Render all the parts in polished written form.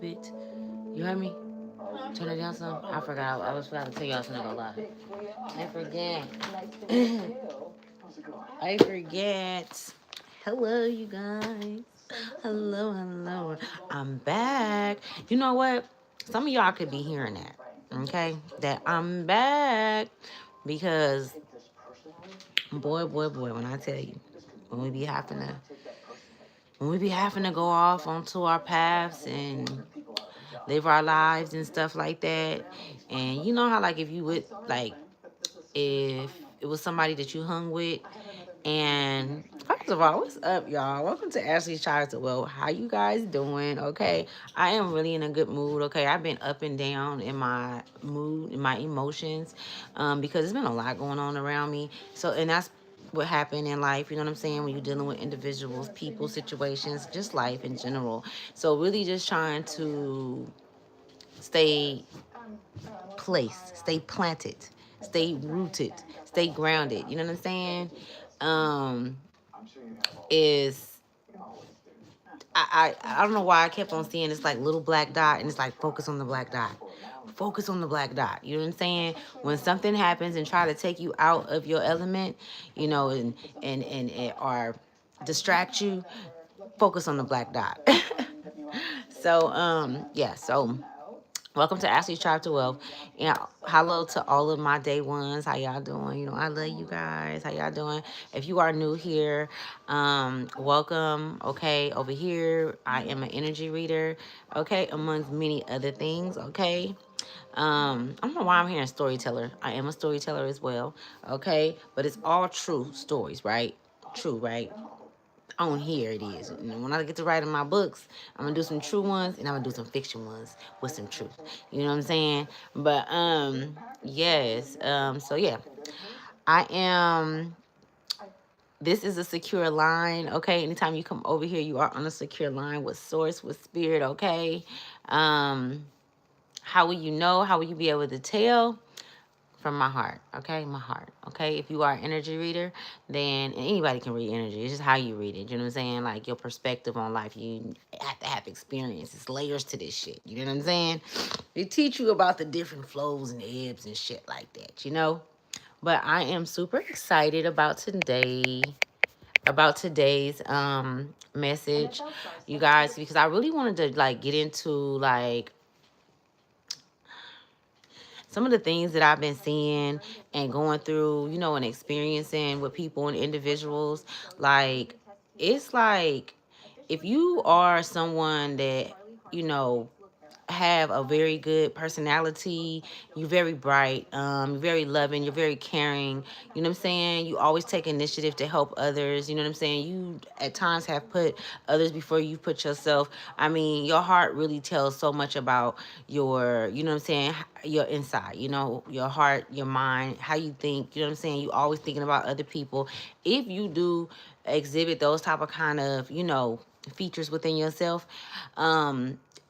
bit. You heard me? Turn it down some. I forgot. I was about to tell y'all something about live. I forget. I forget. Hello, you guys. Hello, hello. I'm back. You know what? Some of y'all could be hearing that. Okay? That I'm back. Because, boy, boy, boy, when I tell you, when we be having to go off onto our paths and live our lives and stuff like that. And you know how, like, if you would, like, if it was somebody that you hung with, and first of all, what's up, y'all? Welcome to Ashley's Childhood. Well, how you guys doing? Okay, I am really in a good mood. Okay, I've been up and down in my mood, in my emotions, because there's been a lot going on around me. So, and that's what happened in life. You know what I'm saying? When you're dealing with individuals, people, situations, just life in general. So, really, just trying to stay placed, stay planted, stay rooted, stay grounded. You know what I'm saying? Um, is I don't know why I kept on seeing this like little black dot, and it's like focus on the black dot. Focus on the black dot. You know what I'm saying? When something happens and try to take you out of your element, you know, and or distract you, focus on the black dot. So yeah, so welcome to Ashley's Tribe to Wealth. And hello to all of my day ones. How y'all doing? You know, I love you guys. How y'all doing? If you are new here, welcome. Okay, over here, I am an energy reader. Okay, amongst many other things. Okay. I don't know why I'm hearing storyteller. I am a storyteller as well. Okay, but it's all true stories, right? True, right? On here it is. And when I get to writing my books, I'm gonna do some true ones and I'm gonna do some fiction ones with some truth. You know what I'm saying? But yes. So yeah. I am this is a secure line, okay? Anytime you come over here, you are on a secure line with source, with spirit, okay? Um, how will you know? How will you be able to tell? From my heart, okay? My heart, okay? If you are an energy reader, then and anybody can read energy. It's just how you read it. You know what I'm saying? Like your perspective on life. You have to have experience. It's layers to this shit. You know what I'm saying? They teach you about the different flows and ebbs and shit like that, you know? But I am super excited about today's message, you guys, because I really wanted to like get into like some of the things that I've been seeing and going through, you know, and experiencing with people and individuals. Like, it's like if you are someone that, you know, have a very good personality. You're very bright. You're very loving. You're very caring. You know what I'm saying? You always take initiative to help others. You know what I'm saying? You at times have put others before you put yourself. I mean, your heart really tells so much about your, you know what I'm saying, your inside, you know, your heart, your mind, how you think, you know what I'm saying? You always thinking about other people. If you do exhibit those type of kind of, you know, features within yourself,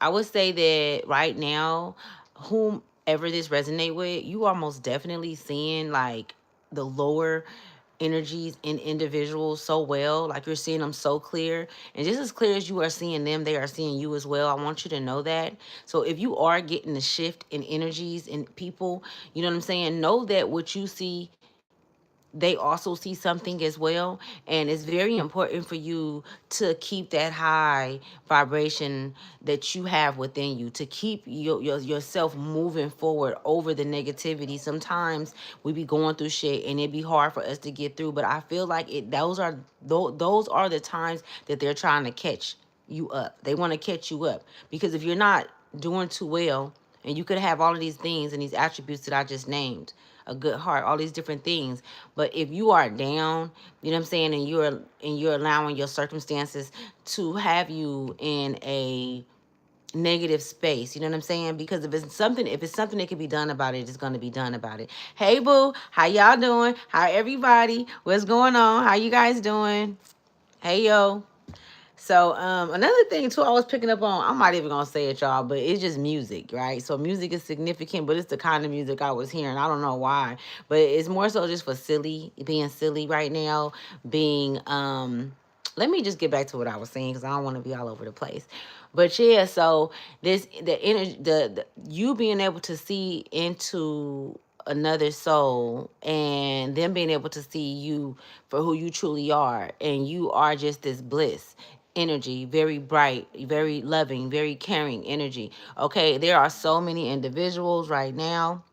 I would say that right now, whomever this resonate with, you are most definitely seeing like the lower energies in individuals so well. Like you're seeing them so clear. And just as clear as you are seeing them, they are seeing you as well. I want you to know that. So if you are getting the shift in energies in people, you know what I'm saying? Know that what you see, they also see something as well. And it's very important for you to keep that high vibration that you have within you, to keep yourself moving forward over the negativity. Sometimes we be going through shit and it be hard for us to get through, but I feel like those are the times that they're trying to catch you up. They want to catch you up, because if you're not doing too well, and you could have all of these things and these attributes that I just named, a good heart, all these different things. But if you are down, you know what I'm saying, and you're allowing your circumstances to have you in a negative space, you know what I'm saying? Because if it's something that can be done about it, it's going to be done about it. Hey boo, how y'all doing? How everybody? What's going on? How you guys doing? Hey yo. So another thing too, I was picking up on, I'm not even gonna say it, y'all, but it's just music, right? So music is significant, but it's the kind of music I was hearing. I don't know why, but it's more so just for being silly right now, being Let me just get back to what I was saying because I don't want to be all over the place. But yeah, so this the energy, the you being able to see into another soul and them being able to see you for who you truly are, and you are just this bliss energy, very bright, very loving, very caring energy. Okay, there are so many individuals right now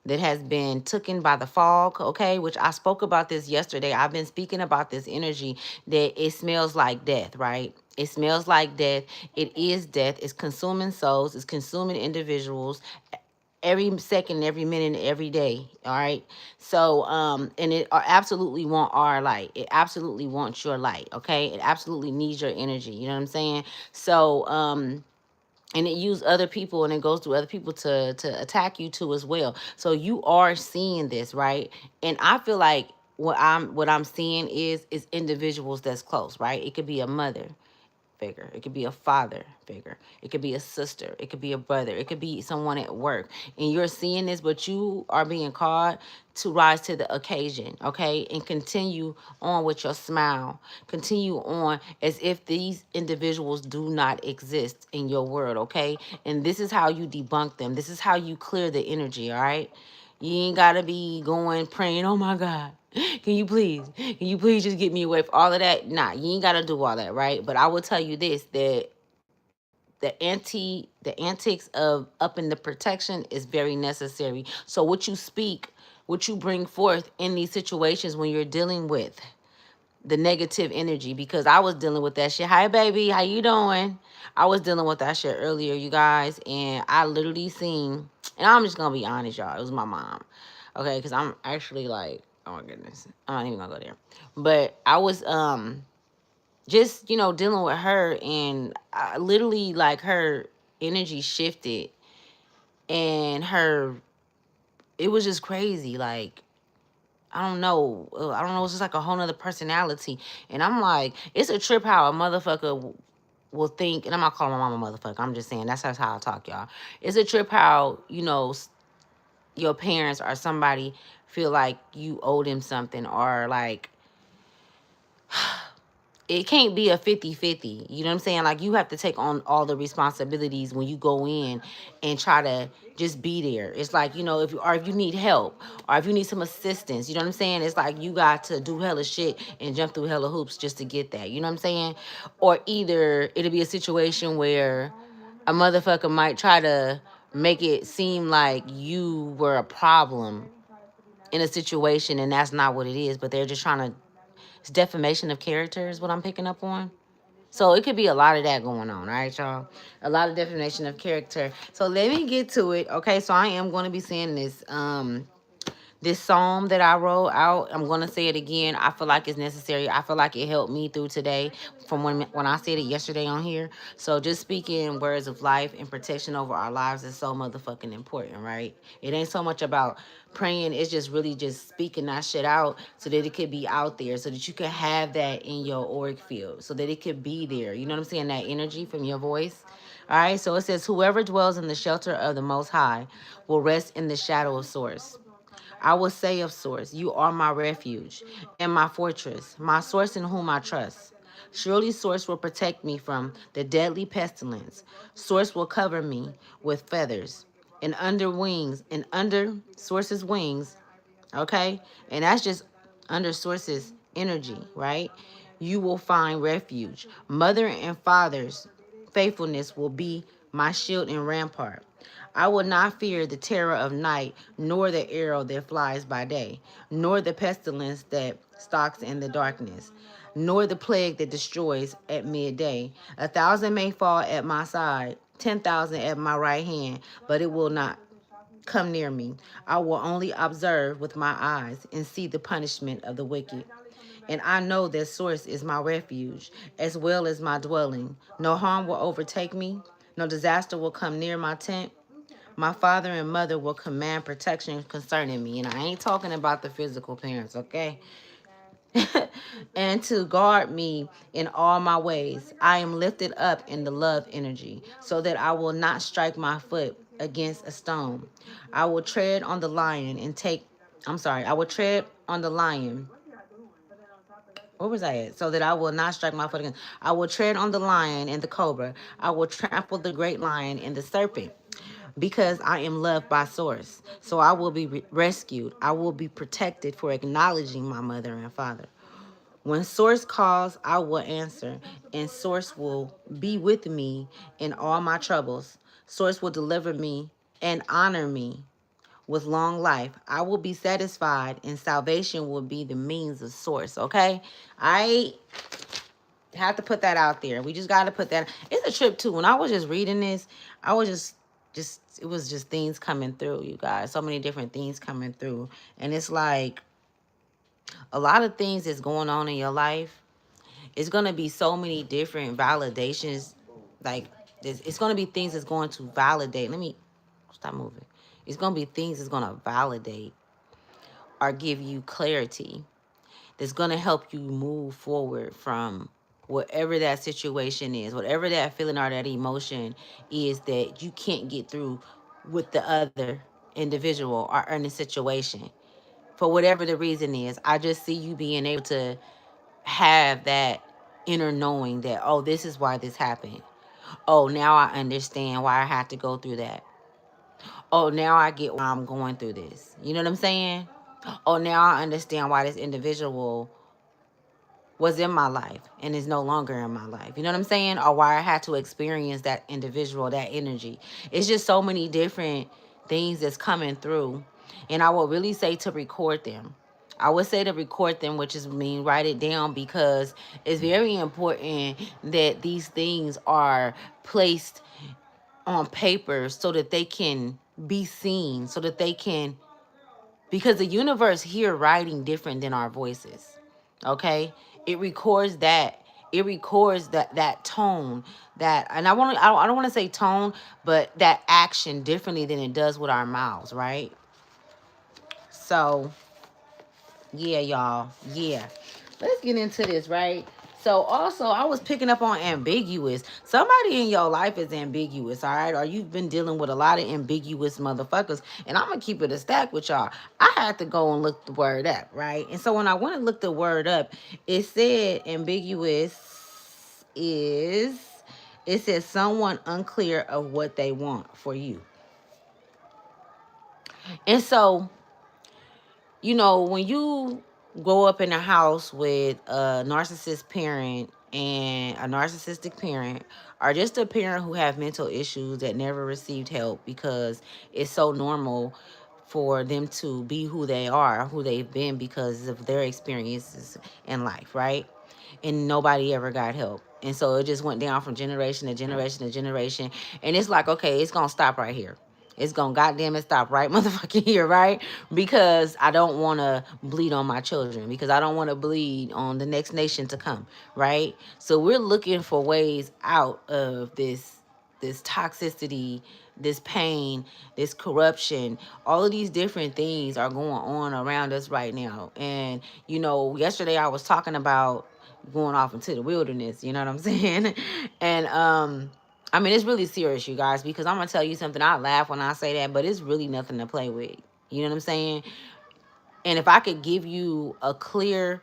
that has been taken by the fog, okay, which I spoke about this yesterday. I've been speaking about this energy that it smells like death, right? It smells like death. It is death. It's consuming souls. It's consuming individuals every second, every minute, every day. All right. So, and it absolutely want our light. It absolutely wants your light. Okay. It absolutely needs your energy. You know what I'm saying? So, and it use other people and it goes through other people to attack you too as well. So you are seeing this, right? And I feel like what I'm seeing is individuals that's close, right? It could be a mother figure. It could be a father figure. It could be a sister. It could be a brother. It could be someone at work. And you're seeing this, but you are being called to rise to the occasion, okay? And continue on with your smile. Continue on as if these individuals do not exist in your world, okay? And this is how you debunk them. This is how you clear the energy, all right? You ain't gotta be going praying, oh my God, can you please just get me away from all of that? Nah, you ain't gotta do all that, right? But I will tell you this, that the antics of upping the protection is very necessary. So what you speak, what you bring forth in these situations when you're dealing with the negative energy, because I was dealing with that shit. Hi baby, how you doing? I was dealing with that shit earlier, you guys, and I literally seen, and I'm just gonna be honest, y'all, it was my mom. Okay, because I'm actually like, oh my goodness, I'm not even gonna go there. But I was just, dealing with her, and I literally, like, her energy shifted, and it was just crazy. Like, I don't know. I don't know. It's just like a whole nother personality. And I'm like, it's a trip how a motherfucker will think, and I'm not calling my mom a motherfucker. I'm just saying that's how I talk, y'all. It's a trip how, your parents or somebody feel like you owe them something, or like it can't be a 50-50. You know what I'm saying? Like, you have to take on all the responsibilities when you go in and try to just be there. It's like, if you need help, or if you need some assistance, you know what I'm saying? It's like you got to do hella shit and jump through hella hoops just to get that. You know what I'm saying? Or either it'll be a situation where a motherfucker might try to make it seem like you were a problem in a situation, and that's not what it is, but they're just trying to, it's defamation of character is what I'm picking up on. So it could be a lot of that going on, all right, y'all? A lot of definition of character. So let me get to it. Okay, so I am going to be saying this psalm that I wrote out. I'm going to say it again. I feel like it's necessary. I feel like it helped me through today from when I said it yesterday on here. So just speaking words of life and protection over our lives is so motherfucking important, right? It ain't so much about praying. It's just really just speaking that shit out so that it could be out there, so that you could have that in your auric field, so that it could be there. You know what I'm saying? That energy from your voice. All right, so it says, whoever dwells in the shelter of the Most High will rest in the shadow of Source. I will say of Source, you are my refuge and my fortress, my source in whom I trust. Surely Source will protect me from the deadly pestilence. Source will cover me with feathers and under Source's wings, okay? And that's just under Source's energy, right? You will find refuge. Mother and father's faithfulness will be my shield and rampart. I will not fear the terror of night, nor the arrow that flies by day, nor the pestilence that stalks in the darkness, nor the plague that destroys at midday. 1,000 may fall at my side, 10,000 at my right hand, but it will not come near me. I will only observe with my eyes and see the punishment of the wicked. And I know that Source is my refuge, as well as my dwelling. No harm will overtake me, no disaster will come near my tent. My father and mother will command protection concerning me. And I ain't talking about the physical parents, okay? And to guard me in all my ways. I am lifted up in the love energy, so that I will not strike my foot against a stone. I will tread on the lion and take, I will tread on the lion where was I at? So that I will not strike my foot again. I will tread on the lion and the cobra. I will trample the great lion and the serpent, because I am loved by Source. So I will be rescued. I will be protected for acknowledging my mother and father. When Source calls, I will answer, and Source will be with me in all my troubles. Source will deliver me and honor me with long life. I will be satisfied, and salvation will be the means of Source. Okay? I have to put that out there. We just got to put that. It's a trip too. When I was just reading this, I was just it was just things coming through, you guys. So many different things coming through, and it's like a lot of things that's going on in your life. It's gonna be so many different validations. Like it's gonna be things that's going to validate. Let me stop moving. It's gonna be things that's gonna validate or give you clarity, that's going to help you move forward from whatever that situation is, whatever that feeling or that emotion is that you can't get through with the other individual or in the situation. For whatever the reason is, I just see you being able to have that inner knowing that, oh, this is why this happened. Oh, now I understand why I had to go through that. Oh, now I get why I'm going through this. You know what I'm saying? Oh, now I understand why this individual was in my life and is no longer in my life. You know what I'm saying? Or why I had to experience that individual, that energy. It's just so many different things that's coming through. And I would really say to record them. I would say to record them, which is mean write it down, because it's very important that these things are placed on paper so that they can be seen, so that they can, because the universe hear writing different than our voices. Okay, it records that, it records that tone, that, and I don't want to say tone, but that action differently than it does with our mouths, right? So yeah, y'all, yeah, let's get into this, right? So also, I was picking up on ambiguous. Somebody in your life is ambiguous, all right? Or you've been dealing with a lot of ambiguous motherfuckers. And I'm going to keep it a stack with y'all. I had to go and look the word up, right? And so when I went and looked the word up, it said ambiguous is, it says someone unclear of what they want for you. And so, you know, when you grow up in a house with a narcissist parent and a narcissistic parent, or just a parent who have mental issues that never received help because it's so normal for them to be who they are, who they've been because of their experiences in life, right? And nobody ever got help. And so it just went down from generation to generation to generation. And it's like, okay, it's going to stop right here. It's going to goddamn it stop right motherfucking here, right? Because I don't want to bleed on my children, because I don't want to bleed on the next nation to come, right? So we're looking for ways out of this toxicity, this pain, this corruption. All of these different things are going on around us right now. And you know, yesterday I was talking about going off into the wilderness, you know what I'm saying? And I mean, it's really serious, you guys, because I'm gonna tell you something. I laugh when I say that, but it's really nothing to play with. You know what I'm saying? And if I could give you a clear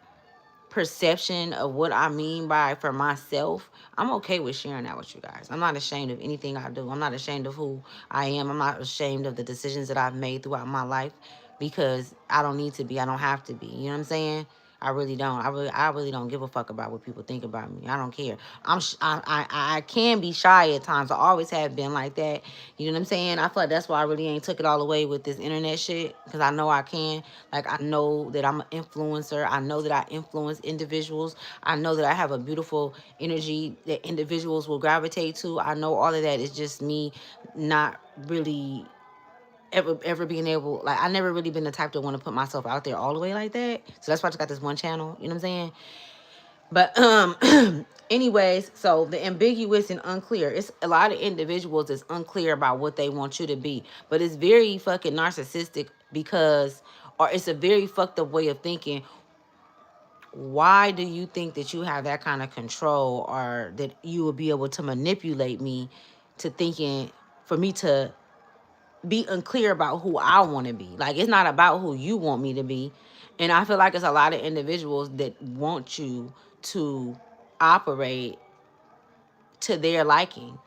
perception of what I mean by for myself, I'm okay with sharing that with you guys. I'm not ashamed of anything I do. I'm not ashamed of who I am. I'm not ashamed of the decisions that I've made throughout my life, because I don't need to be. I don't have to be. You know what I'm saying? I really don't. I really don't give a fuck about what people think about me. I don't care. I can be shy at times. I always have been like that. You know what I'm saying? I feel like that's why I really ain't took it all away with this internet shit, because I know I can. Like, I know that I'm an influencer. I know that I influence individuals. I know that I have a beautiful energy that individuals will gravitate to. I know all of that is just me not really ever being able, like, I never really been the type to want to put myself out there all the way like that. So that's why I just got this one channel, you know what I'm saying? But anyways, so the ambiguous and unclear, it's a lot of individuals that's unclear about what they want you to be, but it's very fucking narcissistic, because, or it's a very fucked up way of thinking. Why do you think that you have that kind of control, or that you will be able to manipulate me to thinking for me to be unclear about who I want to be? Like, it's not about who you want me to be. And I feel like it's a lot of individuals that want you to operate to their liking,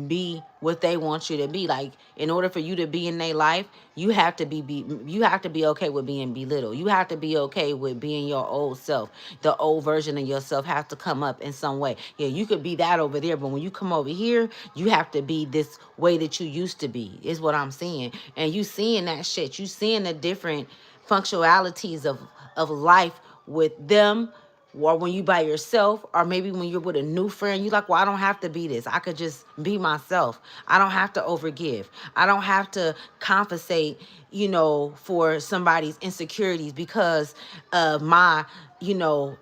be what they want you to be. Like, in order for you to be in their life, you have to you have to be okay with being belittled. You have to be okay with being your old self. The old version of yourself has to come up in some way. Yeah, you could be that over there, but when you come over here, you have to be this way that you used to be, is what I'm saying. And you seeing that shit. You seeing the different functionalities of life with them, or when you by yourself, or maybe when you're with a new friend, you like, well, I don't have to be this. I could just be myself. I don't have to overgive. I don't have to compensate, for somebody's insecurities because of my,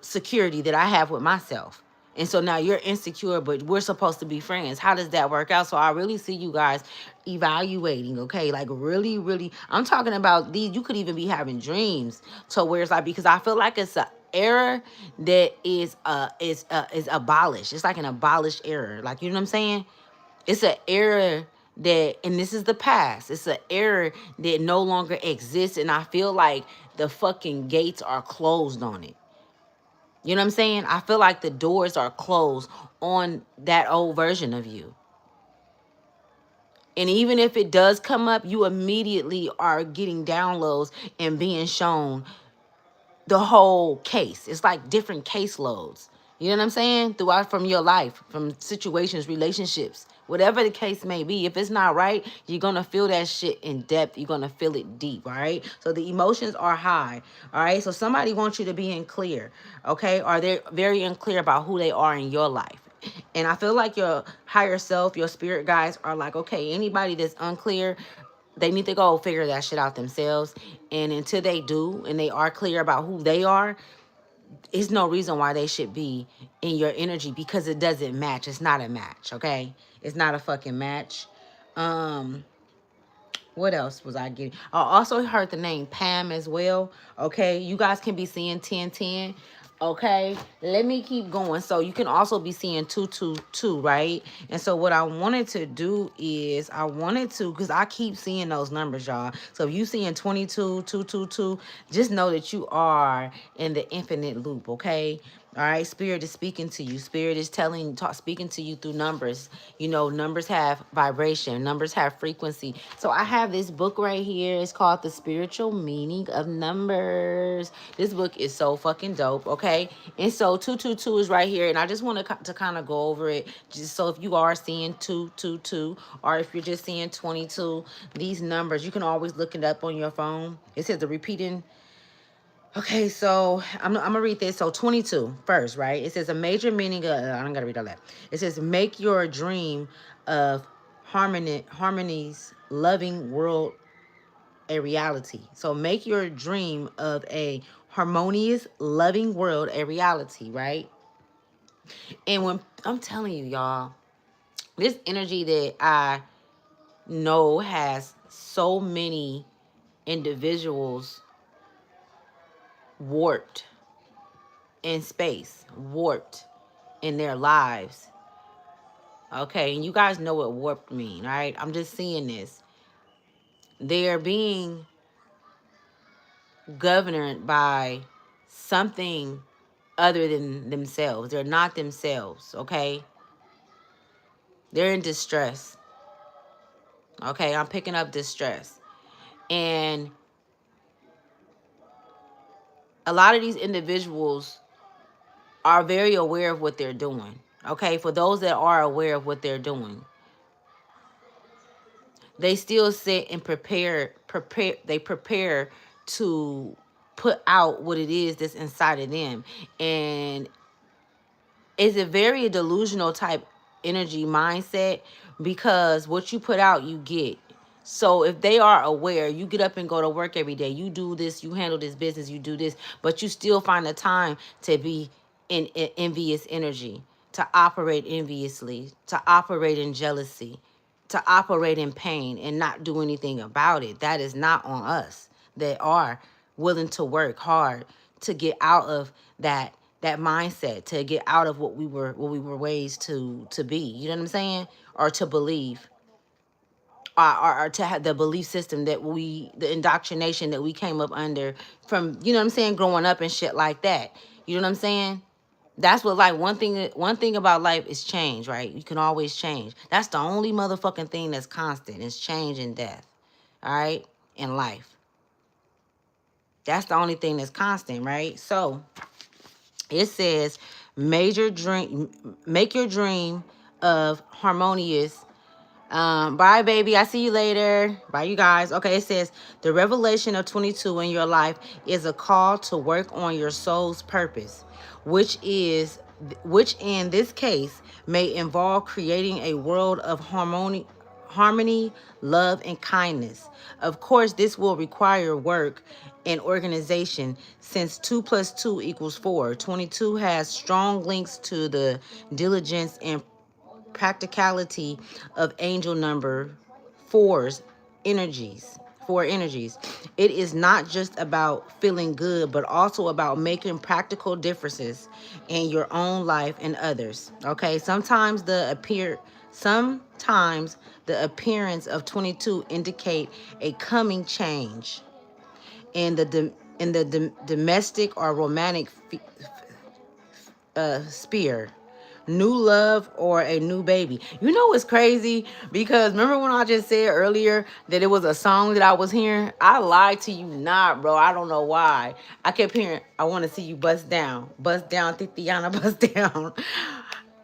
security that I have with myself. And so now you're insecure, but we're supposed to be friends. How does that work out? So I really see you guys evaluating, okay? Like really, really, I'm talking about these. You could even be having dreams to where it's like, because I feel like it's a error that is abolished. It's like an abolished error. Like, you know what I'm saying? It's an error that, and this is the past. It's an error that no longer exists, and I feel like the fucking gates are closed on it. You know what I'm saying? I feel like the doors are closed on that old version of you. And even if it does come up, you immediately are getting downloads and being shown the whole case. It's like different caseloads. You know what I'm saying? Throughout from your life, from situations, relationships, whatever the case may be. If it's not right, you're going to feel that shit in depth. You're going to feel it deep, all right? So the emotions are high, all right? So somebody wants you to be in clear, okay? Or they're very unclear about who they are in your life. And I feel like your higher self, your spirit guides are like, okay, anybody that's unclear, they need to go figure that shit out themselves. And until they do, and they are clear about who they are, it's no reason why they should be in your energy, because it doesn't match. It's not a match, okay? It's not a fucking match. What else was I getting? I also heard the name Pam as well. Okay, you guys can be seeing 1010. Okay, let me keep going. So you can also be seeing 222, right? And so what I wanted to do is because I keep seeing those numbers, y'all. So if you seeing 22, 222, just know that you are in the infinite loop, okay? All right, spirit is speaking to you. Spirit is speaking to you through numbers. Numbers have vibration. Numbers have frequency. So I have this book right here. It's called The Spiritual Meaning of Numbers. This book is so fucking dope, okay? And so 222 is right here. And I just want to kind of go over it. Just so if you are seeing 222, or if you're just seeing 22, these numbers, you can always look it up on your phone. It says the repeating. Okay, so I'm gonna read this. So 22 first, right? It says a major meaning of, I don't gotta read all that. It says make your dream of harmony's loving world a reality. So make your dream of a harmonious, loving world a reality, right? And when I'm telling you, y'all, this energy that I know has so many individuals warped in space, warped in their lives. Okay, and you guys know what warped mean, right? I'm just seeing this. They're being governed by something other than themselves. They're not themselves, okay? They're in distress. Okay, I'm picking up distress. And a lot of these individuals are very aware of what they're doing. Okay, for those that are aware of what they're doing, they still sit and prepare to put out what it is that's inside of them. And it's a very delusional type energy mindset, because what you put out you get. So if they are aware, you get up and go to work every day, you do this, you handle this business, you do this, but you still find the time to be in envious energy, to operate enviously, to operate in jealousy, to operate in pain and not do anything about it. That is not on us that are willing to work hard to get out of that mindset, to get out of what we were raised to be. You know what I'm saying? Or to believe. or to have the belief system that the indoctrination that we came up under from, you know what I'm saying, growing up and shit like that. You know what I'm saying? That's what, like, one thing about life is change, right? You can always change. That's the only motherfucking thing that's constant is change and death. All right? In life. That's the only thing that's constant, right? So it says make your dream of harmonious. Bye, baby. I see you later. Bye, you guys. Okay, it says the revelation of 22 in your life is a call to work on your soul's purpose, which in this case may involve creating a world of harmony, love, and kindness. Of course, this will require work and organization since 2 plus 2 equals 4. 22 has strong links to the diligence and practicality of angel number four's energies. Four energies. It is not just about feeling good, but also about making practical differences in your own life and others. Okay. Sometimes the appearance of 22 indicate a coming change in the domestic or romantic sphere, new love, or a new baby. You know what's crazy? Because remember when I just said earlier that it was a song that I was hearing? I lied to you not, bro. I don't know why. I kept hearing, I want to see you bust down, Titiana, bust down.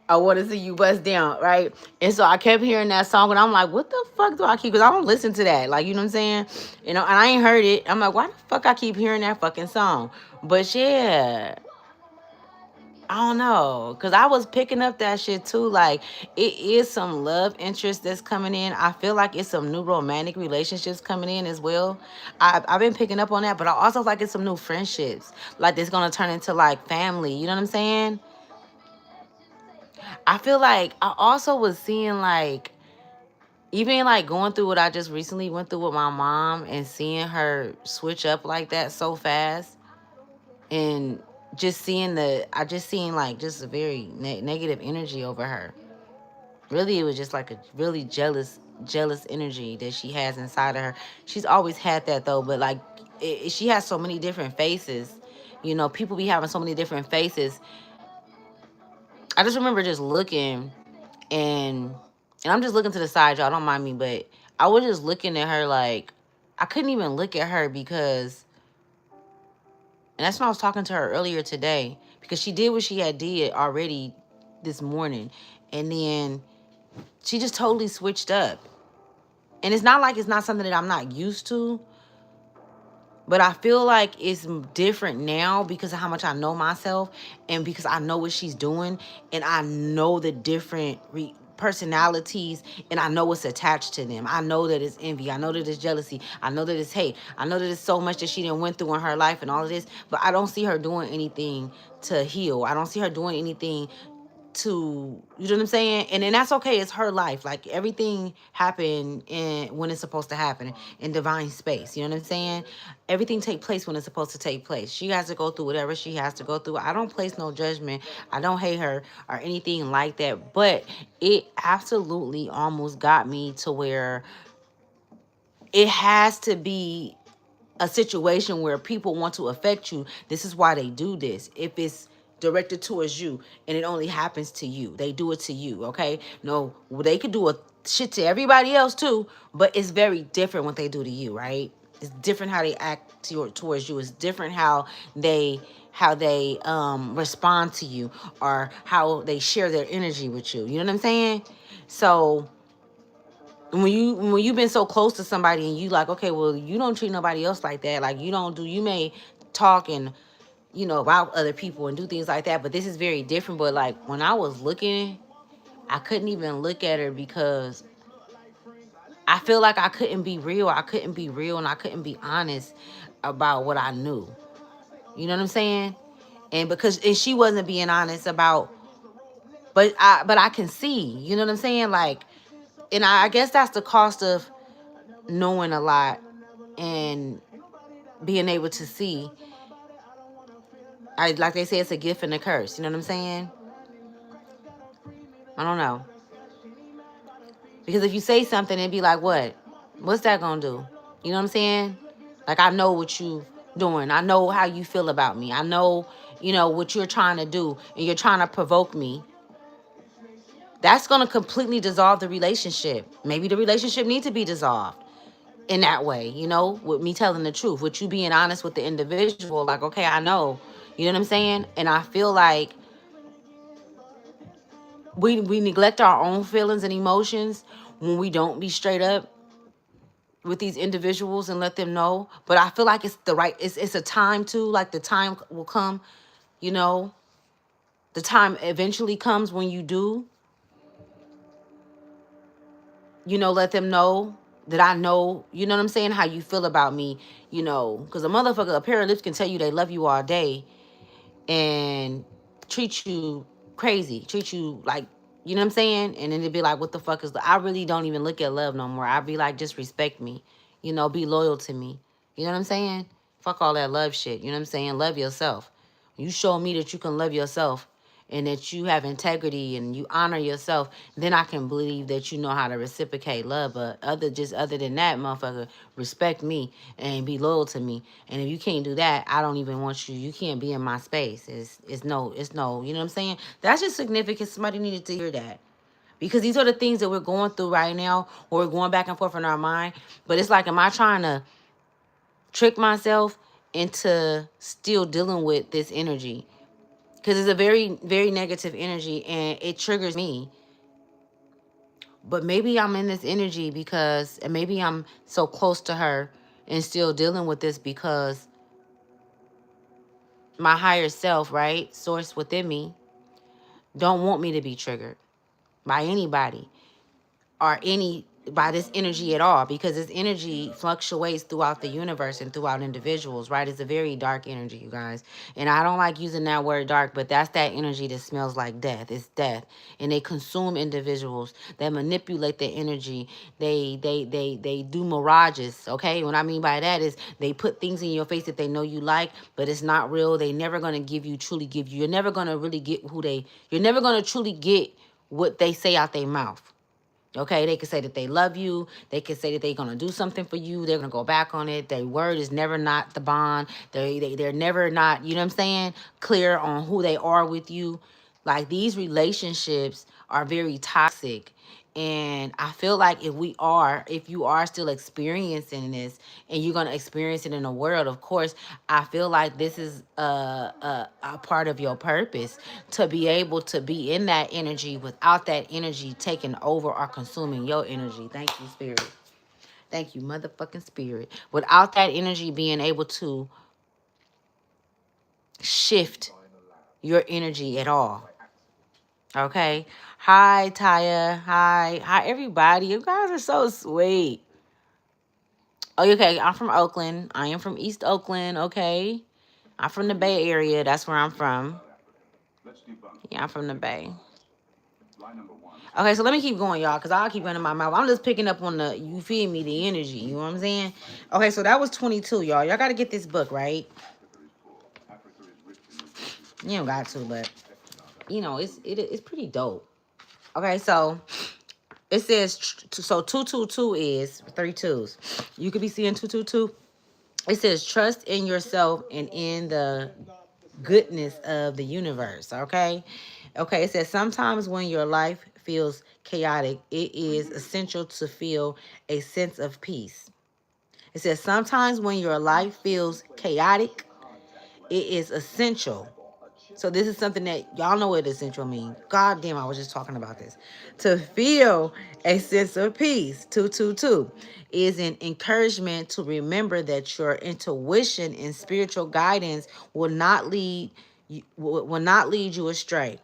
I want to see you bust down, right? And so I kept hearing that song, and I'm like, what the fuck do I keep? Because I don't listen to that. Like, you know what I'm saying? You know, and I ain't heard it. I'm like, why the fuck I keep hearing that fucking song? But yeah, I don't know, because I was picking up that shit too. Like, it is some love interest that's coming in. I feel like it's some new romantic relationships coming in as well. I've been picking up on that, but I also like it's some new friendships. Like, it's going to turn into, like, family. You know what I'm saying? I feel like I also was seeing, like, even, like, going through what I just recently went through with my mom and seeing her switch up like that so fast. And I just seen, like, just a very negative energy over her. Really, it was just like a really jealous energy that she has inside of her. She's always had that though, but like she has so many different faces. You know, people be having so many different faces. I just remember just looking and I'm just looking to the side, y'all. Don't mind me, but I was just looking at her like I couldn't even look at her because, and that's when I was talking to her earlier today, because she did what she had did already this morning, and then she just totally switched up. And it's not like it's not something that I'm not used to, but I feel like it's different now because of how much I know myself and because I know what she's doing and I know the different personalities and I know what's attached to them. I know that it's envy. I know that it's jealousy. I know that it's hate. I know that it's so much that she didn't went through in her life and all of this, but I don't see her doing anything to heal. I don't see her doing anything to, you know what I'm saying? And then that's okay. It's her life. Like, everything happened in when it's supposed to happen in divine space. You know what I'm saying? Everything take place when it's supposed to take place. She has to go through whatever she has to go through. I don't place no judgment. I don't hate her or anything like that. But it absolutely almost got me to where it has to be a situation where people want to affect you. This is why they do this. If it's directed towards you and it only happens to you, they do it to you. Okay, no, they could do a shit to everybody else too, but it's very different what they do to you, right? It's different how they act towards you. It's different how they respond to you or how they share their energy with you. You know what I'm saying? So when you've been so close to somebody and you like, okay, well, you don't treat nobody else like that. Like, you may talk and, about other people and do things like that, but this is very different. But like, when I was looking, I couldn't even look at her because I feel like I couldn't be real. I couldn't be real and I couldn't be honest about what I knew. You know what I'm saying? And she wasn't being honest about, but I can see, you know what I'm saying? Like, and I guess that's the cost of knowing a lot and being able to see. Like they say, it's a gift and a curse. You know what I'm saying? I don't know. Because if you say something, it'd be like, what? What's that gonna do? You know what I'm saying? Like, I know what you doing. I know how you feel about me. I know, what you're trying to do, and you're trying to provoke me. That's gonna completely dissolve the relationship. Maybe the relationship needs to be dissolved in that way, with me telling the truth, with you being honest with the individual. Like, okay, I know, you know what I'm saying? And I feel like we neglect our own feelings and emotions when we don't be straight up with these individuals and let them know. But I feel like it's a time too. Like, the time will come, you know, the time eventually comes when you do, let them know that I know, you know what I'm saying, how you feel about me, because a pair of lips can tell you they love you all day and treat you crazy, treat you like, you know what I'm saying? And then it'd be like, what the fuck is I really don't even look at love no more. I'd be like, just respect me, be loyal to me. You know what I'm saying? Fuck all that love shit. You know what I'm saying? Love yourself. You show me that you can love yourself and that you have integrity and you honor yourself, then I can believe that you know how to reciprocate love. But other than that, motherfucker, respect me and be loyal to me. And if you can't do that, I don't even want you. You can't be in my space. It's no. You know what I'm saying? That's just significant. Somebody needed to hear that. Because these are the things that we're going through right now, or we're going back and forth in our mind. But it's like, am I trying to trick myself into still dealing with this energy? Because it's a very, very negative energy and it triggers me. But maybe I'm in this energy and maybe I'm so close to her and still dealing with this because my higher self, right, source within me, don't want me to be triggered by anybody or by this energy at all, because this energy fluctuates throughout the universe and throughout individuals, right? It's a very dark energy, you guys. And I don't like using that word dark, but that's that energy that smells like death. It's death. And they consume individuals. They manipulate the energy. They do mirages, okay? What I mean by that is they put things in your face that they know you like, but it's not real. They never gonna truly give you. You're never gonna really get you're never gonna truly get what they say out their mouth. Okay, they can say that they love you. They can say that they're gonna do something for you. They're gonna go back on it. Their word is never not the bond. They're never not, you know what I'm saying, clear on who they are with you. Like, these relationships are very toxic. And I feel like if you are still experiencing this, and you're gonna experience it in the world, of course, I feel like this is a part of your purpose, to be able to be in that energy without that energy taking over or consuming your energy. Thank you, Spirit. Thank you, motherfucking Spirit. Without that energy being able to shift your energy at all. Okay. Hi, Taya. Hi, everybody. You guys are so sweet. Oh, okay. I'm from Oakland. I am from East Oakland. Okay. I'm from the Bay Area. That's where I'm from. Yeah, I'm from the Bay. Okay, so let me keep going, y'all, because I'll keep running my mouth. I'm just picking up on you feel me, the energy. You know what I'm saying? Okay, so that was 22, y'all. Y'all got to get this book, right? You don't got to, but, it's pretty dope. Okay, so it says, so 222 is 3 twos. You could be seeing 222. It says, trust in yourself and in the goodness of the universe. Okay. Okay. It says, sometimes when your life feels chaotic, it is essential to feel a sense of peace. It says, sometimes when your life feels chaotic, it is essential. So this is something that y'all know what essential means. God damn, I was just talking about this. To feel a sense of peace. 222 is an encouragement to remember that your intuition and spiritual guidance will not lead you astray.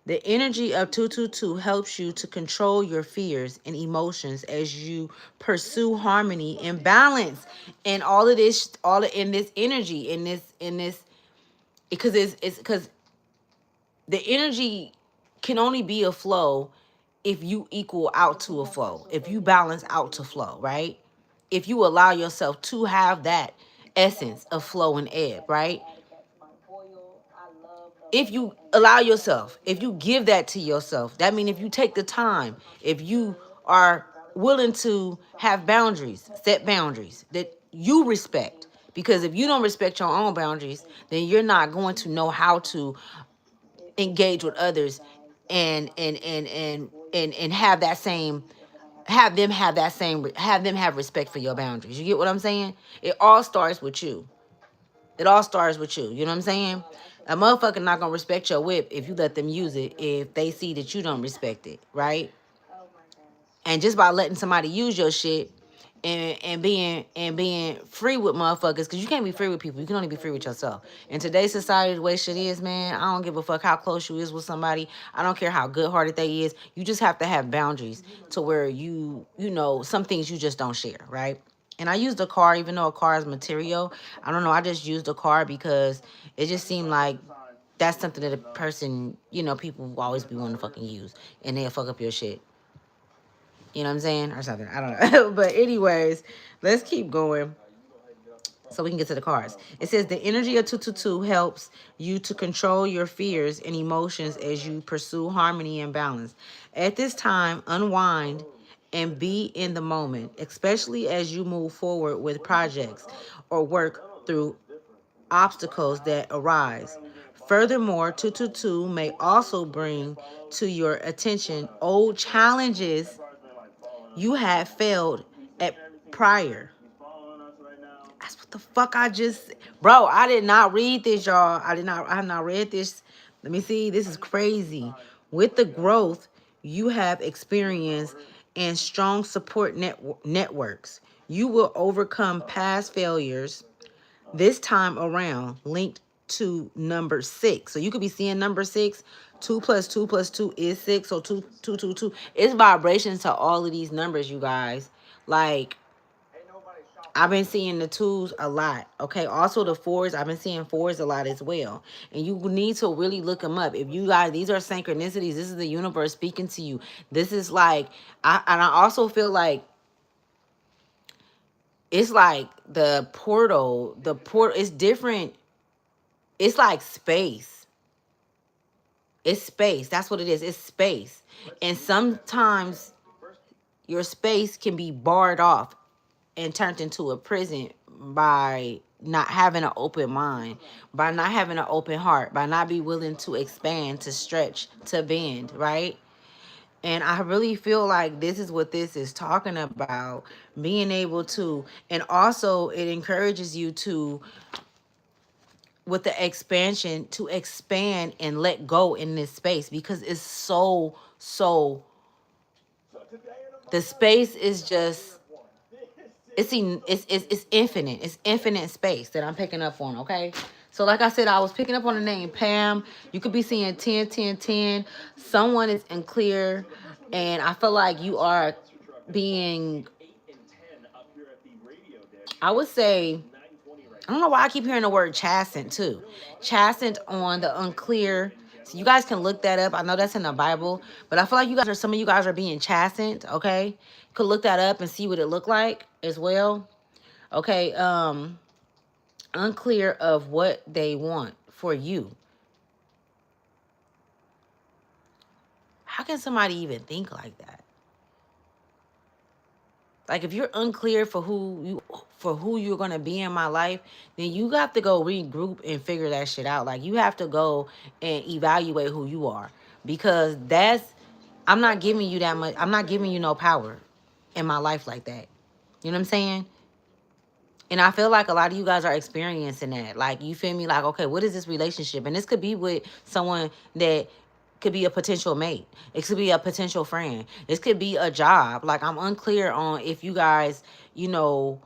The energy of 222 helps you to control your fears and emotions as you pursue harmony and balance. And in this energy, because it's because the energy can only be a flow if you equal out to a flow, if you balance out to flow, right? If you allow yourself to have that essence of flow and ebb, right? If you allow yourself, if you give that to yourself, that means if you take the time, if you are willing to have boundaries, set boundaries that you respect. Because if you don't respect your own boundaries, then you're not going to know how to engage with others and have that same, have them have respect for your boundaries. You get what I'm saying? It all starts with you. It all starts with you. You know what I'm saying? A motherfucker not gonna respect your whip if you let them use it, if they see that you don't respect it, right? And just by letting somebody use your shit and being free with motherfuckers, because you can't be free with people. You can only be free with yourself. In today's society, the way shit is, man, I don't give a fuck how close you is with somebody. I don't care how good hearted they is. You just have to have boundaries to where you know, some things you just don't share, right? And I used a car, even though a car is material. I don't know. I just used a car because it just seemed like that's something that a person, you know, people will always be wanting to fucking use, and they'll fuck up your shit. You know what I'm saying? Or something. I don't know. But anyways, let's keep going so we can get to the cards. It says the energy of 222 helps you to control your fears and emotions as you pursue harmony and balance. At this time, unwind and be in the moment, especially as you move forward with projects or work through obstacles that arise. Furthermore, 222 may also bring to your attention old challenges you had failed at prior. That's what the fuck I just, bro. I did not read this, y'all. I have not read this. Let me see. This is crazy. With the growth you have experienced and strong support networks, you will overcome past failures this time around, linked to number 6. So you could be seeing number 6. 2 plus 2 plus 2 is 6. So 2. It's vibrations to all of these numbers, you guys. Like, I've been seeing the 2s a lot. Okay. Also the 4s. I've been seeing 4s a lot as well. And you need to really look them up. If you guys, these are synchronicities. This is the universe speaking to you. This is like, I also feel like it's like the portal is different. It's like space. It's space. That's what it is. It's space. And sometimes your space can be barred off and turned into a prison by not having an open mind, by not having an open heart, by not be willing to expand, to stretch, to bend, right? And I really feel like this is what this is talking about, being able to, and also it encourages you to, with the expansion, to expand and let go in this space, because it's so the space is just, it's infinite. It's infinite space that I'm picking up on. Okay, so like I said, I was picking up on the name Pam. You could be seeing 10 10 10. Someone is unclear, and I feel like you are being, I would say, I don't know why I keep hearing the word chastened too. Chastened on the unclear. So you guys can look that up. I know that's in the Bible, but I feel like some of you guys are being chastened. Okay, you could look that up and see what it looked like as well. Okay, unclear of what they want for you. How can somebody even think like that? Like, if you're unclear for who you're gonna be in my life, then you have to go regroup and figure that shit out. Like, you have to go and evaluate who you are, because I'm not giving you that much. I'm not giving you no power in my life like that. You know what I'm saying? And I feel like a lot of you guys are experiencing that. Like, you feel me? Like, okay, what is this relationship? And this could be with someone that could be a potential mate. It could be a potential friend. This could be a job. Like, I'm unclear on if you guys, you know,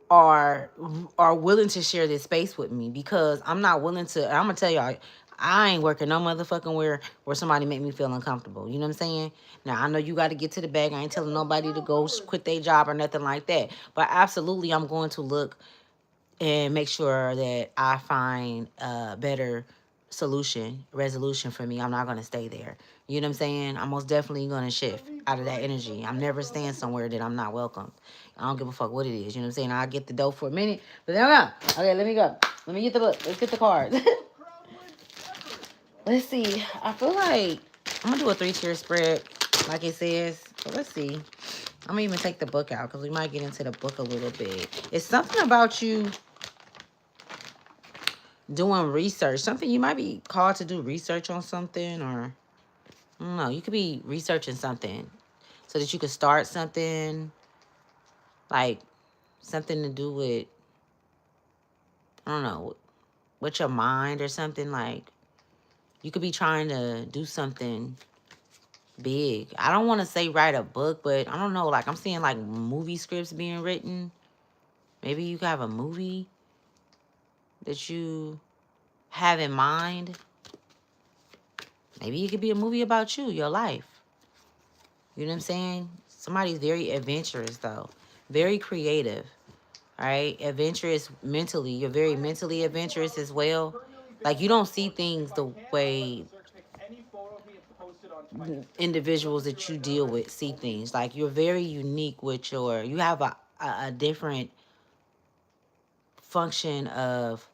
are willing to share this space with me, because I'm not willing to. I'm gonna tell y'all, I ain't working no motherfucking where somebody make me feel uncomfortable. You know what I'm saying? Now, I know you got to get to the bag. I ain't telling nobody to go quit their job or nothing like that. But absolutely, I'm going to look and make sure that I find a better resolution for me. I'm not going to stay there. You know what I'm saying? I'm most definitely going to shift out of that energy. I'm never staying somewhere that I'm not welcome. I don't give a fuck what it is. You know what I'm saying? I'll get the dough for a minute, but then I'm go. Okay, let me go. Let me get the book. Let's get the cards. Let's see. I feel like I'm going to do a 3-tier spread, like it says. So let's see. I'm gonna even take the book out because we might get into the book a little bit. It's something about you doing research. Something you might be called to do research on something, or I don't know. You could be researching something so that you could start something, like something to do with, I don't know, with your mind or something. Like you could be trying to do something big. I don't want to say write a book, but I don't know. Like I'm seeing like movie scripts being written. Maybe you could have a movie that you have in mind. Maybe it could be a movie about you, your life. You know what I'm saying? Somebody's very adventurous though. Very creative. All right? Adventurous mentally. You're very mentally adventurous as well. Like you don't see things the way individuals that you deal with see things. Like you're very unique with you have a different function of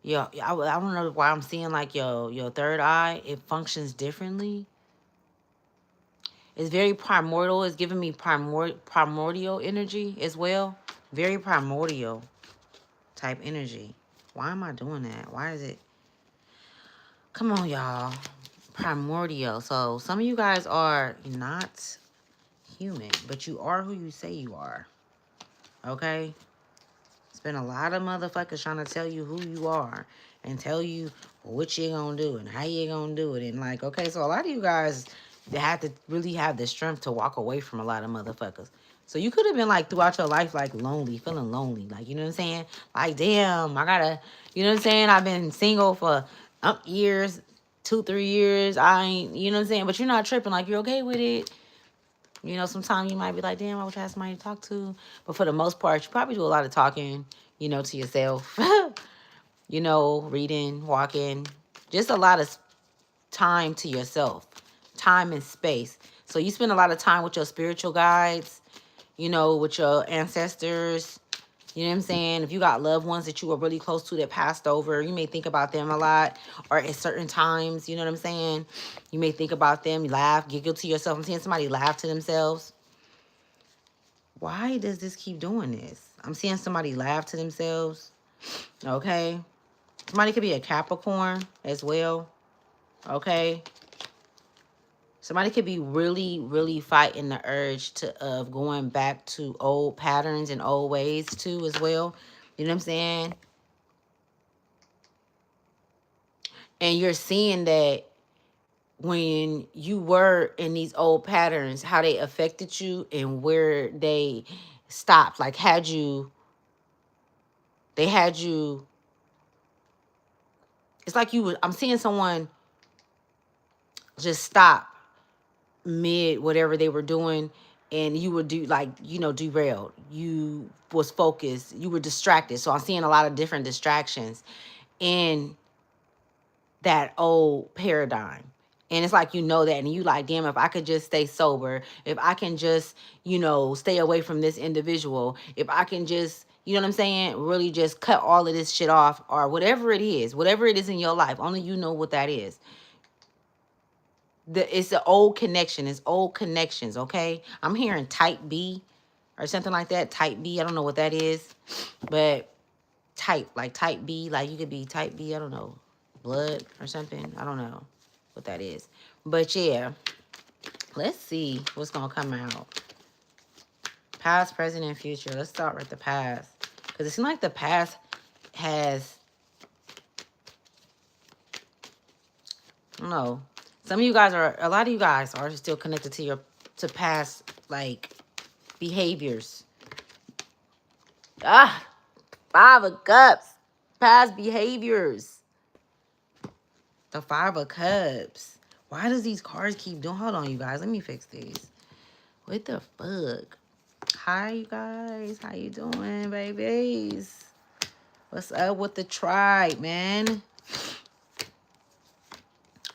I don't know why I'm seeing like your third eye. It functions differently. It's very primordial. It's giving me primordial energy as well. Very primordial type energy. Why am I doing that? Why is it? Come on, y'all. Primordial. So some of you guys are not human, but you are who you say you are. Okay? It's been a lot of motherfuckers trying to tell you who you are and tell you what you're gonna do and how you're gonna do it. And like, okay, so a lot of you guys, they have to really have the strength to walk away from a lot of motherfuckers. So you could have been like throughout your life, like lonely, feeling lonely. Like, you know what I'm saying? Like, damn, I gotta, you know what I'm saying? I've been single for years, 2-3 years. I ain't, you know what I'm saying? But you're not tripping. Like, you're okay with it. You know, sometimes you might be like, damn, I wish I had somebody to talk to. But for the most part, you probably do a lot of talking, you know, to yourself. You know, reading, walking. Just a lot of time to yourself. Time and space. So you spend a lot of time with your spiritual guides, you know, with your ancestors. You know what I'm saying? If you got loved ones that you were really close to that passed over, you may think about them a lot. Or at certain times, you know what I'm saying? You may think about them, you laugh, giggle to yourself. I'm seeing somebody laugh to themselves. Why does this keep doing this? I'm seeing somebody laugh to themselves. Okay. Somebody could be a Capricorn as well. Okay. Somebody could be really, really fighting the urge of going back to old patterns and old ways too as well. You know what I'm saying? And you're seeing that when you were in these old patterns, how they affected you and where they stopped. Like they had you, it's like I'm seeing someone just stop mid whatever they were doing, and you would do like, you know, derailed. You was focused, you were distracted. So I'm seeing a lot of different distractions in that old paradigm. And it's like, you know that, and you like, damn, if I could just stay sober, if I can just, you know, stay away from this individual, if I can just, you know what I'm saying, really just cut all of this shit off, or whatever it is in your life, only you know what that is. It's an old connection. It's old connections, okay? I'm hearing type B or something like that. Type B. I don't know what that is. But like type B. Like you could be type B. I don't know. Blood or something. I don't know what that is. But yeah. Let's see what's going to come out. Past, present, and future. Let's start with the past. Because it seems like the past has... I don't know. A lot of you guys are still connected to past, like, behaviors. 5 of Cups. Past behaviors. The 5 of Cups. Why does these cards keep doing... Hold on, you guys. Let me fix these. What the fuck? Hi, you guys. How you doing, babies? What's up with the tribe, man?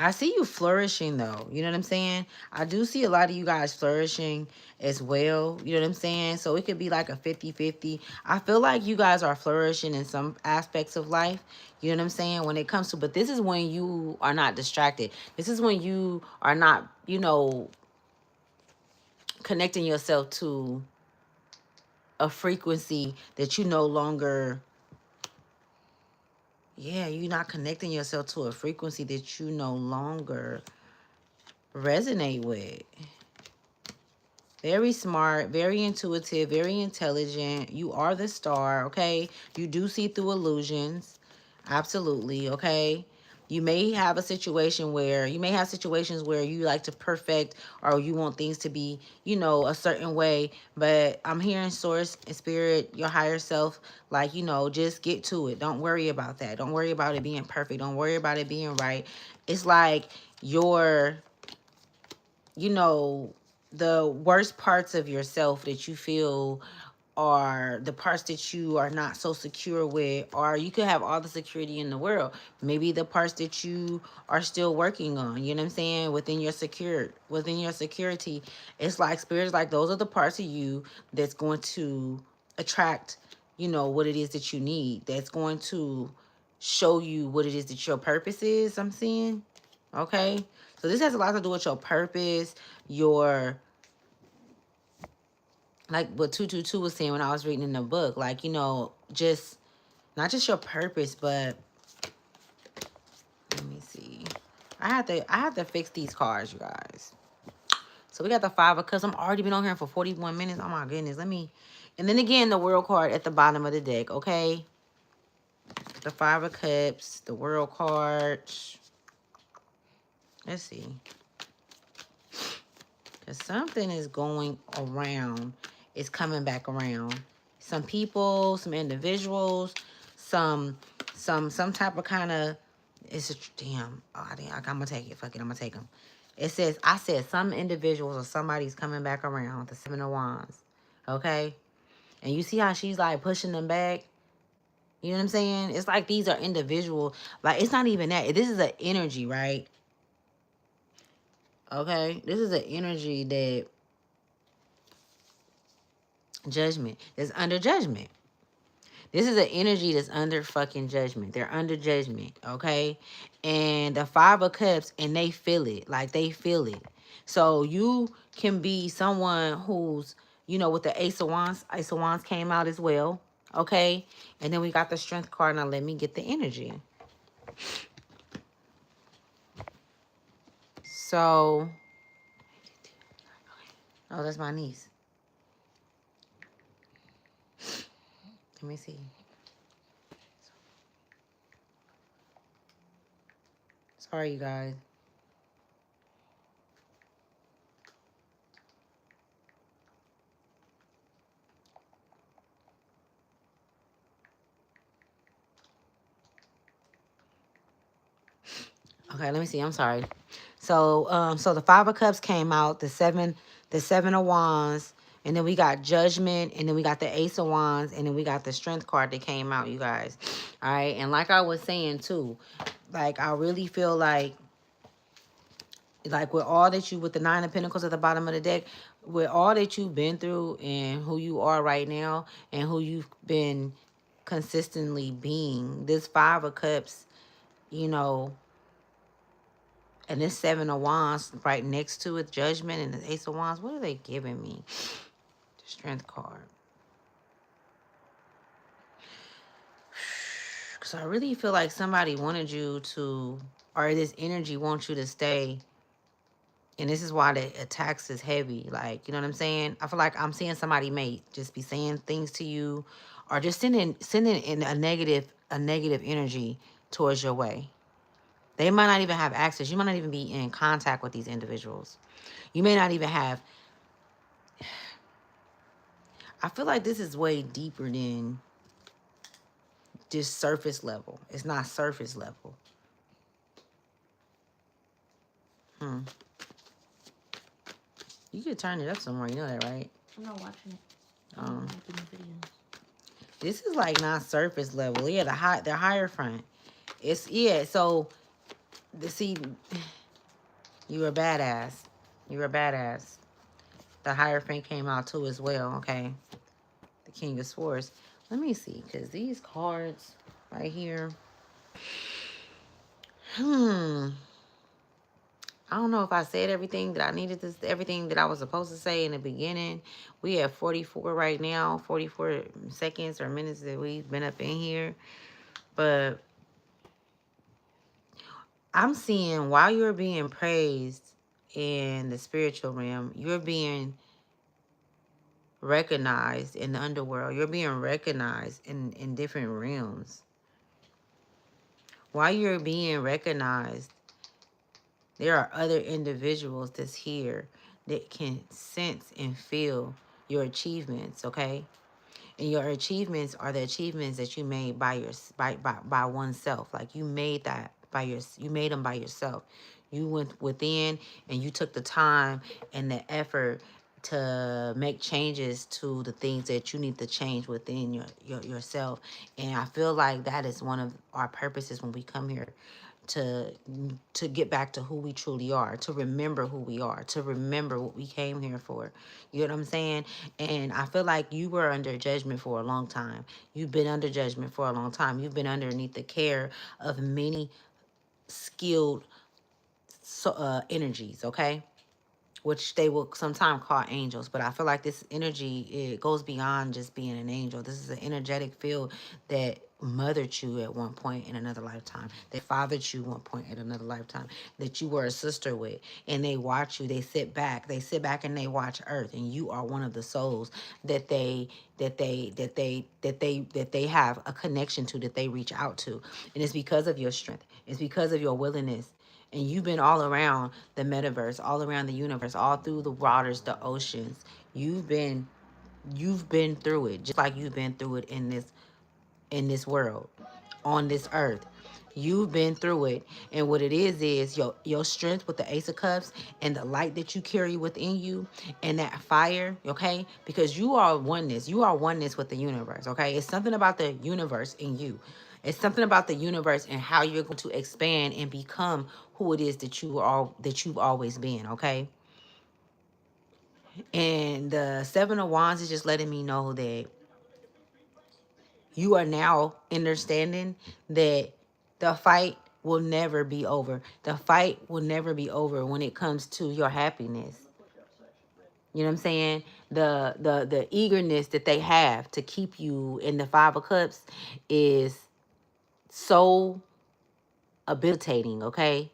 I see you flourishing, though. You know what I'm saying? I do see a lot of you guys flourishing as well. You know what I'm saying? So it could be like a 50-50. I feel like you guys are flourishing in some aspects of life. You know what I'm saying? When it comes to... But this is when you are not distracted. This is when you are not, you know, connecting yourself to a frequency that you no longer, yeah, you're not connecting yourself to a frequency that you no longer resonate with. Very smart, very intuitive, very intelligent. You are the star, okay? You do see through illusions. Absolutely, okay? You may have a situation where you may have situations where you like to perfect or you want things to be, you know, a certain way. But I'm hearing source and spirit, your higher self, like, you know, just get to it. Don't worry about that. Don't worry about it being perfect. Don't worry about it being right. It's like your, you know, the worst parts of yourself that you feel are the parts that you are not so secure with, or you could have all the security in the world. Maybe the parts that you are still working on, you know what I'm saying, within your security. It's like spirits, like those are the parts of you that's going to attract, you know, what it is that you need. That's going to show you what it is that your purpose is, I'm seeing. Okay? So this has a lot to do with your purpose, your, like what 222 was saying when I was reading in the book, like, you know, just not just your purpose, but let me see. I have to fix these cards, you guys. So we got the Five of Cups. I'm already been on here for 41 minutes. Oh my goodness. And then again, the World card at the bottom of the deck, okay? The Five of Cups, the World card. Let's see. Because something is going around. It's coming back around. Some people, some individuals, some type of kind of, it's a, damn, oh, I'm going to take it. Fuck it, I'm going to take them. It says, I said some individuals or somebody's coming back around. The Seven of Wands. Okay? And you see how she's like pushing them back? You know what I'm saying? It's like these are individual. Like, it's not even that. This is an energy, right? Okay? This is an energy that judgment is under judgment. This is an energy that's under fucking judgment. They're under judgment, okay? And the Five of Cups, and they feel it. Like, they feel it. So you can be someone who's, you know, with the Ace of Wands. Ace of Wands came out as well, okay? And then we got the Strength card. Now let me get the energy. So, oh, that's my niece. Let me see. Sorry, you guys. Okay, let me see. I'm sorry. So, so the Five of Cups came out, the Seven of Wands, and then we got Judgment, and then we got the Ace of Wands, and then we got the Strength card that came out, you guys. All right, and like I was saying too, like I really feel like with all that you, with the Nine of Pentacles at the bottom of the deck, with all that you've been through and who you are right now and who you've been consistently being, this Five of Cups, you know, and this Seven of Wands right next to it, Judgment and the Ace of Wands. What are they giving me? The Strength card. Because I really feel like somebody wanted you to, or this energy wants you to stay. And this is why the attacks is heavy. Like, you know what I'm saying? I feel like I'm seeing somebody may just be saying things to you, or just sending in a negative energy towards your way. They might not even have access. You might not even be in contact with these individuals. You may not even have. I feel like this is way deeper than just surface level. It's not surface level. You could turn it up somewhere. You know that, right? I'm not watching it. I'm watching the videos. This is like not surface level. Yeah, the higher front. It's, yeah. So, see, you a badass. You're a badass. The higher front came out too as well. Okay, the King of Swords. Let me see, because these cards right here. I don't know if I said everything that I needed to, everything that I was supposed to say in the beginning. We have 44 right now, 44 seconds or minutes that we've been up in here. But I'm seeing while you're being praised in the spiritual realm, you're being recognized in the underworld. You're being recognized in different realms. While you're being recognized, there are other individuals that's here that can sense and feel your achievements, okay? And your achievements are the achievements that you made by your by oneself. Like you made that by you made them by yourself. You went within and you took the time and the effort to make changes to the things that you need to change within yourself. And I feel like that is one of our purposes when we come here, to get back to who we truly are, to remember who we are, to remember what we came here for. You know what I'm saying? And I feel like you were under judgment for a long time. You've been under judgment for a long time. You've been underneath the care of many skilled energies, okay? Which they will sometimes call angels. But I feel like this energy, it goes beyond just being an angel. This is an energetic field that mothered you at one point in another lifetime, that fathered you one point in another lifetime, that you were a sister with, and they watch you. They sit back and they watch Earth, and you are one of the souls that they have a connection to, that they reach out to. And it's because of your strength. It's because of your willingness. And you've been all around the metaverse, all around the universe, all through the waters, the oceans. You've been through it, just like you've been through it in this world, on this earth. You've been through it. And what it is your strength with the Ace of Cups and the light that you carry within you and that fire, okay? Because you are oneness. You are oneness with the universe, okay? It's something about the universe in you. It's something about the universe and how you're going to expand and become who it is that you've always been, okay? And the Seven of Wands is just letting me know that you are now understanding that the fight will never be over. The fight will never be over when it comes to your happiness. You know what I'm saying? The eagerness that they have to keep you in the Five of Cups is so habilitating, okay?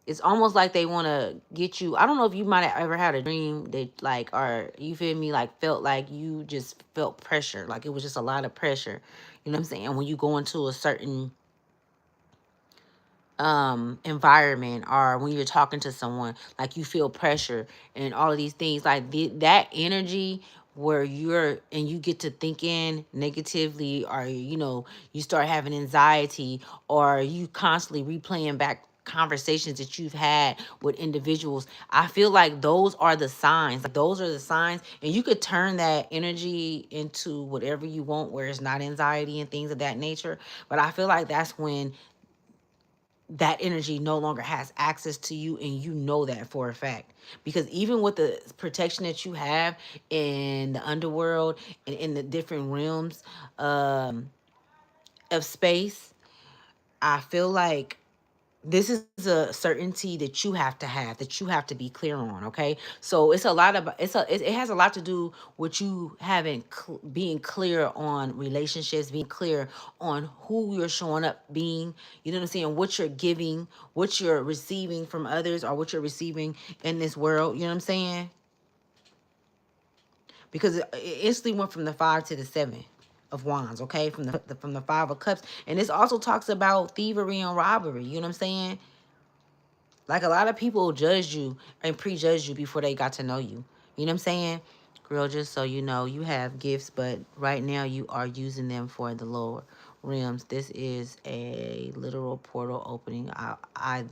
It's almost like they want to get you. I don't know if you might have ever had a dream that, like, or you feel me, like felt like you just felt pressure, like it was just a lot of pressure. You know what I'm saying? When you go into a certain environment, or when you're talking to someone, like you feel pressure and all of these things, like that energy where you get to thinking negatively, or you start having anxiety, or you constantly replaying back conversations that you've had with individuals. I feel like those are the signs. Like those are the signs, and you could turn that energy into whatever you want, where it's not anxiety and things of that nature. But I feel like that's when that energy no longer has access to you, and you know that for a fact. Because even with the protection that you have in the underworld and in the different realms of space, I feel like this is a certainty that you have, that you have to be clear on, okay? So it's a lot of it has a lot to do with you having being clear on relationships, being clear on who you're showing up being. You know what I'm saying? What you're giving, what you're receiving from others, or what you're receiving in this world. You know what I'm saying? Because it instantly went from the 5 to the 7 of Wands, okay? From the 5 of Cups. And this also talks about thievery and robbery. You know what I'm saying? Like, a lot of people judge you and prejudge you before they got to know you. You know what I'm saying? Girl, just so you know, you have gifts, but right now you are using them for the lower realms. This is a literal portal opening. I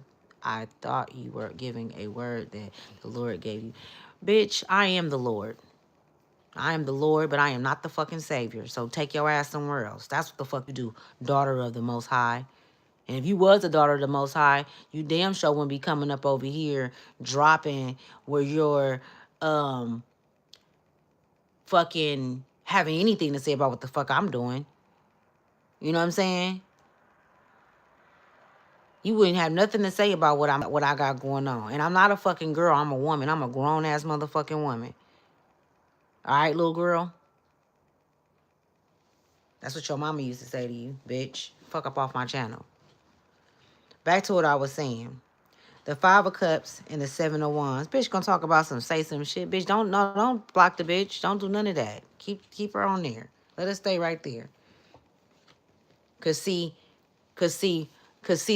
thought you were giving a word that the Lord gave you. Bitch, I am the Lord. I am the Lord, but I am not the fucking Savior. So take your ass somewhere else. That's what the fuck you do, daughter of the Most High. And if you was a daughter of the Most High, you damn sure wouldn't be coming up over here dropping where you're fucking having anything to say about what the fuck I'm doing. You know what I'm saying? You wouldn't have nothing to say about what I got going on. And I'm not a fucking girl. I'm a woman. I'm a grown ass motherfucking woman. All right, little girl. That's what your mama used to say to you, bitch. Fuck up off my channel. Back to what I was saying. The Five of Cups and the Seven of Wands. Bitch gonna talk about say some shit. Bitch, don't block the bitch. Don't do none of that. Keep her on there. Let her stay right there. Cause see,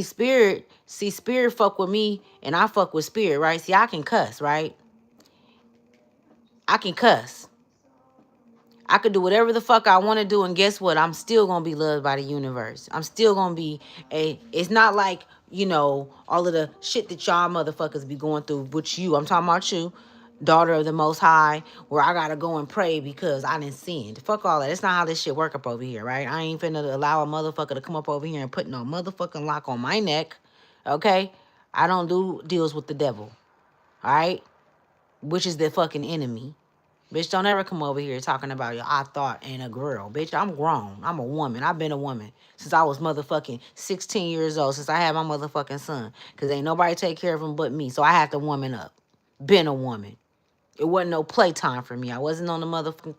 spirit fuck with me and I fuck with spirit, right? See, I can cuss, right? I can cuss. I could do whatever the fuck I want to do, and guess what? I'm still gonna be loved by the universe. I'm still gonna be it's not like, you know, all of the shit that y'all motherfuckers be going through, but I'm talking about you, daughter of the Most High, where I gotta go and pray because I didn't sin. Fuck all that. It's not how this shit work up over here, right? I ain't finna allow a motherfucker to come up over here and put no motherfucking lock on my neck, okay? I don't do deals with the devil, all right? Which is the fucking enemy. Bitch, don't ever come over here talking about your I thought and a girl. Bitch, I'm grown. I'm a woman. I've been a woman since I was motherfucking 16 years old, since I had my motherfucking son. Because ain't nobody take care of him but me. So I had to woman up. Been a woman. It wasn't no playtime for me. I wasn't on the motherfucking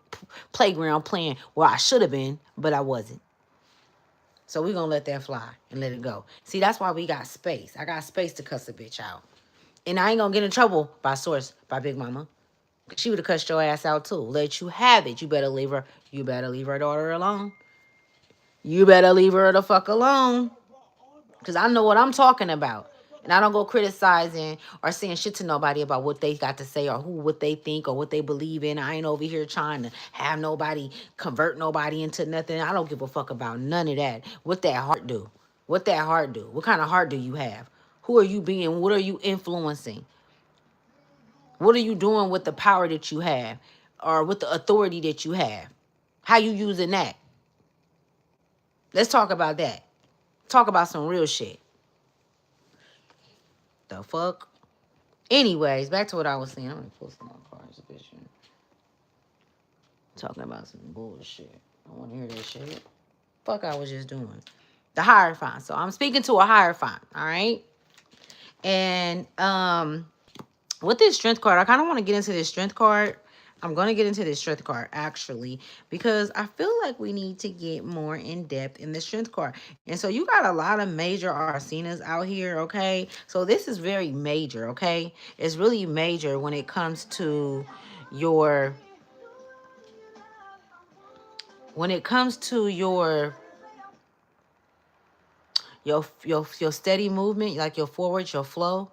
playground playing where I should have been, but I wasn't. So we gonna let that fly and let it go. See, that's why we got space. I got space to cuss a bitch out. And I ain't gonna get in trouble by Big Mama. She would have cussed your ass out too. Let you have it. You better leave her. You better leave her daughter alone. You better leave her the fuck alone. Because I know what I'm talking about. And I don't go criticizing or saying shit to nobody about what they got to say or what they think or what they believe in. I ain't over here trying to have nobody convert nobody into nothing. I don't give a fuck about none of that. What that heart do? What that heart do? What kind of heart do you have? Who are you being? What are you influencing? What are you doing with the power that you have or with the authority that you have? How you using that? Let's talk about that. Talk about some real shit. The fuck? Anyways, back to what I was saying. I'm gonna pull some more cards, bitch. Talking about some bullshit. I want to hear that shit. Fuck I was just doing. The Hierophant. So I'm speaking to a Hierophant, all right? And with this Strength card, I kind of want to get into this Strength card. I'm going to get into this Strength card, actually, because I feel like we need to get more in depth in the Strength card. And so you got a lot of major Arsenas out here, okay? So this is very major, okay? It's really major when it comes to your... When it comes to your steady movement, like your forward, your flow,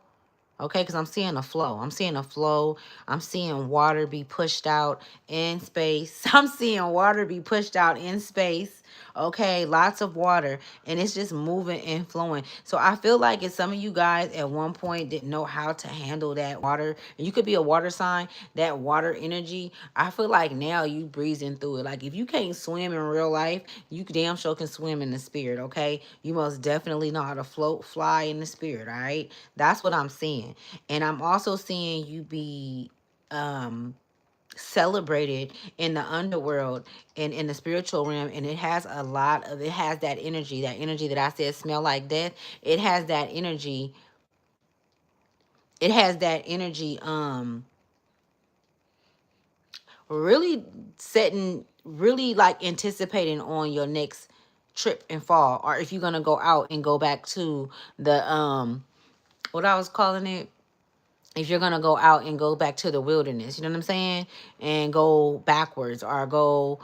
okay, because I'm seeing a flow. I'm seeing a flow. I'm seeing water be pushed out in space. I'm seeing water be pushed out in space. Okay, lots of water. And it's just moving and flowing. So I feel like if some of you guys at one point didn't know how to handle that water, and you could be a water sign, that water energy, I feel like now you breezing through it. Like if you can't swim in real life, you damn sure can swim in the spirit, okay? You most definitely know how to float, fly in the spirit, all right? That's what I'm seeing. And I'm also seeing you be celebrated in the underworld and in the spiritual realm, and it has that energy that I said smell like death. It has that energy. It has that energy really really like anticipating on your next trip and fall, or if you're gonna go out and go back to the what I was calling it, if you're going to go out and go back to the wilderness, you know what I'm saying? And go backwards or go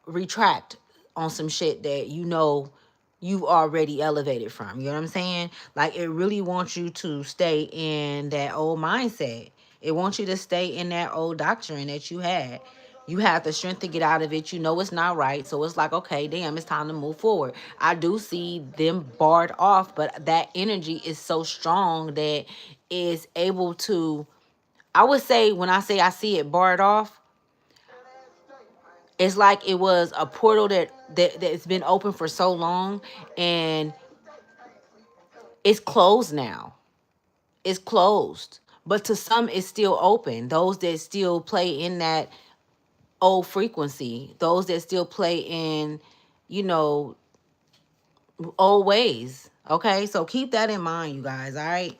retract on some shit that you know you've already elevated from. You know what I'm saying? Like it really wants you to stay in that old mindset. It wants you to stay in that old doctrine that you had. You have the strength to get out of it. You know it's not right. So it's like, okay, damn, it's time to move forward. I do see them barred off, but that energy is so strong that is able to, I would say when I say I see it barred off, it's like it was a portal that's been open for so long and it's closed now. It's closed. But to some, it's still open. Those that still play in that old frequency, those that still play in, you know, old ways, Okay, so keep that in mind, you guys. All right,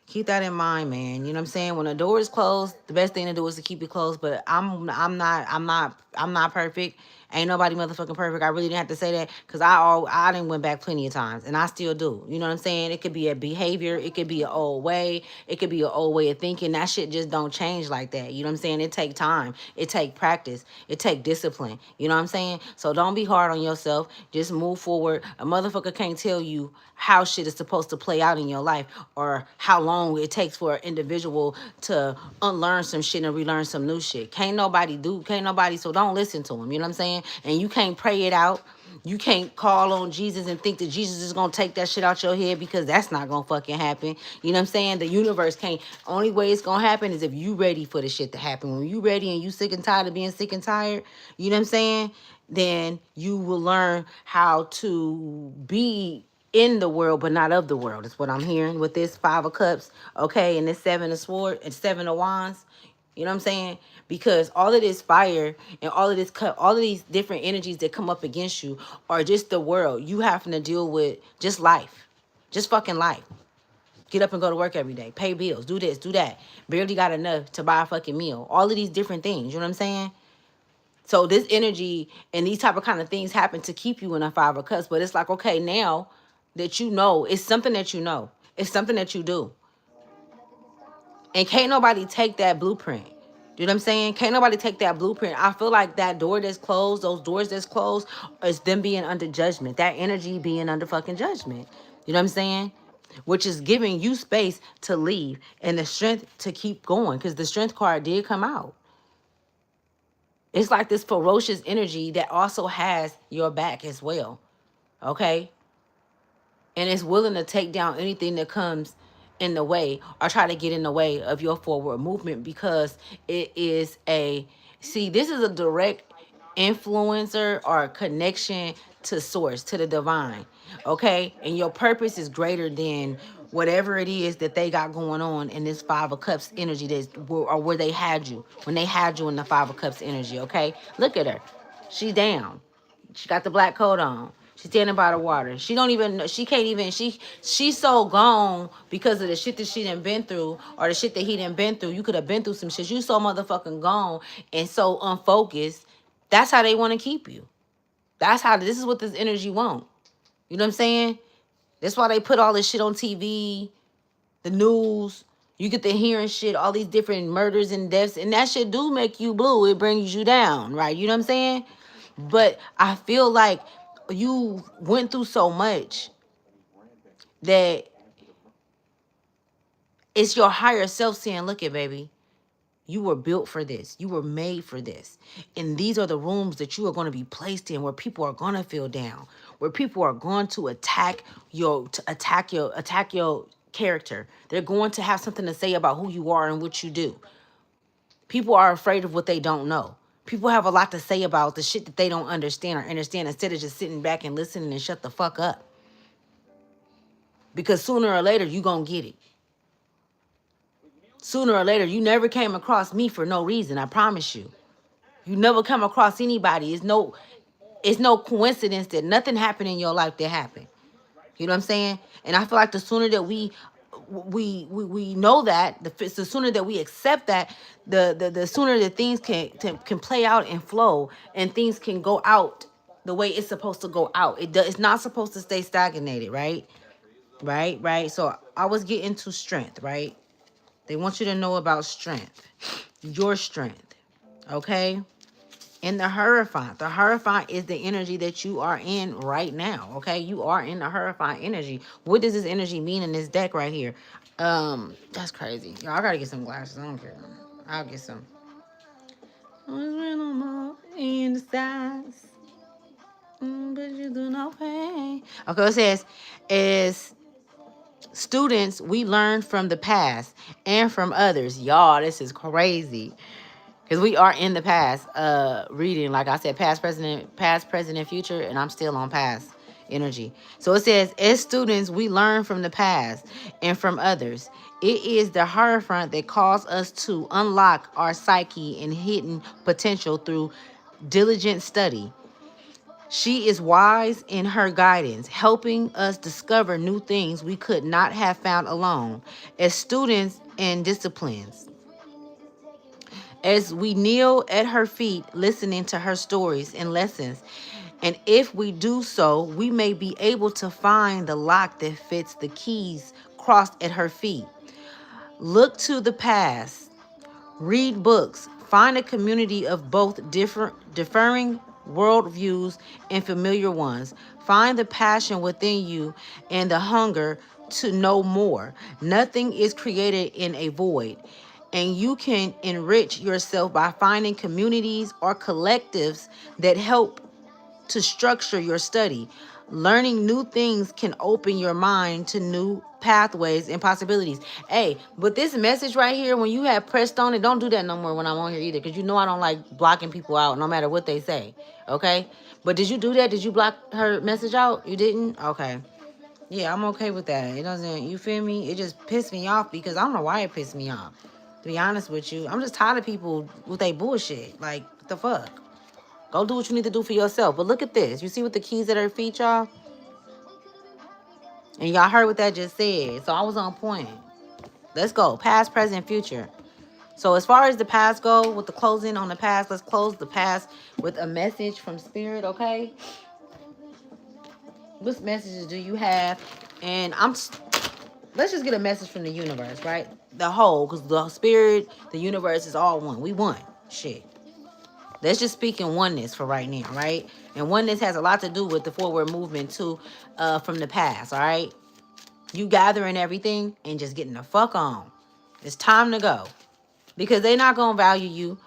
keep that in mind, man. You know what I'm saying? When a door is closed, the best thing to do is to keep it closed. But I'm not perfect. Ain't nobody motherfucking perfect. I really didn't have to say that because I didn't went back plenty of times and I still do. You know what I'm saying? It could be a behavior, it could be an old way, it could be an old way of thinking. That shit just don't change like that. You know what I'm saying? It take time, it take practice, it take discipline. You know what I'm saying? So don't be hard on yourself. Just move forward. A motherfucker can't tell you how shit is supposed to play out in your life or how long it takes for an individual to unlearn some shit and relearn some new shit. Can't nobody, so don't listen to him. You know what I'm saying? And you can't pray it out. You can't call on Jesus and think that Jesus is gonna take that shit out your head because that's not gonna fucking happen. You know what I'm saying? The universe can't. Only way it's gonna happen is if you ready for the shit to happen. When you ready and you sick and tired of being sick and tired, you know what I'm saying? Then you will learn how to be in the world but not of the world. Is what I'm hearing with this 5 of Cups, okay, and this 7 of Swords and 7 of Wands. You know what I'm saying? Because all of this fire and all of this all of these different energies that come up against you are just the world. You having to deal with just life. Just fucking life. Get up and go to work every day. Pay bills. Do this, do that. Barely got enough to buy a fucking meal. All of these different things. You know what I'm saying? So this energy and these type of kind of things happen to keep you in a 5 of Cups. But it's like, okay, now that you know, it's something that you know. It's something that you do. And can't nobody take that blueprint. You know what I'm saying? Can't nobody take that blueprint. I feel like that door that's closed, those doors that's closed, is them being under judgment. That energy being under fucking judgment. You know what I'm saying? Which is giving you space to leave and the strength to keep going. Because the strength card did come out. It's like this ferocious energy that also has your back as well. Okay? And it's willing to take down anything that comes in the way or try to get in the way of your forward movement because it is this is a direct influencer or connection to source, to the divine. Okay? And your purpose is greater than whatever it is that they got going on in this 5 of Cups energy or where they had you, when they had you in the 5 of Cups energy. Okay? Look at her. She's down. She got the black coat on. She's standing by the water. She don't even know. She can't even. She's so gone because of the shit that she done been through or the shit that he done been through. You could have been through some shit. You so motherfucking gone and so unfocused. That's how they want to keep you. That's how. This is what this energy want. You know what I'm saying? That's why they put all this shit on TV, the news. You get to hearing shit, all these different murders and deaths, and that shit do make you blue. It brings you down, right? You know what I'm saying? But I feel like you went through so much that it's your higher self saying, look it, baby, you were built for this. You were made for this. And these are the rooms that you are going to be placed in where people are going to feel down, where people are going to attack your character. They're going to have something to say about who you are and what you do. People are afraid of what they don't know. People have a lot to say about the shit that they don't understand or understand instead of just sitting back and listening and shut the fuck up. Because sooner or later, you going to get it. Sooner or later, you never came across me for no reason. I promise you. You never come across anybody. It's no coincidence that nothing happened in your life that happened. You know what I'm saying? And I feel like the sooner that we know that, the sooner that we accept that, the sooner that things can play out and flow and things can go out the way it's supposed to go out. It's not supposed to stay stagnated, right? Right. So I was getting to strength, right? They want you to know about strength, your strength, okay? And the Hierophant. The Hierophant is the energy that you are in right now, okay? You are in the Hierophant energy. What does this energy mean in this deck right here? That's crazy. Y'all, I gotta get some glasses. I don't care. I'll get some. In the size, but you do no pain. Okay, it says, is students, we learn from the past and from others. Y'all, this is crazy. Because we are in the past, reading, like I said, past, present, future, and I'm still on past energy. So it says, as students, we learn from the past and from others. It is the Hierophant that calls us to unlock our psyche and hidden potential through diligent study. She is wise in her guidance, helping us discover new things we could not have found alone as students and disciplines. As we kneel at her feet, listening to her stories and lessons, and if we do so, we may be able to find the lock that fits the keys crossed at her feet. Look to the past. Read books. Find a community of both differing worldviews and familiar ones. Find the passion within you and the hunger to know more. Nothing is created in a void, and you can enrich yourself by finding communities or collectives that help to structure your study. Learning new things can open your mind to new pathways and possibilities. Hey, but this message right here, when you have pressed on it, don't do that no more when I'm on here either, because you know I don't like blocking people out no matter what they say. Okay? But did you do that? Did you block her message out? You didn't? Okay. Yeah, I'm okay with that. It doesn't, you feel me? It just pissed me off because I don't know why it pissed me off. To be honest with you, I'm just tired of people with their bullshit. Like, what the fuck? Go do what you need to do for yourself. But look at this. You see what the keys at her feet, y'all? And y'all heard what that just said. So I was on point. Let's go. Past, present, future. So as far as the past go, with the closing on the past, let's close the past with a message from Spirit, okay? What messages do you have? And let's just get a message from the universe, right? The whole, because the Spirit, the universe is all one. We one. Shit. Let's just speak in oneness for right now, right? And oneness has a lot to do with the forward movement too, from the past, all right? You gathering everything and just getting the fuck on. It's time to go. Because they're not going to value you.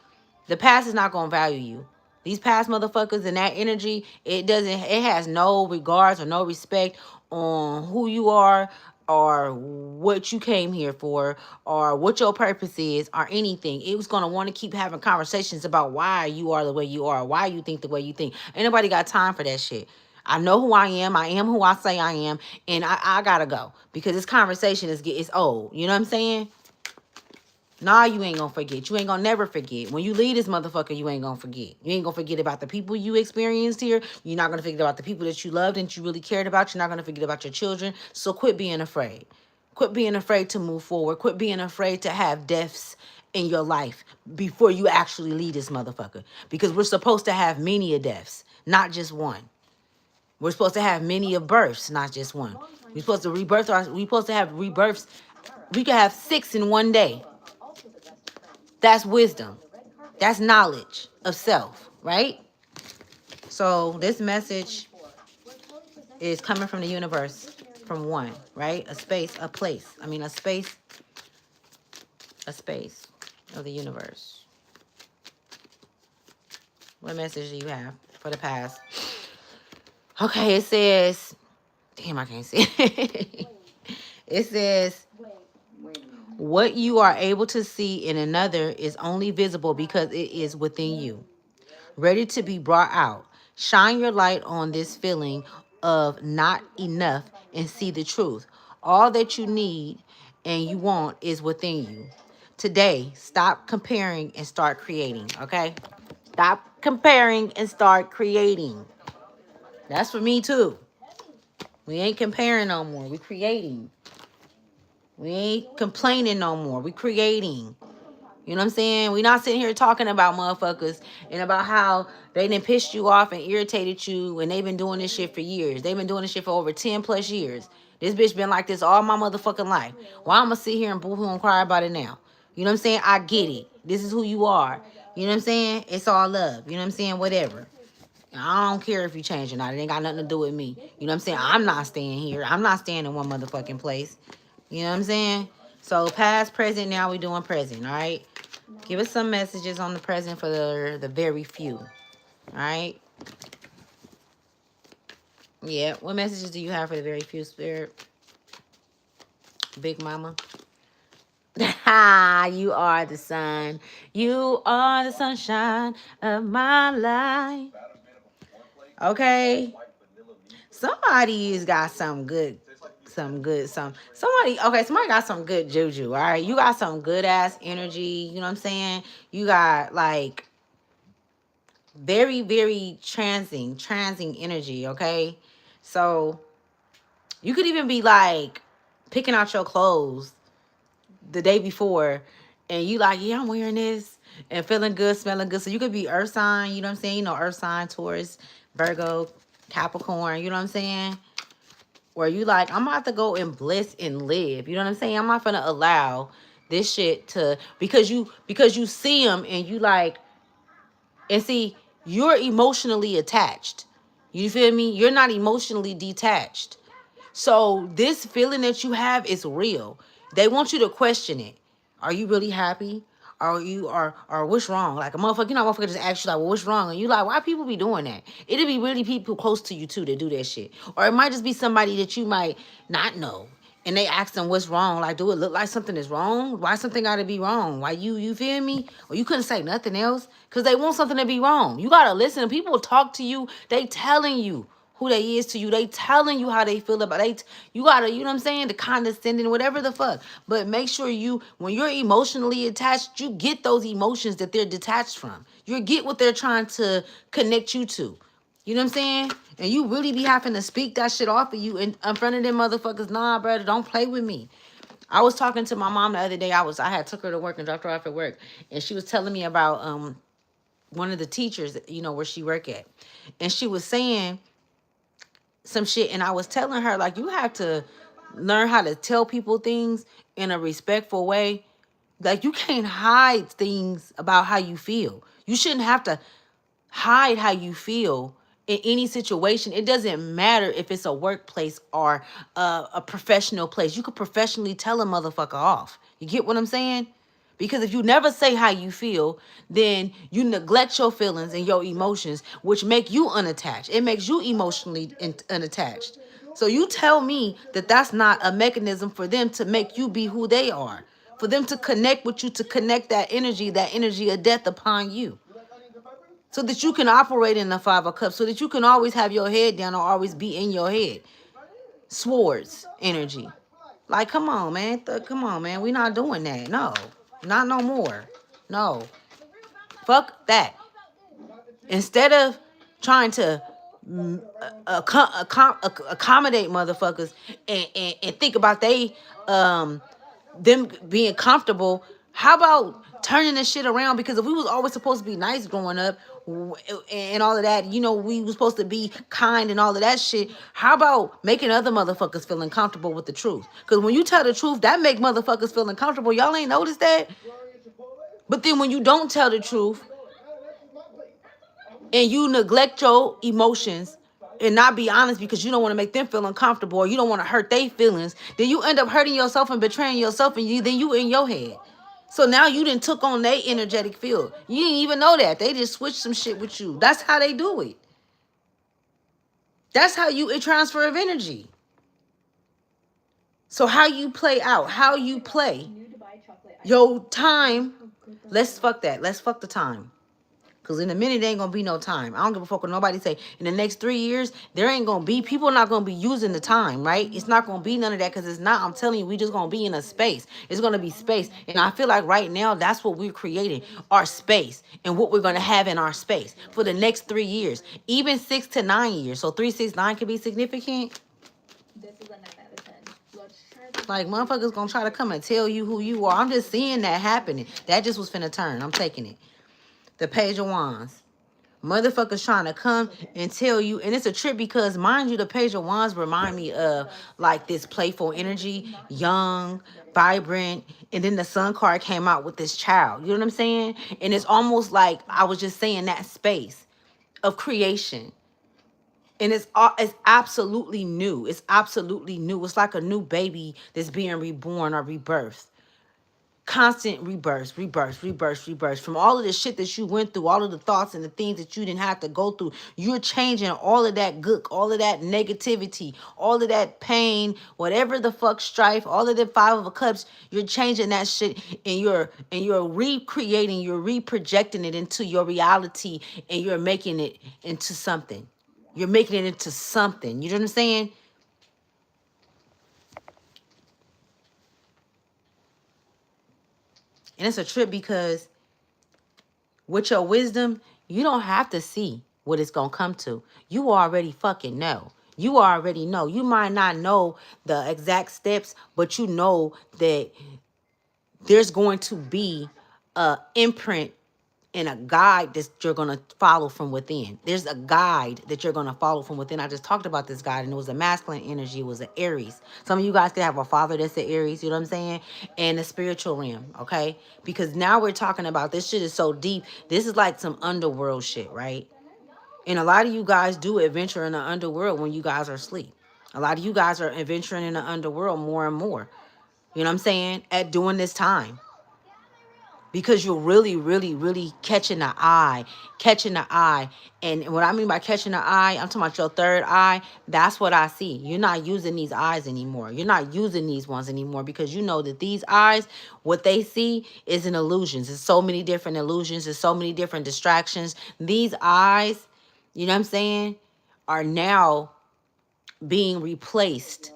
The past is not going to value you. These past motherfuckers and that energy, it has no regards or no respect on who you are or what you came here for or what your purpose is or anything. It was going to want to keep having conversations about why you are the way you are, why you think the way you think. Ain't nobody got time for that shit. I know who I am. I am who I say I am. And I gotta go because this conversation is old. You know what I'm saying? Nah, you ain't gonna forget. You ain't gonna never forget. When you leave this motherfucker, you ain't gonna forget. You ain't gonna forget about the people you experienced here. You're not gonna forget about the people that you loved and you really cared about. You're not gonna forget about your children. So quit being afraid. Quit being afraid to move forward. Quit being afraid to have deaths in your life before you actually leave this motherfucker. Because we're supposed to have many a deaths, not just one. We're supposed to have many of births, not just one. We're supposed to we're supposed to have rebirths. We could have 6 in one day. That's wisdom. That's knowledge of self, right? So this message is coming from the universe, from one, right? A space, a place. I mean, a space of the universe. What message do you have for the past? Okay, it says, damn, I can't see it. It says, what you are able to see in another is only visible because it is within you, ready to be brought out. Shine your light on this feeling of not enough and see the truth. All that you need and you want is within you. Today, stop comparing and start creating, okay? Stop comparing and start creating. That's for me too. We ain't comparing no more. We creating. We ain't complaining no more. We creating. You know what I'm saying? We not sitting here talking about motherfuckers and about how they done pissed you off and irritated you and they've been doing this shit for years. They've been doing this shit for over 10 plus years. This bitch been like this all my motherfucking life. Why I'ma sit here and boo-hoo and cry about it now? You know what I'm saying? I get it. This is who you are. You know what I'm saying? It's all love. You know what I'm saying? Whatever. I don't care if you change or not. It ain't got nothing to do with me. You know what I'm saying? I'm not staying here. I'm not staying in one motherfucking place. You know what I'm saying? So past, present, now we doing present, all right? Give us some messages on the present for the very few. All right? Yeah. What messages do you have for the very few, Spirit? Big Mama? You are the sun. You are the sunshine of my life. Okay. Somebody's got some good, somebody got some good juju, all right? You got some good ass energy, you know what I'm saying? You got like Very, very transing energy, okay? So you could even be like picking out your clothes the day before and you like, yeah, I'm wearing this and feeling good, smelling good. So you could be earth sign, you know what I'm saying? You know, earth sign, Taurus, Virgo, Capricorn, you know what I'm saying? Where you like, I'm about to go and bliss and live. You know what I'm saying? I'm not gonna allow this shit to, because you see them and you like, and see, you're emotionally attached. You feel me? You're not emotionally detached. So this feeling that you have is real. They want you to question it. Are you really happy? Or what's wrong? Like a motherfucker, you know, a motherfucker just ask you like, well, what's wrong? And you like, why people be doing that? It'll be really people close to you too that do that shit. Or it might just be somebody that you might not know. And they ask them what's wrong. Like, do it look like something is wrong? Why something gotta be wrong? Why you feel me? Or you couldn't say nothing else? Cause they want something to be wrong. You gotta listen. People talk to you, they telling you who they is to you. They telling you how they feel about it. You gotta, you know what I'm saying? The condescending, whatever the fuck. But make sure you, when you're emotionally attached, you get those emotions that they're detached from. You get what they're trying to connect you to. You know what I'm saying? And you really be having to speak that shit off of you in front of them motherfuckers. Nah, brother, don't play with me. I was talking to my mom the other day. I had took her to work and dropped her off at work. And she was telling me about one of the teachers, you know, where she work at. And she was saying some shit, and I was telling her like, you have to learn how to tell people things in a respectful way. Like, you can't hide things about how you feel. You shouldn't have to hide how you feel in any situation. It doesn't matter if it's a workplace or a professional place. You could professionally tell a motherfucker off. You get what I'm saying? Because if you never say how you feel, then you neglect your feelings and your emotions, which make you unattached. It makes you emotionally unattached. So you tell me that that's not a mechanism for them to make you be who they are, for them to connect with you, to connect that energy of death upon you, so that you can operate in the Five of Cups, so that you can always have your head down or always be in your head. Swords energy. Like, come on, man. Come on, man. We not doing that. No. Not no more. No. Fuck that. Instead of trying to accommodate motherfuckers and think about them being comfortable, how about turning this shit around? Because if we was always supposed to be nice growing up and all of that, you know, we was supposed to be kind and all of that shit, how about making other motherfuckers feel uncomfortable with the truth? Because when you tell the truth, that make motherfuckers feel uncomfortable. Y'all ain't noticed that? But then when you don't tell the truth and you neglect your emotions and not be honest because you don't want to make them feel uncomfortable or you don't want to hurt their feelings, then you end up hurting yourself and betraying yourself, and then you in your head. So now you done took on their energetic field. You didn't even know that. They just switched some shit with you. That's how they do it. That's how you a transfer of energy. So how you play out, how you play your time. Let's fuck that. Let's fuck the time. Because in a minute, there ain't going to be no time. I don't give a fuck what nobody say. In the next 3 years, there ain't going to be, people not going to be using the time, right? It's not going to be none of that because it's not. I'm telling you, we just going to be in a space. It's going to be space. And I feel like right now, that's what we're creating, our space and what we're going to have in our space for the next 3 years, even 6 to 9 years. So 3, 6, 9 could be significant. Like, motherfuckers going to try to come and tell you who you are. I'm just seeing that happening. That just was finna turn. I'm taking it. The Page of Wands. Motherfuckers trying to come and tell you, and it's a trip because, mind you, the Page of Wands remind me of like this playful energy, young, vibrant, and then the Sun card came out with this child. You know what I'm saying? And it's almost like I was just saying that space of creation. And it's absolutely new. It's absolutely new. It's like a new baby that's being reborn or rebirthed. Constant rebirth from all of the shit that you went through, all of the thoughts and the things that you didn't have to go through. You're changing all of that gook, all of that negativity, all of that pain, whatever the fuck strife, all of the Five of Cups. You're changing that shit, and you're recreating, you're reprojecting it into your reality, and you're making it into something. You're making it into something. You know what I'm saying? And it's a trip because with your wisdom, You don't have to see what it's going to come to. You already fucking know. You already know. You might not know the exact steps, but you know that there's going to be a imprint and a guide that you're going to follow from within. There's a guide that you're going to follow from within. I just talked about this guide, and it was a masculine energy. It was an Aries. Some of you guys could have a father that's an Aries, you know what I'm saying? And the spiritual realm, okay? Because now we're talking about, this shit is so deep. This is like some underworld shit, right? And a lot of you guys do adventure in the underworld when you guys are asleep. A lot of you guys are adventuring in the underworld more and more. You know what I'm saying? At during this time. Because you're really catching the eye. Catching the eye. And what I mean by catching the eye, I'm talking about your third eye. That's what I see. You're not using these eyes anymore. You're not using these ones anymore because you know that these eyes, what they see is an illusion. There's so many different illusions. There's so many different distractions. These eyes, you know what I'm saying, are now being replaced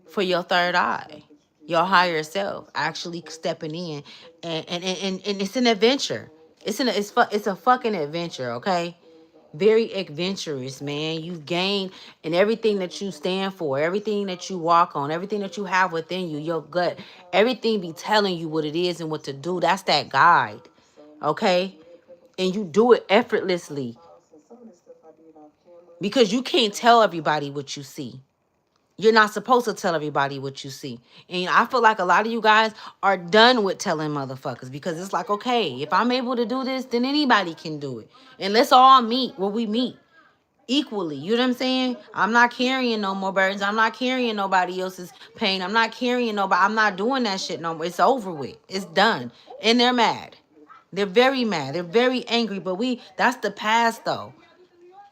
for your third eye, your higher self actually stepping in, and it's an adventure. It's a fucking adventure, okay? Very adventurous, man. You gain in everything that you stand for, everything that you walk on, everything that you have within you, your gut, everything be telling you what it is and what to do. That's that guide, okay? And you do it effortlessly because you can't tell everybody what you see. You're not supposed to tell everybody what you see. And I feel like a lot of you guys are done with telling motherfuckers because it's like, okay, if I'm able to do this, then anybody can do it. And let's all meet where we meet equally. You know what I'm saying? I'm not carrying no more burdens. I'm not carrying nobody else's pain. I'm not carrying nobody. I'm not doing that shit no more. It's over with. It's done. And they're mad. They're very mad. They're very angry. But that's the past though.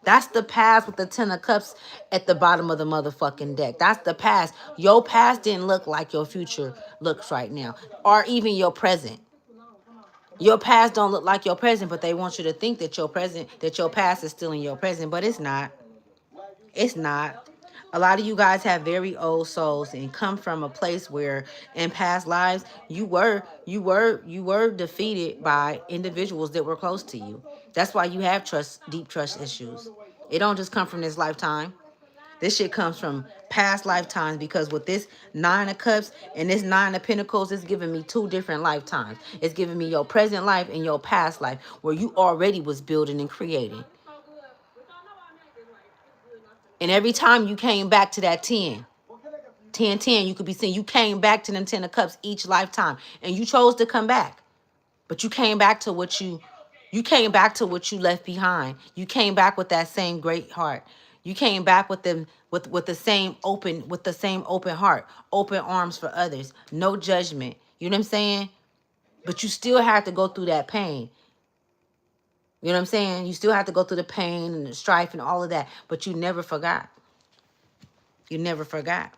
That's the past with the 10 of cups at the bottom of the motherfucking deck. That's the past. Your past didn't look like your future looks right now. Or even your present. Your past don't look like your present, but they want you to think that your past is still in your present, but it's not. It's not. A lot of you guys have very old souls and come from a place where in past lives you were defeated by individuals that were close to you. That's why you have deep trust issues. It don't just come from this lifetime. This shit comes from past lifetimes because with this 9 of cups and this 9 of pentacles, it's giving me 2 different lifetimes. It's giving me your present life and your past life where you already was building and creating. And every time you came back to that 10, you could be seeing you came back to them 10 of cups each lifetime. And you chose to come back. But you came back to you came back to what you left behind. You came back with that same great heart. You came back with them with the same open heart, open arms for others, no judgment. You know what I'm saying? But you still have to go through that pain. You know what I'm saying? You still have to go through the pain and the strife and all of that, but you never forgot. You never forgot.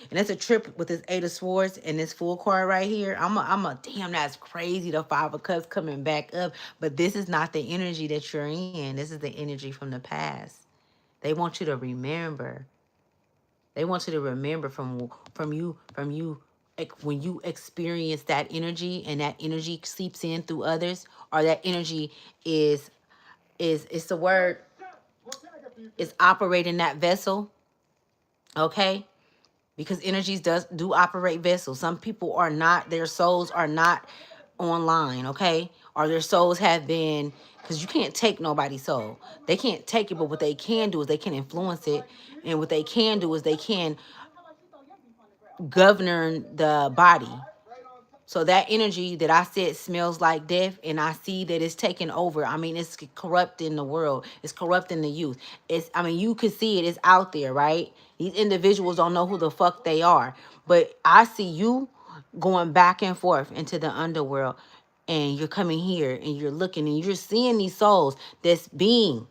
And that's a trip with this 8 of Swords and this full card right here. Damn, that's crazy. The 5 of Cups coming back up. But this is not the energy that you're in. This is the energy from the past. They want you to remember. They want you to remember from you when you experience that energy and that energy seeps in through others, or that energy is the word, is operating that vessel. Okay? Because energies do operate vessels. Some people are not, their souls are not online, okay? Or their souls have been, because you can't take nobody's soul. They can't take it, but what they can do is they can influence it. And what they can do is they can govern the body. So that energy that I said smells like death, and I see that it's taking over. I mean, it's corrupting the world. It's corrupting the youth. You can see it. It's out there, right? These individuals don't know who the fuck they are. But I see you going back and forth into the underworld, and you're coming here, and you're looking, and you're seeing these souls that's been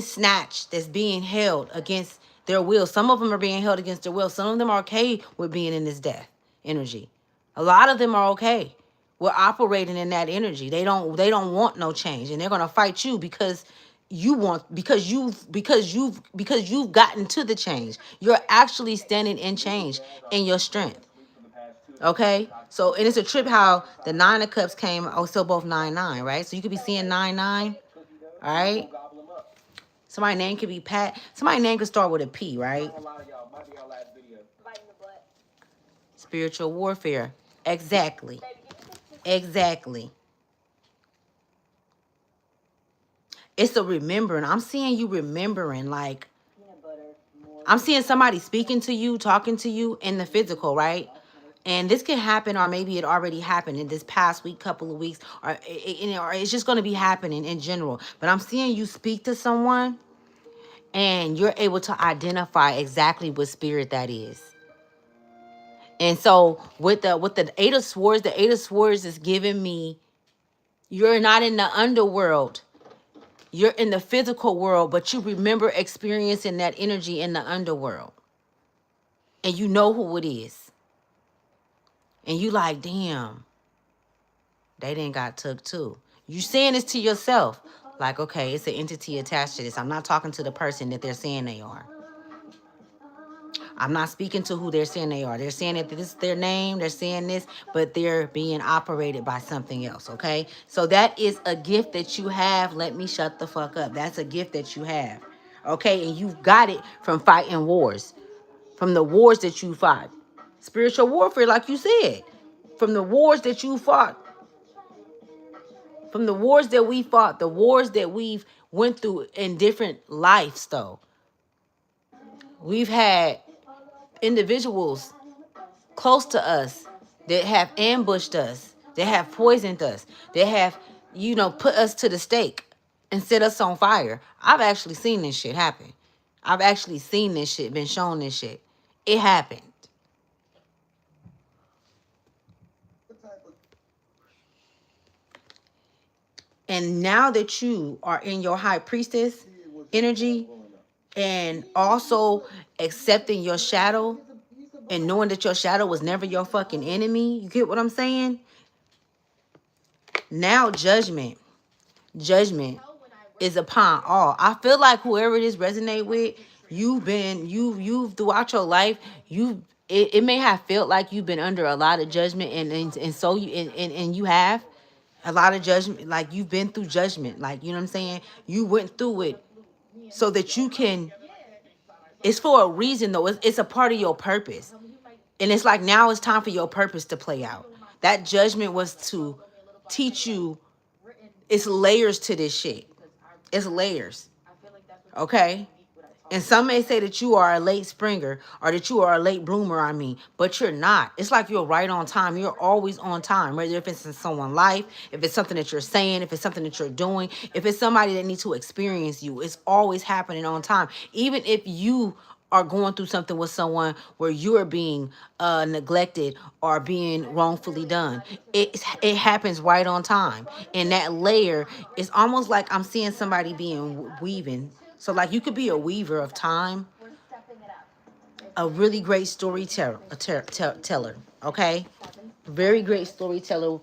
snatched, that's being held against their will. Some of them are being held against their will. Some of them are okay with being in this death energy. A lot of them are okay. We're operating in that energy. They don't want no change, and they're gonna fight you because you've gotten to the change. You're actually standing in change in your strength. Okay, so and it's a trip how the 9 of Cups came. Oh, so both 9-9, right? So you could be seeing 9-9. All right. Somebody's name could be Pat. Somebody's name could start with a P, right? Spiritual warfare. Exactly. Exactly. It's a remembering. I'm seeing you remembering, like, I'm seeing somebody speaking to you, talking to you in the physical, right? And this can happen, or maybe it already happened in this past week, couple of weeks, or it's just going to be happening in general. But I'm seeing you speak to someone, and you're able to identify exactly what spirit that is. And so with the 8 of Swords, the 8 of Swords is giving me, you're not in the underworld. You're in the physical world, but you remember experiencing that energy in the underworld. And you know who it is. And you like, damn, they didn't got took too. You saying this to yourself. Like, okay, it's an entity attached to this. I'm not talking to the person that they're saying they are. I'm not speaking to who they're saying they are. They're saying that this is their name. They're saying this, but they're being operated by something else, okay? So that is a gift that you have. Let me shut the fuck up. That's a gift that you have, okay? And you've got it from fighting wars, from the wars that you fought. Spiritual warfare, like you said, from the wars that you fought, from the wars that we fought, the wars that we've went through in different lives, though. We've had individuals close to us that have ambushed us, that have poisoned us, that have, put us to the stake and set us on fire. I've actually seen this shit happen. I've actually seen this shit, been shown this shit. It happened. And now that you are in your high priestess energy and also accepting your shadow and knowing that your shadow was never your fucking enemy, you get what I'm saying? Now judgment is upon all. I feel like whoever this resonate with, you've throughout your life, it may have felt like you've been under a lot of judgment, and so you have a lot of judgment, like you've been through judgment, like, you know what I'm saying? You went through it so that you can, it's for a reason though. It's a part of your purpose. And it's like now it's time for your purpose to play out. That judgment was to teach you. It's layers to this shit. It's layers. Okay? And some may say that you are a late springer or that you are a late bloomer, but you're not. It's like you're right on time. You're always on time, whether if it's in someone's life, if it's something that you're saying, if it's something that you're doing, if it's somebody that needs to experience you, it's always happening on time. Even if you are going through something with someone where you are being neglected or being wrongfully done, it happens right on time. And that layer is almost like I'm seeing somebody being weaving. So like you could be a weaver of time, a really great storyteller, teller, okay? Very great storyteller.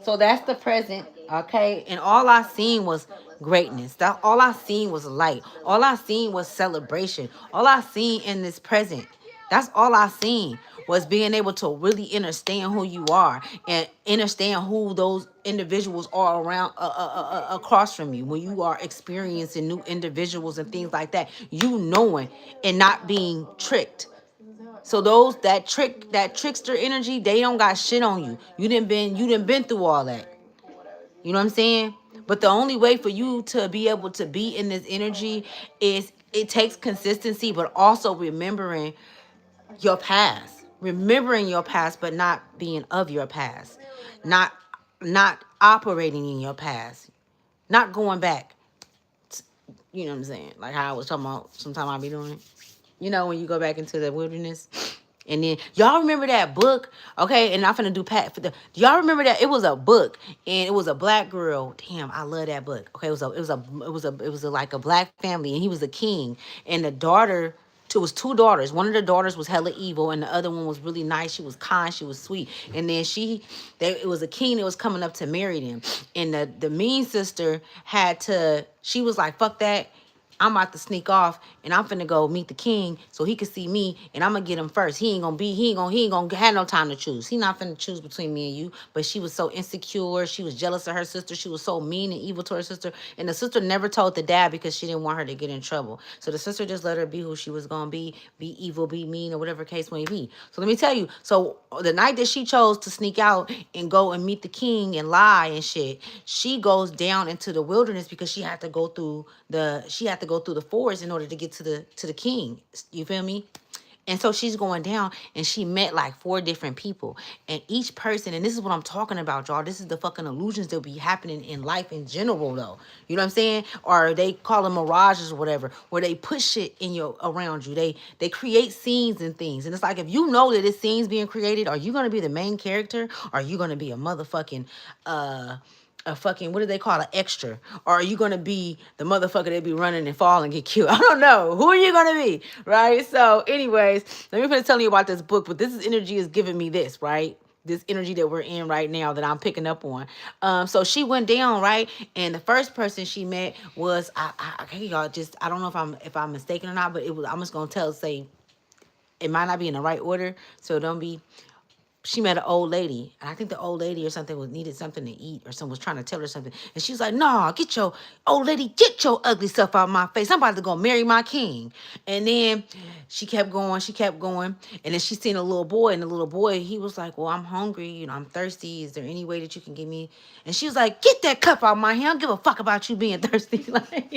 So that's the present, okay? And all I seen was greatness. That all I seen was light. All I seen was celebration. All I seen in this present. That's all I seen was being able to really understand who you are and understand who those individuals are around across from you when you are experiencing new individuals and things like that. You knowing and not being tricked. So those that trickster energy, they don't got shit on you. You didn't been through all that. You know what I'm saying? But the only way for you to be able to be in this energy is it takes consistency, but also remembering your past. Remembering your past, but not being of your past. Not operating in your past. Not going back. You know what I'm saying? Like how I was talking about sometime I'll be doing it. You know, when you go back into the wilderness. And then y'all remember that book? Okay, and I'm finna do Pat for the. Do y'all remember that? It was a book and it was a black girl. Damn, I love that book. Okay, it was like a black family and he was a king. And the daughter, it was 2 daughters. One of the daughters was hella evil and the other one was really nice. She was kind, she was sweet. And then it was a king that was coming up to marry them. And the mean sister she was like, fuck that. I'm about to sneak off and I'm finna go meet the king so he can see me and I'm gonna get him first. He ain't gonna have no time to choose. He not finna choose between me and you. But she was so insecure. She was jealous of her sister. She was so mean and evil to her sister. And the sister never told the dad because she didn't want her to get in trouble. So the sister just let her be who she was gonna be evil, be mean, or whatever case may be. So let me tell you, so the night that she chose to sneak out and go and meet the king and lie and shit, she goes down into the wilderness because she had to go through the forest in order to get to the king. You feel me? And so she's going down and she met like 4 different people. And each person, and this is what I'm talking about, y'all. This is the fucking illusions that be happening in life in general, though. You know what I'm saying? Or they call them mirages or whatever, where they put shit in your around you. They create scenes and things. And it's like, if you know that this scene's being created, are you gonna be the main character? Or are you gonna be a motherfucking a fucking, what do they call an extra? Or are you gonna be the motherfucker that be running and fall and get killed? I don't know. Who are you gonna be? Right? So anyways, let me finish telling you about this book, but this is energy is giving me this, right? This energy that we're in right now that I'm picking up on. So she went down, right? And the first person she met was okay, y'all, just I don't know if I'm mistaken or not, but it was, I'm just gonna say it might not be in the right order, so don't be. She met an old lady, and I think the old lady or something needed something to eat, or someone was trying to tell her something, and she was like, "Nah, get your old lady, get your ugly stuff out of my face. I'm about to go marry my king." And then she kept going, and then she seen a little boy, and the little boy, he was like, "Well, I'm hungry, I'm thirsty. Is there any way that you can give me?" And she was like, "Get that cup out of my hand. I don't give a fuck about you being thirsty." Like,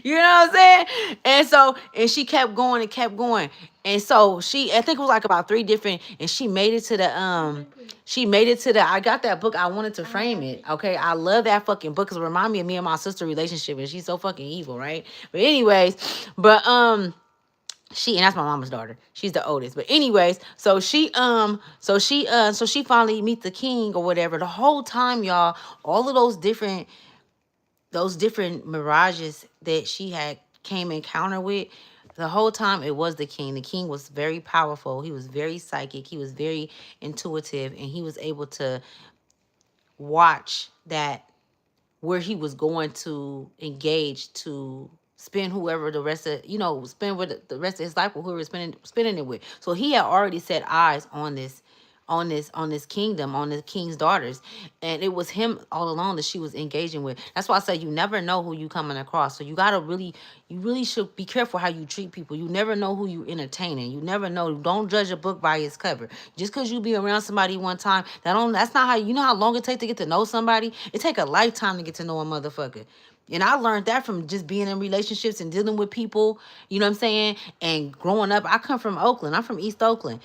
you know what I'm saying? And she kept going and kept going. And so I think it was like about 3 different, and she made it to I got that book. I wanted to frame it. Okay. I love that fucking book because it reminds me of me and my sister relationship, and she's so fucking evil, right? But anyways, and that's my mama's daughter. She's the oldest. But anyways, so she finally meet the king or whatever. The whole time, y'all, all of those different mirages that she had came encounter with, the whole time it was the king. The king was very powerful. He was very psychic. He was very intuitive, and he was able to watch that where he was going to engage to spend whoever the rest of, spend with the rest of his life, or whoever spending it with. So he had already set eyes on this kingdom, on the king's daughters, and it was him all along that she was engaging with. That's why I say you never know who you coming across. So you really should be careful how you treat people. You never know who you entertaining. You never know. Don't judge a book by its cover. Just because you be around somebody one time, that's not how, you know how long it takes to get to know somebody. It take a lifetime to get to know a motherfucker. And I learned that from just being in relationships and dealing with people, you know what I'm saying? And growing up, I come from Oakland. I'm from East Oakland.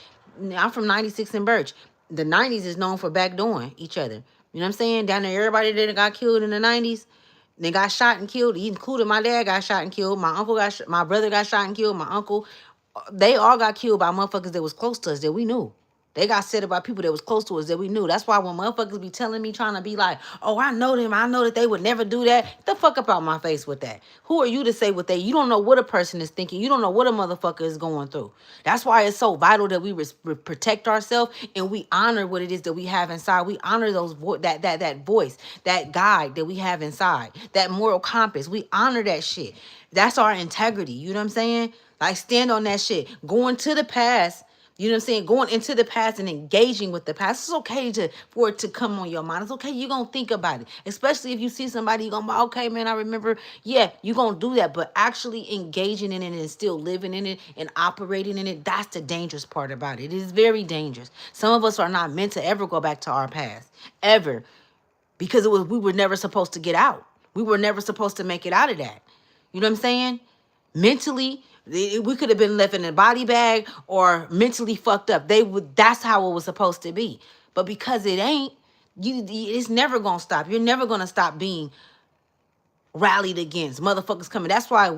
I'm from 96 and Birch. The 90s is known for backdooring each other. You know what I'm saying? Down there, everybody that got killed in the 90s, they got shot and killed. Including my dad got shot and killed. My brother got shot and killed. My uncle. They all got killed by motherfuckers that was close to us that we knew. They got said about people that was close to us that we knew. That's why when motherfuckers be telling me, trying to be like, "Oh, I know them. I know that they would never do that." Get the fuck up out my face with that. Who are you to say what you don't know what a person is thinking. You don't know what a motherfucker is going through. That's why it's so vital that we protect ourselves and we honor what it is that we have inside. We honor that voice, that guide that we have inside, that moral compass. We honor that shit. That's our integrity. You know what I'm saying? Like, stand on that shit. Going to the past. You know what I'm saying? Going into the past and engaging with the past. It's okay for it to come on your mind. It's okay. You're going to think about it. Especially if you see somebody, you're going to be, okay, man, I remember. Yeah, you're going to do that. But actually engaging in it and still living in it and operating in it, that's the dangerous part about it. It is very dangerous. Some of us are not meant to ever go back to our past. Ever. Because we were never supposed to get out. We were never supposed to make it out of that. You know what I'm saying? Mentally, we could have been left in a body bag or mentally fucked up. That's how it was supposed to be. But because it ain't, it's never gonna stop. You're never gonna stop being rallied against motherfuckers coming. That's why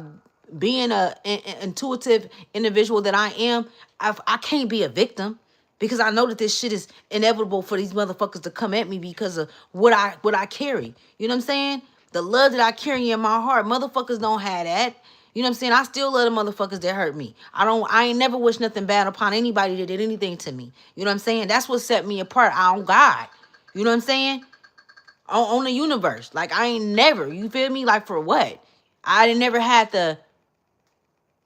being an intuitive individual that I am, I can't be a victim. Because I know that this shit is inevitable for these motherfuckers to come at me because of what I carry. You know what I'm saying? The love that I carry in my heart, motherfuckers don't have that. You know what I'm saying? I still love the motherfuckers that hurt me. I ain't never wish nothing bad upon anybody that did anything to me. You know what I'm saying? That's what set me apart. On God. You know what I'm saying? On the universe. Like, I ain't never, you feel me? Like, for what? I never had the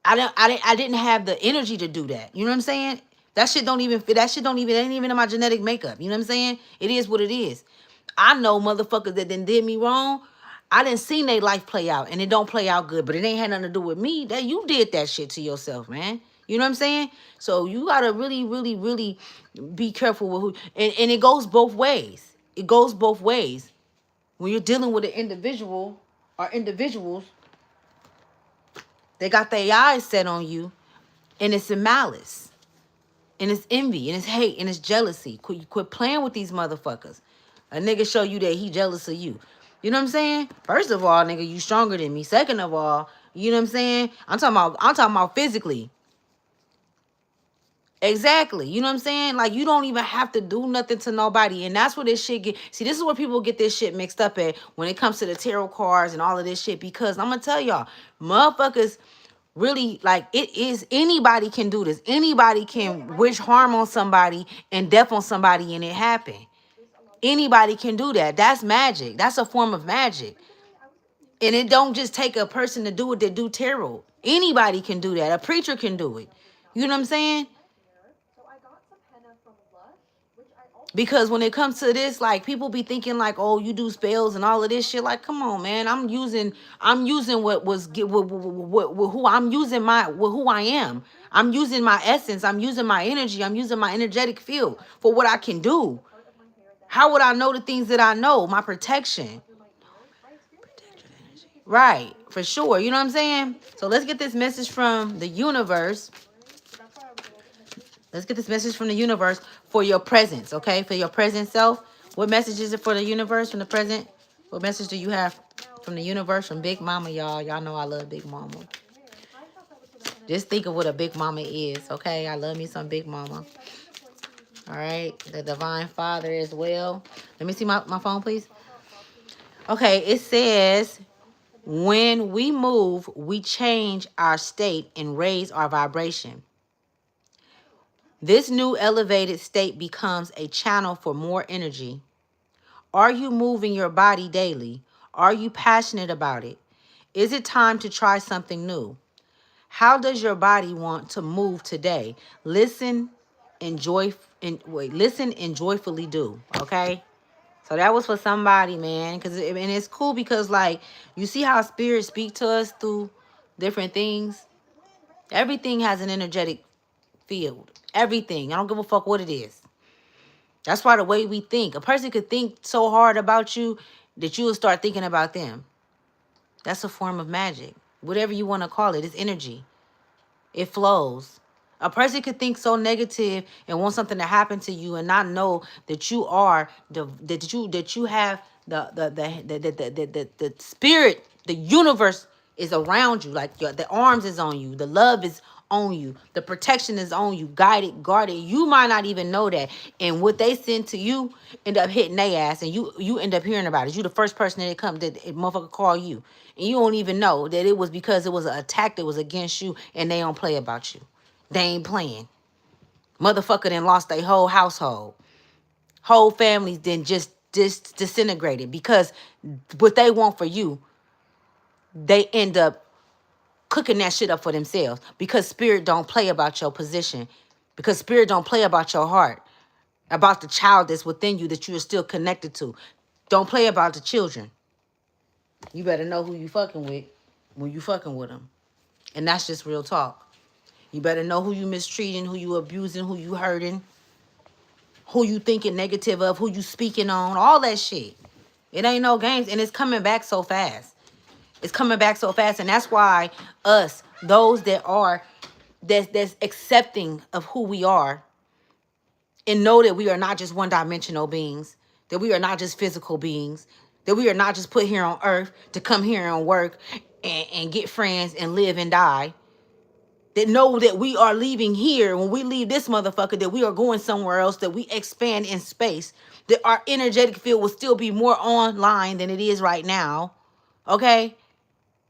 I didn't have the energy to do that. You know what I'm saying? That shit don't even fit. That shit don't even ain't even in my genetic makeup. You know what I'm saying? It is what it is. I know motherfuckers that then did me wrong. I didn't see their life play out, and it don't play out good. But it ain't had nothing to do with me. That you did that shit to yourself, man. You know what I'm saying? So you gotta really, really, really be careful with who. And it goes both ways. It goes both ways. When you're dealing with an individual or individuals, they got their eyes set on you, and it's in malice, and it's envy, and it's hate, and it's jealousy. Quit playing with these motherfuckers. A nigga show you that he jealous of you. You know what I'm saying? First of all, nigga, you stronger than me. Second of all, you know what I'm saying? I'm talking about physically. Exactly. You know what I'm saying? Like, you don't even have to do nothing to nobody. And that's where this shit get. See, this is where people get this shit mixed up at when it comes to the tarot cards and all of this shit. Because I'm going to tell y'all, motherfuckers really, like, it is, anybody can do this. Anybody can wish harm on somebody and death on somebody and it happen. Anybody can do that. That's magic. That's a form of magic. And it don't just take a person to do it that do tarot. Anybody can do that. A preacher can do it. You know what I'm saying? Because when it comes to this, like, people be thinking like, oh, you do spells and all of this shit. Like, come on, man. I'm using what was who I'm using who I am. I'm using my essence. I'm using my energy. I'm using my energetic field for what I can do. How would I know the things that I know? My protection. Right, for sure. You know what I'm saying? So let's get this message from the universe. Let's get this message from the universe for your presence, okay? For your present self. What message is it for the universe, from the present? What message do you have from the universe, from Big Mama, y'all? Y'all know I love Big Mama. Just think of what a Big Mama is, okay? I love me some Big Mama. All right? The Divine Father as well. Let me see my phone, please. Okay, it says, when we move, we change our state and raise our vibration. This new elevated state becomes a channel for more energy. Are you moving your body daily? Are you passionate about it? Is it time to try something new? How does your body want to move today? Listen and joyfully do. Okay? So that was for somebody, man. And it's cool because, like, you see how spirits speak to us through different things. Everything has an energetic field. Everything. I don't give a fuck what it is. That's why the way we think. A person could think so hard about you that you will start thinking about them. That's a form of magic. Whatever you want to call it. It's energy. It flows. A person could think so negative and want something to happen to you and not know that you are that you have the spirit, the universe is around you. Like, the arms is on you, the love is on you, the protection is on you, guided, guarded. You might not even know that, and what they send to you end up hitting their ass, and you end up hearing about it. You the first person that it motherfucker call you, and you don't even know that it was because it was an attack that was against you, and they don't play about you. They ain't playing. Motherfucker then lost their whole household. Whole families then just disintegrated because what they want for you, they end up cooking that shit up for themselves, because spirit don't play about your position, because spirit don't play about your heart, about the child that's within you that you are still connected to. Don't play about the children. You better know who you fucking with when you fucking with them. And that's just real talk. You better know who you mistreating, who you abusing, who you hurting, who you thinking negative of, who you speaking on, all that shit. It ain't no games, and it's coming back so fast. It's coming back so fast, and that's why us, those that are, that's accepting of who we are, and know that we are not just one-dimensional beings, that we are not just physical beings, that we are not just put here on earth to come here and work and get friends and live and die. That know that we are leaving here, when we leave this motherfucker, that we are going somewhere else, that we expand in space, that our energetic field will still be more online than it is right now. Okay?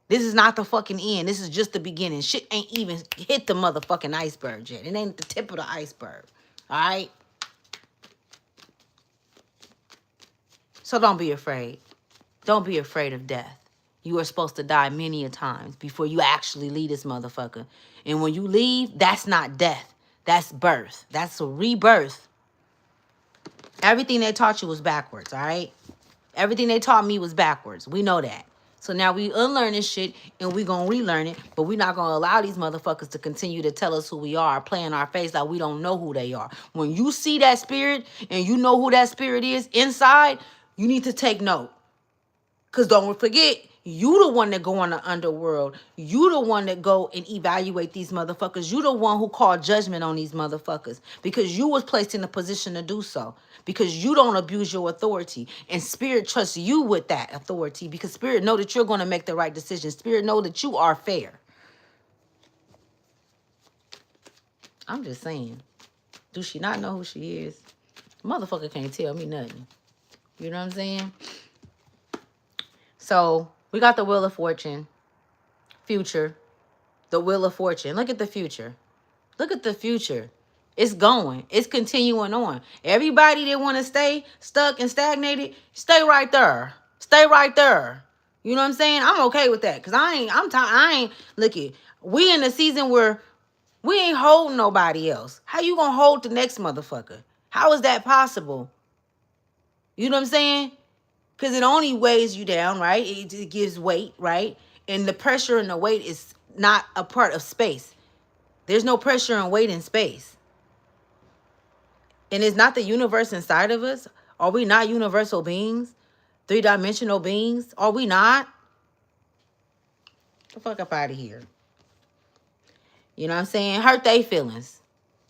This is not the fucking end. This is just the beginning. Shit ain't even hit the motherfucking iceberg yet. It ain't the tip of the iceberg. All right? So don't be afraid. Don't be afraid of death. You are supposed to die many a times before you actually leave this motherfucker. And when you leave, that's not death. That's birth. That's a rebirth. Everything they taught you was backwards, all right? Everything they taught me was backwards. We know that. So now we unlearn this shit and we gonna relearn it, but we not gonna allow these motherfuckers to continue to tell us who we are, play in our face like we don't know who they are. When you see that spirit and you know who that spirit is inside, you need to take note. Because don't forget, you the one that go on the underworld. You the one that go and evaluate these motherfuckers. You the one who called judgment on these motherfuckers. Because you was placed in a position to do so. Because you don't abuse your authority. And Spirit trusts you with that authority. Because Spirit know that you're going to make the right decision. Spirit know that you are fair. I'm just saying. Do she not know who she is? Motherfucker can't tell me nothing. You know what I'm saying? So, we got the Wheel of Fortune. Future. The Wheel of Fortune. Look at the future. Look at the future. It's going. It's continuing on. Everybody that want to stay stuck and stagnated, stay right there. Stay right there. You know what I'm saying? I'm okay with that. Because look it. We in a season where we ain't holding nobody else. How you going to hold the next motherfucker? How is that possible? You know what I'm saying? Because it only weighs you down, right? It gives weight, right? And the pressure and the weight is not a part of space. There's no pressure and weight in space. And it's not the universe inside of us. Are we not universal beings? Three-dimensional beings? Are we not? Get the fuck up out of here. You know what I'm saying? Hurt they feelings.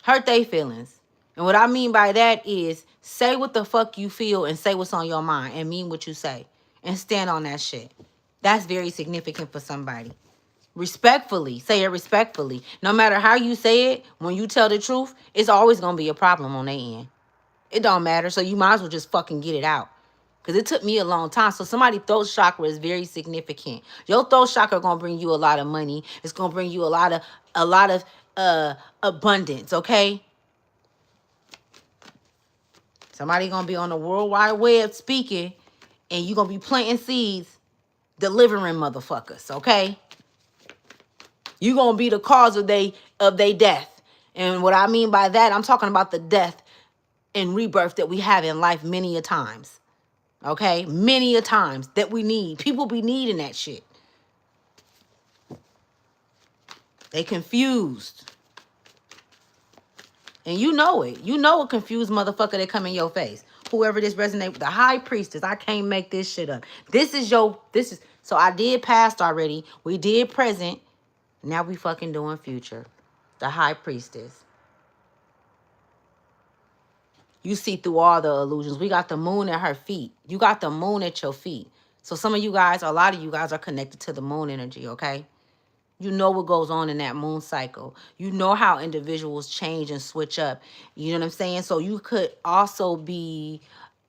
Hurt they feelings. And what I mean by that is say what the fuck you feel and say what's on your mind and mean what you say. And stand on that shit. That's very significant for somebody. Respectfully. Say it respectfully. No matter how you say it, when you tell the truth, it's always going to be a problem on their end. It don't matter. So you might as well just fucking get it out. Because it took me a long time. So somebody's throat chakra is very significant. Your throat chakra going to bring you a lot of money. It's going to bring you a lot of abundance, okay? Somebody going to be on the World Wide Web speaking, and you going to be planting seeds, delivering motherfuckers, okay? You going to be the cause of they death. And what I mean by that, I'm talking about the death and rebirth that we have in life many a times. Okay? Many a times that we need. People be needing that shit. They confused. And you know it. You know a confused motherfucker that come in your face. Whoever this resonate with. The high priestess. I can't make this shit up. So I did past already. We did present. Now we fucking doing future. The high priestess. You see through all the illusions. We got the moon at her feet. You got the moon at your feet. So some of you guys, a lot of you guys are connected to the moon energy, okay? You know what goes on in that moon cycle. You know how individuals change and switch up. You know what I'm saying? So you could also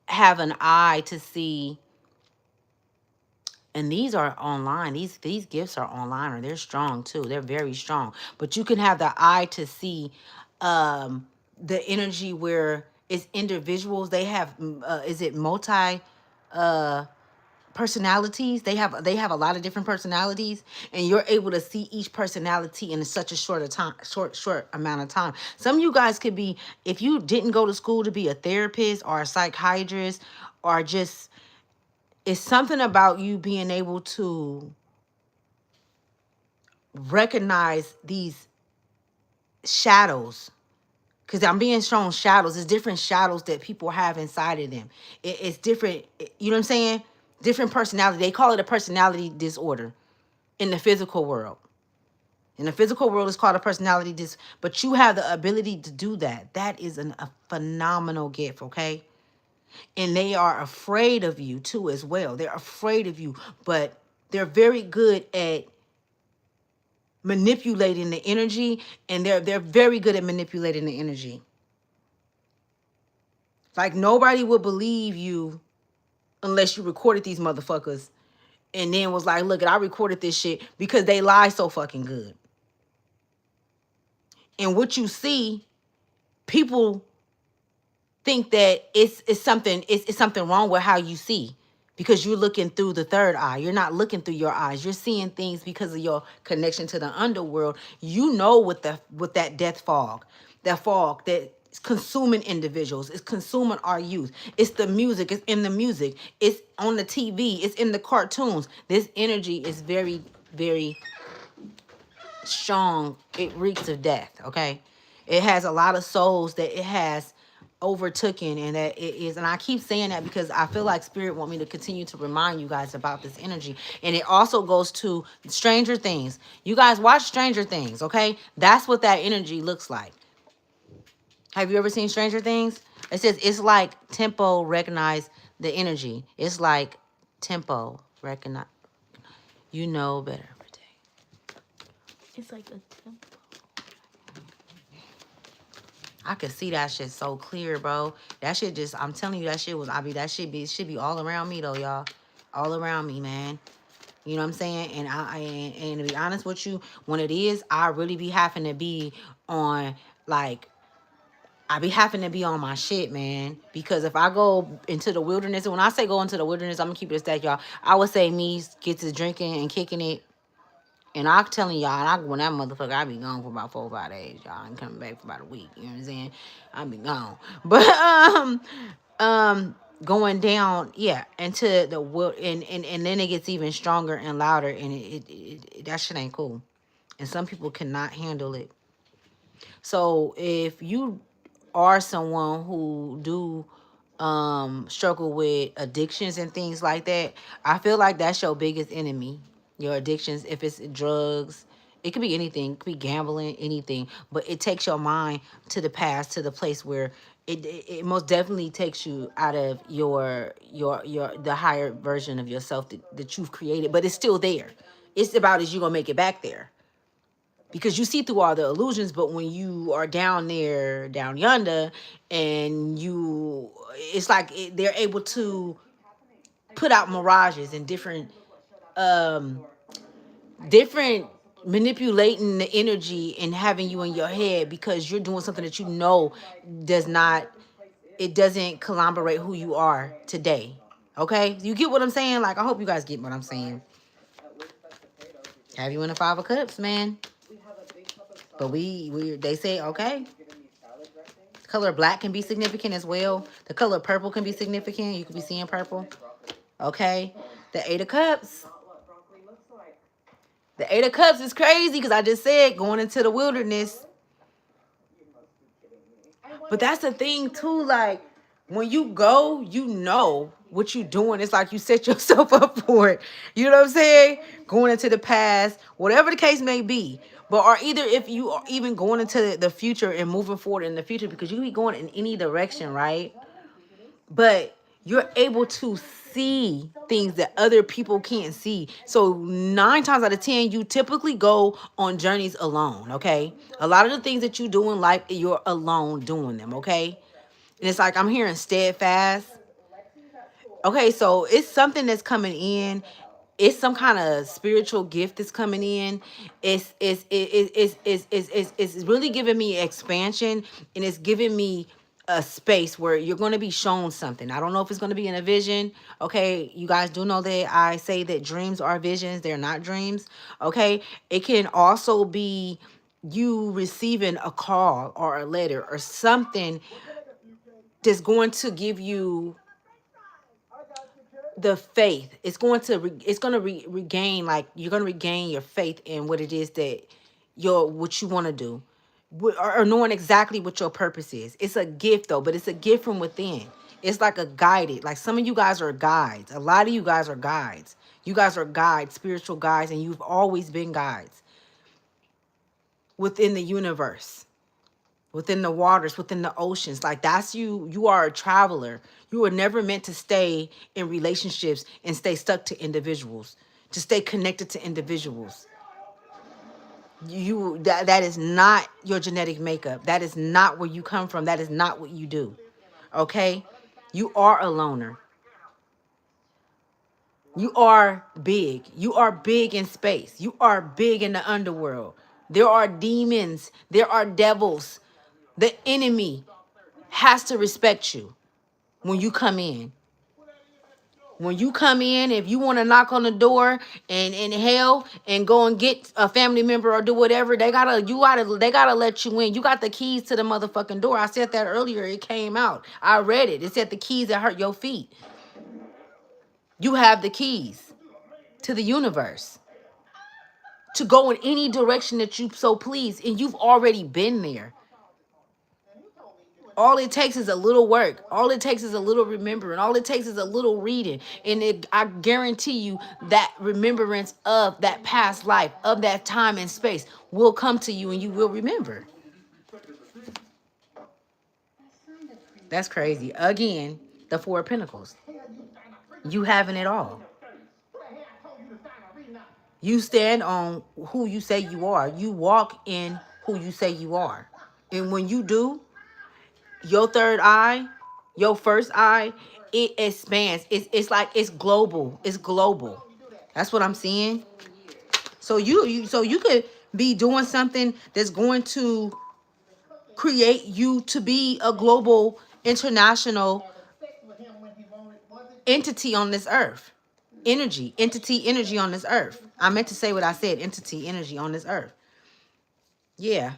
have an eye to see, and these are online. These gifts are online, or they're strong too. They're very strong. But you can have the eye to see the energy where it's individuals. They have is it multi personalities? They have a lot of different personalities, and you're able to see each personality in such a short amount of time. Some of you guys could be, if you didn't go to school to be a therapist or a psychiatrist, or just, it's something about you being able to recognize these shadows. Because I'm being shown shadows. It's different shadows that people have inside of them. It's different, you know what I'm saying? Different personality. They call it a personality disorder in the physical world. In the physical world, it's called a personality disorder. But you have the ability to do that. That is a phenomenal gift, okay? And they are afraid of you too as well. They're afraid of you, but they're very good at manipulating the energy, and they're very good at manipulating the energy. Like nobody would believe you unless you recorded these motherfuckers and then was like, look, I recorded this shit, because they lie so fucking good. And what you see, people think that it's something wrong with how you see. because you're looking through the third eye. You're not looking through your eyes. You're seeing things because of your connection to the underworld. You know with that death fog, that fog that is consuming individuals. It's consuming our youth. It's the music. It's in the music. It's on the TV. It's in the cartoons. This energy is very, very strong. It reeks of death. Okay, it has a lot of souls that it has overtaken, and that it is, and I keep saying that because I feel like spirit want me to continue to remind you guys about this energy. And it also goes to Stranger Things. You guys watch Stranger Things, okay? That's what that energy looks like. Have you ever seen Stranger Things? It says it's like tempo recognize the energy. It's like tempo recognize. You know better. It's like a tempo. I could see that shit so clear, bro. That shit just, I'm telling you, that shit was, that should be all around me though, y'all. All around me, man. You know what I'm saying? And to be honest with you, when it is, I really be having to be on, like, I be having to be on my shit, man. Because if I go into the wilderness, and when I say go into the wilderness, I'm gonna keep it a stack, y'all. I would say me get to drinking and kicking it. And I'm telling y'all, and when that motherfucker, I be gone for about 4 or 5 days, y'all. And coming back for about a week. You know what I'm saying? I be gone. But going down, yeah, into the world, and then it gets even stronger and louder, and that shit ain't cool. And some people cannot handle it. So if you are someone who do struggle with addictions and things like that, I feel like that's your biggest enemy. Your addictions, if it's drugs, it could be anything, it could be gambling, anything, but it takes your mind to the past, to the place where it most definitely takes you out of your the higher version of yourself that you've created, but it's still there. It's about as you gonna make it back there, because you see through all the illusions. But when you are down there, down yonder, and it's like they're able to put out mirages and different manipulating the energy and having you in your head, because you're doing something that you know doesn't collaborate who you are today. Okay, you get what I'm saying? Like, I hope you guys get what I'm saying. Have you in the 5 of Cups, man? But they say, okay, the color black can be significant as well. The color purple can be significant. You could be seeing purple. Okay, the 8 of Cups. The 8 of Cups is crazy because I just said going into the wilderness. But that's the thing too, like, when you go, you know what you doing. It's like you set yourself up for it. You know what I'm saying? Going into the past, whatever the case may be. But or either if you are even going into the future and moving forward in the future, because you can be going in any direction, right? But you're able to see things that other people can't see. So 9 times out of 10, you typically go on journeys alone, okay? A lot of the things that you do in life, you're alone doing them, okay? And it's like I'm hearing steadfast. Okay, so it's something that's coming in. It's some kind of spiritual gift that's coming in. It's really giving me expansion, and it's giving me a space where you're going to be shown something. I don't know if it's going to be in a vision. Okay, you guys do know that I say that dreams are visions. They're not dreams. Okay, it can also be you receiving a call or a letter or something that's going to give you the faith. It's going to regain, like, you're going to regain your faith in what it is that what you want to do, or knowing exactly what your purpose is. It's a gift though, but it's a gift from within. It's like a guided, like some of you guys are guides. A lot of you guys are guides. You guys are guides, spiritual guides, and you've always been guides within the universe, within the waters, within the oceans. Like, that's you. You are a traveler. You were never meant to stay in relationships and stay stuck to individuals, to stay connected to individuals. That is not your genetic makeup. That is not where you come from. That is not what you do. Okay? You are a loner. You are big. You are big in space. You are big in the underworld. There are demons. There are devils. The enemy has to respect you when you come in. When you come in, if you want to knock on the door and hell and go and get a family member or do whatever, they gotta let you in. You got the keys to the motherfucking door. I said that earlier. It came out. I read it. It said the keys that hurt your feet. You have the keys to the universe to go in any direction that you so please, and you've already been there. All it takes is a little work. All it takes is a little remembering. All it takes is a little reading. And I guarantee you that remembrance of that past life, of that time and space will come to you and you will remember. That's crazy. Again, the Four of Pentacles. You having it all. You stand on who you say you are. You walk in who you say you are. And when you do, your third eye, your first eye, it expands. It's like it's global. It's global. That's what I'm seeing. So you could be doing something that's going to create you to be a global international entity on this earth. Entity energy on this earth. I meant to say what I said, entity energy on this earth. Yeah.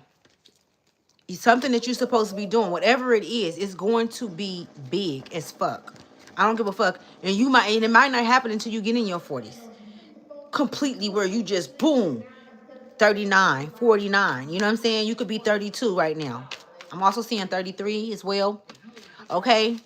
Something that you're supposed to be doing, whatever it is going to be big as fuck. I don't give a fuck. And it might not happen until you get in your 40s. Completely where you just boom, 39, 49. You know what I'm saying? You could be 32 right now. I'm also seeing 33 as well. Okay.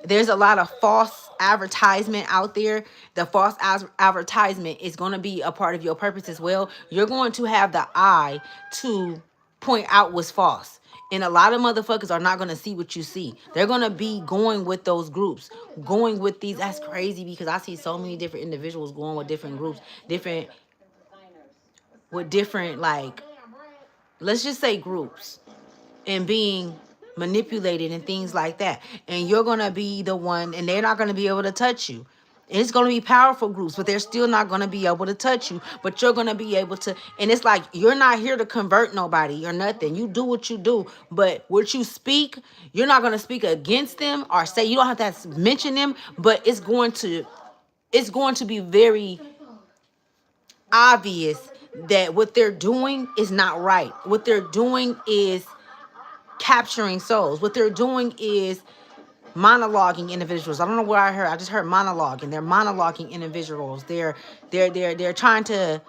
There's a lot of false advertisement out there. The false advertisement is going to be a part of your purpose as well. You're going to have the eye to point out what's false. And a lot of motherfuckers are not going to see what you see. They're going to be going with those groups, going with these. That's crazy because I see so many different individuals going with different groups, different, like, let's just say groups, and being manipulated and things like that. And you're going to be the one, and they're not going to be able to touch you. It's going to be powerful groups, but they're still not going to be able to touch you. But you're going to be able to, and it's like, you're not here to convert nobody or nothing. You do what you do, but what you speak, you're not going to speak against them or say, you don't have to mention them, but it's going to be very obvious that what they're doing is not right. What they're doing is capturing souls. What they're doing is monologuing individuals. I don't know what I heard. I just heard monologuing. They're monologuing individuals. They're trying to.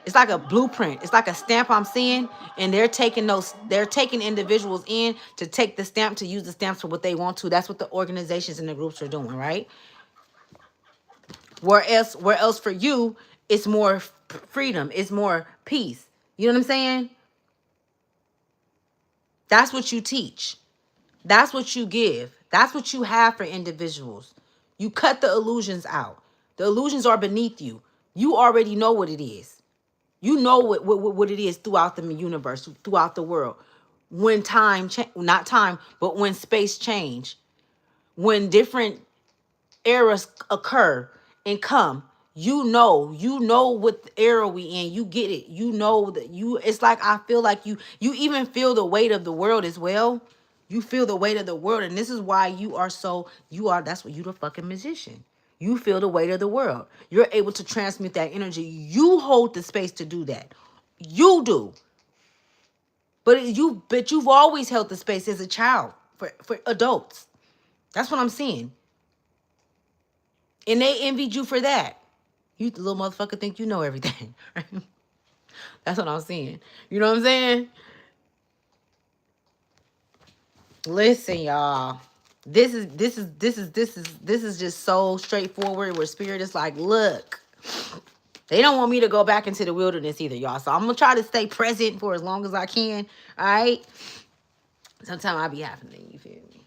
It's like a blueprint. It's like a stamp I'm seeing, and they're taking individuals in to take the stamp, to use the stamps for what they want to. That's what the organizations and the groups are doing, right? Where else for you, it's more freedom. It's more peace. You know what I'm saying? That's what you teach. That's what you give. That's what you have for individuals. You cut the illusions out. The illusions are beneath you. You already know what it is. You know what it is throughout the universe, throughout the world. When not time, but when space change, when different eras occur and come, you know what era we in. You get it. You know that it's like, I feel like you even feel the weight of the world as well. You feel the weight of the world, and this is why that's what you the fucking magician. You feel the weight of the world. You're able to transmute that energy. You hold the space to do that. You do. But you've always held the space as a child for adults. That's what I'm seeing. And they envied you for that. You the little motherfucker think you know everything. That's what I'm seeing. You know what I'm saying? Listen, y'all. This is just so straightforward, where spirit is like, look, they don't want me to go back into the wilderness either, y'all. So I'm gonna try to stay present for as long as I can. All right. Sometimes I be happening, you feel me?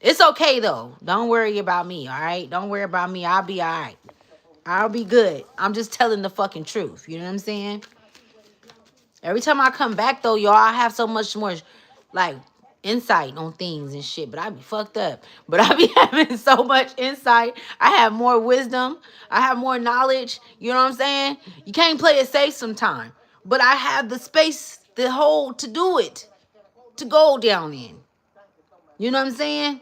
It's okay though. Don't worry about me, all right? Don't worry about me. I'll be all right. I'll be good. I'm just telling the fucking truth. You know what I'm saying? Every time I come back though, y'all, I have so much more like insight on things and shit, but I be fucked up. But I be having so much insight. I have more wisdom. I have more knowledge. You know what I'm saying? You can't play it safe sometime. But I have the space, the hole to do it, to go down in. You know what I'm saying?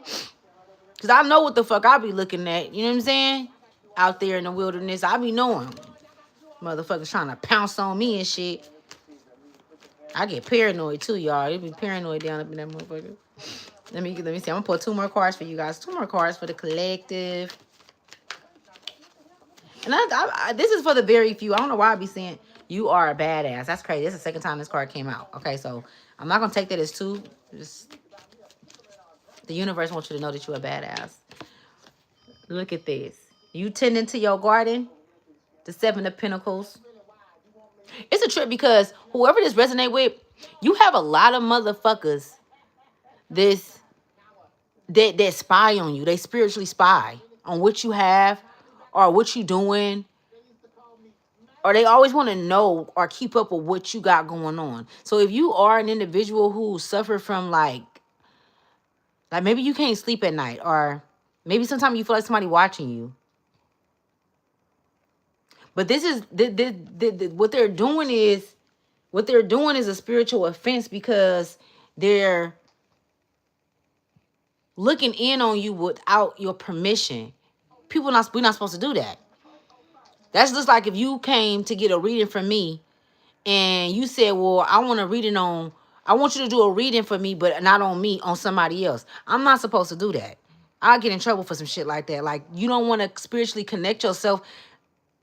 Because I know what the fuck I be looking at. You know what I'm saying? Out there in the wilderness. I be knowing. Motherfuckers trying to pounce on me and shit. I get paranoid too, y'all. It be paranoid down up in that motherfucker. Let me see. I'm gonna pull 2 more cards for you guys. 2 more cards for the collective. And this is for the very few. I don't know why I be saying you are a badass. That's crazy. This is the second time this card came out. Okay, so I'm not gonna take that as 2. Just the universe wants you to know that you're a badass. Look at this. You tending to your garden. The 7 of Pentacles. It's a trip because whoever this resonate with, you have a lot of motherfuckers that spy on you. They spiritually spy on what you have or what you doing. Or they always want to know or keep up with what you got going on. So if you are an individual who suffer from like maybe you can't sleep at night, or maybe sometimes you feel like somebody watching you. But this is what they're doing is a spiritual offense because they're looking in on you without your permission. We're not supposed to do that. That's just like if you came to get a reading from me and you said, well, I want you to do a reading for me, but not on me, on somebody else. I'm not supposed to do that. I'll get in trouble for some shit like that. Like, you don't want to spiritually connect yourself,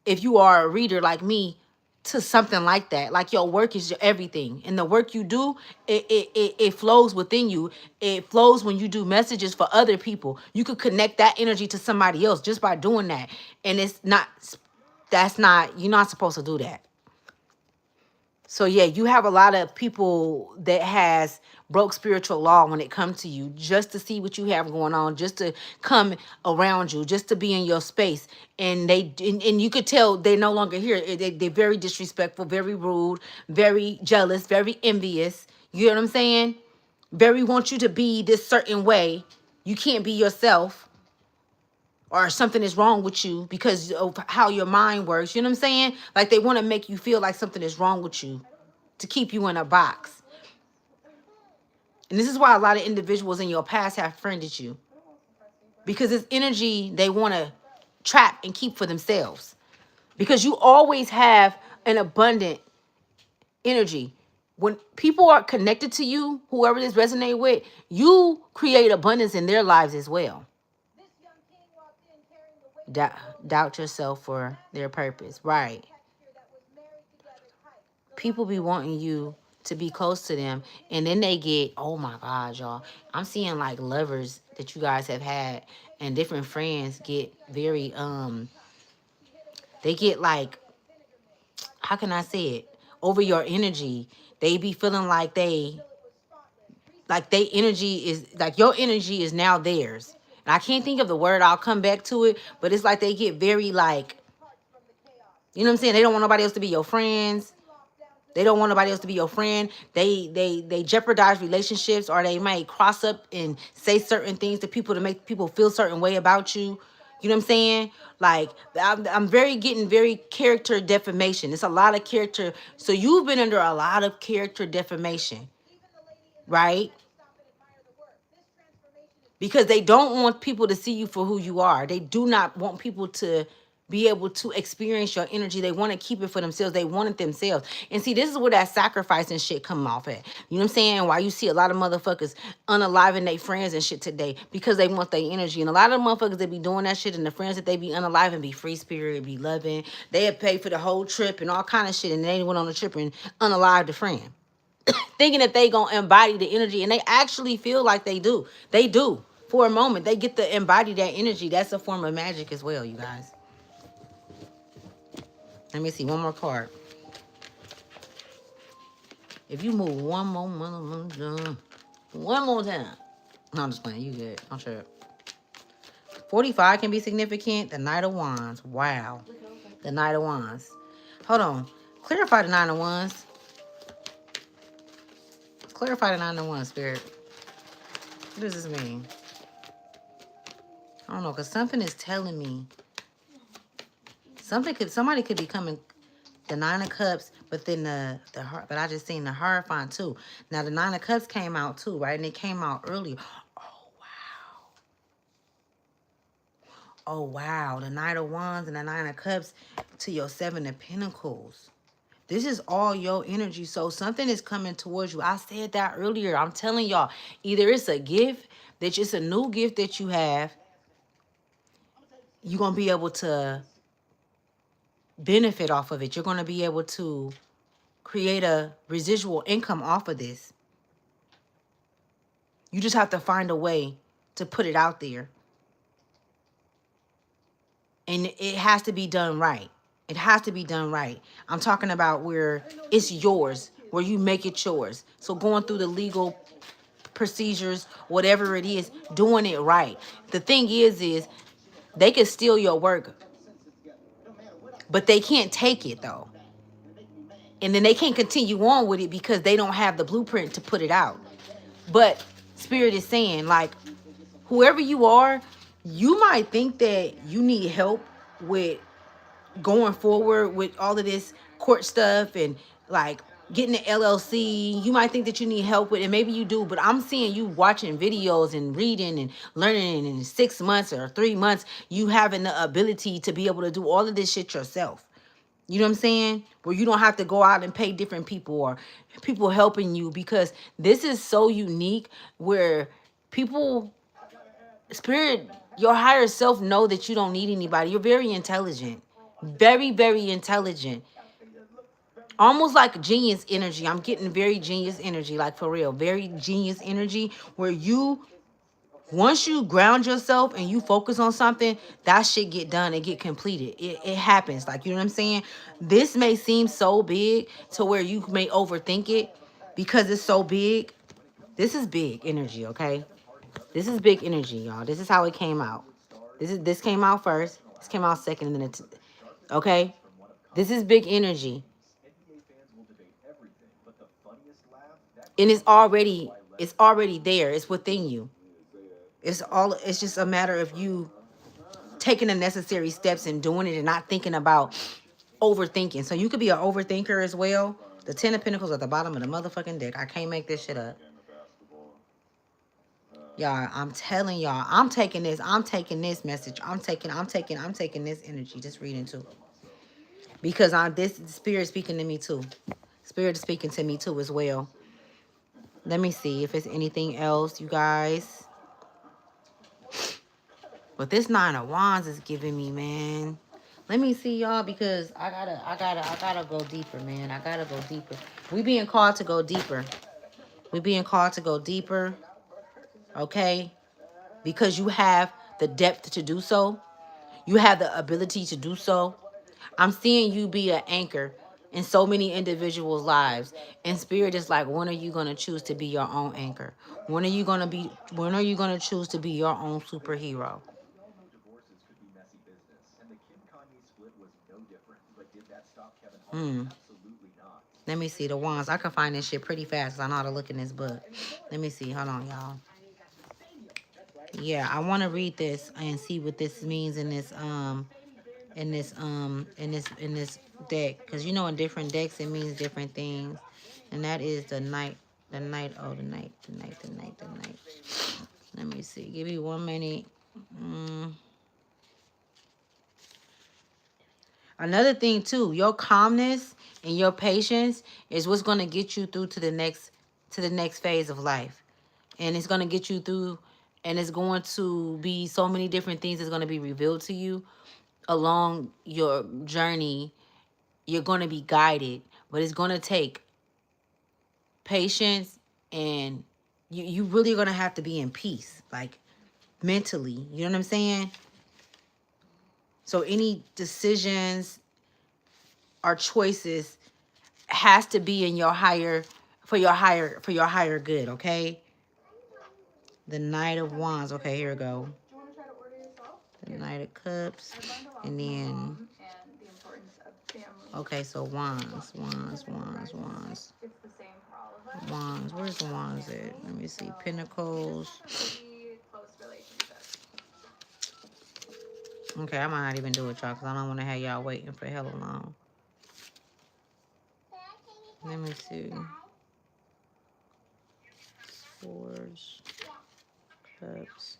if you are a reader like me, to something like that. Like, your work is your everything. And the work you do, it flows within you. It flows when you do messages for other people. You could connect that energy to somebody else just by doing that. And you're not supposed to do that. So yeah, you have a lot of people that has broke spiritual law when it comes to you, just to see what you have going on, just to come around you, just to be in your space. And you could tell they're no longer here. They're very disrespectful, very rude, very jealous, very envious. You know what I'm saying? Very want you to be this certain way. You can't be yourself, or something is wrong with you because of how your mind works. You know what I'm saying? Like, they want to make you feel like something is wrong with you to keep you in a box. And this is why a lot of individuals in your past have friended you, because it's energy they want to trap and keep for themselves, because you always have an abundant energy. When people are connected to you, whoever this resonate with, you create abundance in their lives as well. Doubt yourself for their purpose. Right. People be wanting you to be close to them, and then they get, oh my God, y'all. I'm seeing like lovers that you guys have had and different friends get very, they get like, how can I say it? Over your energy. They be feeling like they energy is, like, your energy is now theirs. And I can't think of the word, I'll come back to it, but it's like they get very like, you know what I'm saying? They don't want nobody else to be your friends. They don't want nobody else to be your friend. They jeopardize relationships, or they might cross up and say certain things to people to make people feel a certain way about you. You know what I'm saying? Like, I'm getting very character defamation. It's a lot of character. So you've been under a lot of character defamation, right? Because they don't want people to see you for who you are. They do not want people to be able to experience your energy. They want to keep it for themselves. They want it themselves. And see, this is where that sacrifice and shit come off at. You know what I'm saying? Why you see a lot of motherfuckers unaliving their friends and shit today, because they want their energy. And a lot of motherfuckers that be doing that shit, and the friends that they be unaliving be free spirit, be loving. They have paid for the whole trip and all kind of shit, and they went on the trip and unalived the friend, thinking that they gonna embody the energy, and they actually feel like they do. They do. For a moment, they get to embody that energy. That's a form of magic as well, you guys. Let me see, one more card. If you move one more time. No, I'm just playing. You good. I'm sure. 45 can be significant. The Knight of Wands. Wow. The Knight of Wands. Hold on. Clarify the Nine of Wands. Clarify the Nine of Wands, Spirit. What does this mean? I don't know, because something is telling me. Somebody could be coming. The Nine of Cups, but then the heart. But I just seen the Hierophant too. Now the Nine of Cups came out too, right? And it came out earlier. Oh wow. Oh, wow. The Knight of Wands and the Nine of Cups to your Seven of Pentacles. This is all your energy. So something is coming towards you. I said that earlier. I'm telling y'all, either it's a gift, that it's a new gift that you have. You're going to be able to benefit off of it. You're going to be able to create a residual income off of this. You just have to find a way to put it out there. And it has to be done right. It has to be done right. I'm talking about where it's yours, where you make it yours. So going through the legal procedures, whatever it is, doing it right. The thing is they can steal your work, but they can't take it though. And then they can't continue on with it because they don't have the blueprint to put it out. But Spirit is saying, like, whoever you are, you might think that you need help with going forward with all of this court stuff and like getting the LLC. You might think that you need help with it. Maybe you do, but I'm seeing you watching videos and reading and learning, and in 6 months or 3 months, you having the ability to be able to do all of this shit yourself. You know what I'm saying? Where you don't have to go out and pay different people or people helping you, because this is so unique where people, Spirit, your higher self know that you don't need anybody. You're very intelligent. Very, very intelligent. Almost like genius energy. I'm getting very genius energy, like for real. Very genius energy where you, once you ground yourself and you focus on something, that shit get done and get completed. It happens. Like, you know what I'm saying? This may seem so big to where you may overthink it because it's so big. This is big energy, okay? This is big energy, y'all. This is how it came out. This came out first. This came out second, and then it, okay? This is big energy. And it's already there. It's within you. It's just a matter of you taking the necessary steps and doing it and not thinking about overthinking. So you could be an overthinker as well. The 10 of Pentacles at the bottom of the motherfucking deck. I can't make this shit up. Y'all, I'm telling y'all, I'm taking this message. I'm taking this energy, just reading too. Because this Spirit speaking to me too. Spirit is speaking to me too as well. Let me see if it's anything else, you guys. But this Nine of Wands is giving me, man. Let me see, y'all, because I gotta go deeper, man. I gotta go deeper. We being called to go deeper. We being called to go deeper. Okay? Because you have the depth to do so. You have the ability to do so. I'm seeing you be an anchor in so many individuals' lives. And Spirit is like, when are you going to choose to be your own anchor? When are you going to choose to be your own superhero? Let me see the wands. I can find this shit pretty fast. I know how to look in this book. Let me see. Hold on, y'all. Yeah, I want to read this and see what this means in this deck, because you know in different decks it means different things. And that is the Knight. The Knight. Let me see. Give me 1 minute. Another thing too, your calmness and your patience is what's going to get you through to the next phase of life. And it's going to get you through, and it's going to be so many different things that's going to be revealed to you along your journey. You're going to be guided, but it's going to take patience, and you really are going to have to be in peace, like mentally. You know what I'm saying? So any decisions or choices has to be in your higher, for your higher good, okay? The Knight of Wands. Okay, here we go. The Knight of Cups. And then, okay, so Wands. Wands. Where's the Wands at? Let me see. Pentacles. Okay, I might not even do it, y'all, because I don't want to have y'all waiting for hella long. Let me see. Swords. Cups.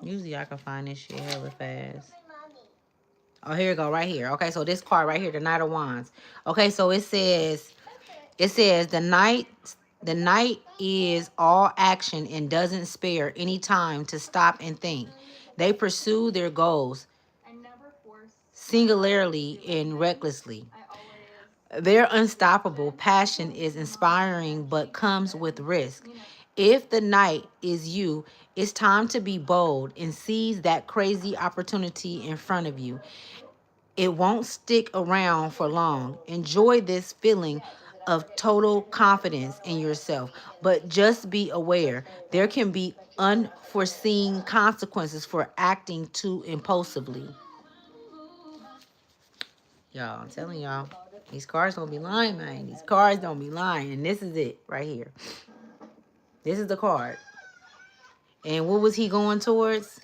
Usually I can find this shit hella fast. Oh, here we go, right here. Okay, so this card right here, the Knight of Wands. Okay, so it says the knight is all action and doesn't spare any time to stop and think. They pursue their goals singularly and recklessly. Their unstoppable passion is inspiring but comes with risk. If the knight is you, it's time to be bold and seize that crazy opportunity in front of you. It won't stick around for long. Enjoy this feeling of total confidence in yourself, but just be aware there can be unforeseen consequences for acting too impulsively. Y'all, I'm telling y'all, these cards don't be lying, man. These cards don't be lying. And this is it right here. This is the card. And what was he going towards?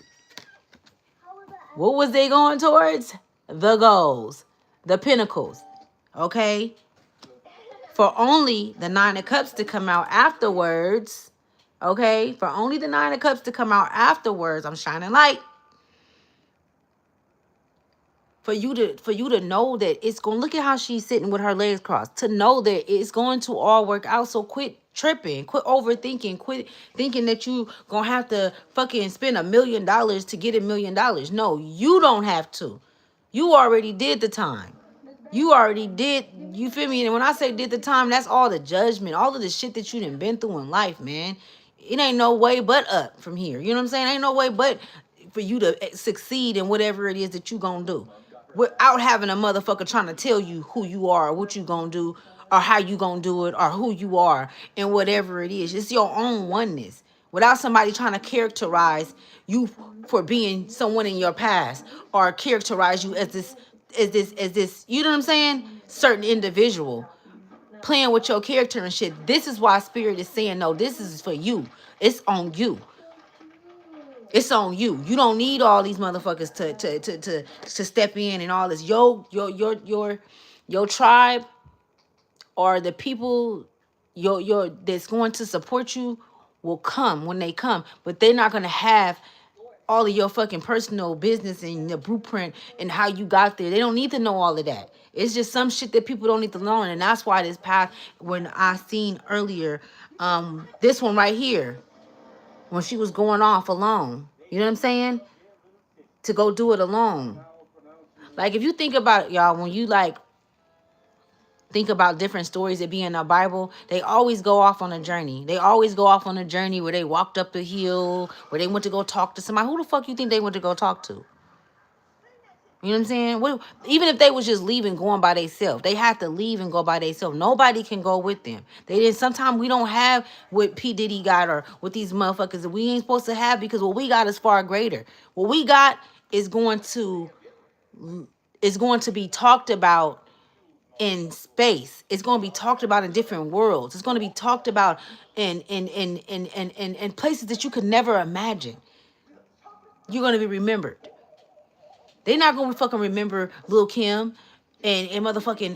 What was they going towards? The goals, the pinnacles. Okay? For only the Nine of Cups to come out afterwards. Okay? For only the Nine of Cups to come out afterwards. I'm shining light. For you to know that it's going, look at how she's sitting with her legs crossed, to know that it's going to all work out. So quit tripping, quit overthinking, quit thinking that you gonna have to fucking spend $1 million to get $1 million. No, you don't have to. You already did the time. You already did, you feel me? And when I say did the time, that's all the judgment, all of the shit that you done been through in life, man. It ain't no way but up from here. You know what I'm saying? Ain't no way but for you to succeed in whatever it is that you gonna do, without having a motherfucker trying to tell you who you are, or what you gonna do, or how you gonna do it, or who you are, and whatever it is. It's your own oneness. Without somebody trying to characterize you for being someone in your past, or characterize you as this, you know what I'm saying? Certain individual playing with your character and shit. This is why Spirit is saying, no, this is for you. It's on you. It's on you. You don't need all these motherfuckers to step in and all this. Your tribe, or the people your that's going to support you, will come when they come, but they're not gonna have all of your fucking personal business and your blueprint and how you got there. They don't need to know all of that. It's just some shit that people don't need to learn. And that's why this path, when I seen earlier, this one right here, when she was going off alone, you know what I'm saying? To go do it alone. Like, if you think about it, y'all, when you like think about different stories that be in the Bible, they always go off on a journey. They always go off on a journey where they walked up the hill, where they went to go talk to somebody. Who the fuck you think they went to go talk to? You know what I'm saying? Even if they was just leaving, going by themselves, they had to leave and go by themselves. Nobody can go with them. They didn't. Sometimes we don't have what P. Diddy got, or what these motherfuckers that we ain't supposed to have, because what we got is far greater. What we got is going to be talked about in space. It's going to be talked about in different worlds. It's going to be talked about in places that you could never imagine. You're going to be remembered. They're not gonna fucking remember Lil Kim and motherfucking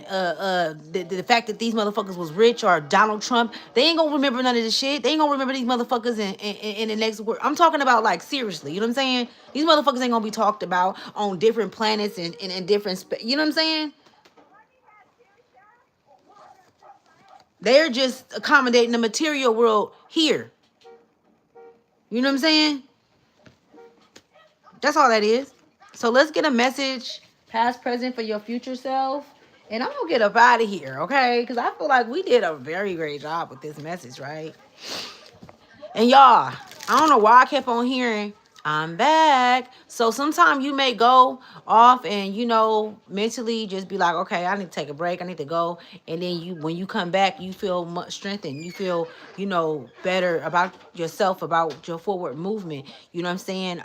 the fact that these motherfuckers was rich, or Donald Trump. They ain't gonna remember none of this shit. They ain't gonna remember these motherfuckers in the next world. I'm talking about, like, seriously. You know what I'm saying? These motherfuckers ain't gonna be talked about on different planets and different you know what I'm saying? They're just accommodating the material world here. You know what I'm saying? That's all that is. So let's get a message, past, present, for your future self. And I'm going to get up out of here, okay? Because I feel like we did a very great job with this message, right? And y'all, I don't know why I kept on hearing, I'm back. So sometimes you may go off and, mentally just be like, okay, I need to take a break. I need to go. And then when you come back, you feel much strengthened. You feel, better about yourself, about your forward movement. You know what I'm saying?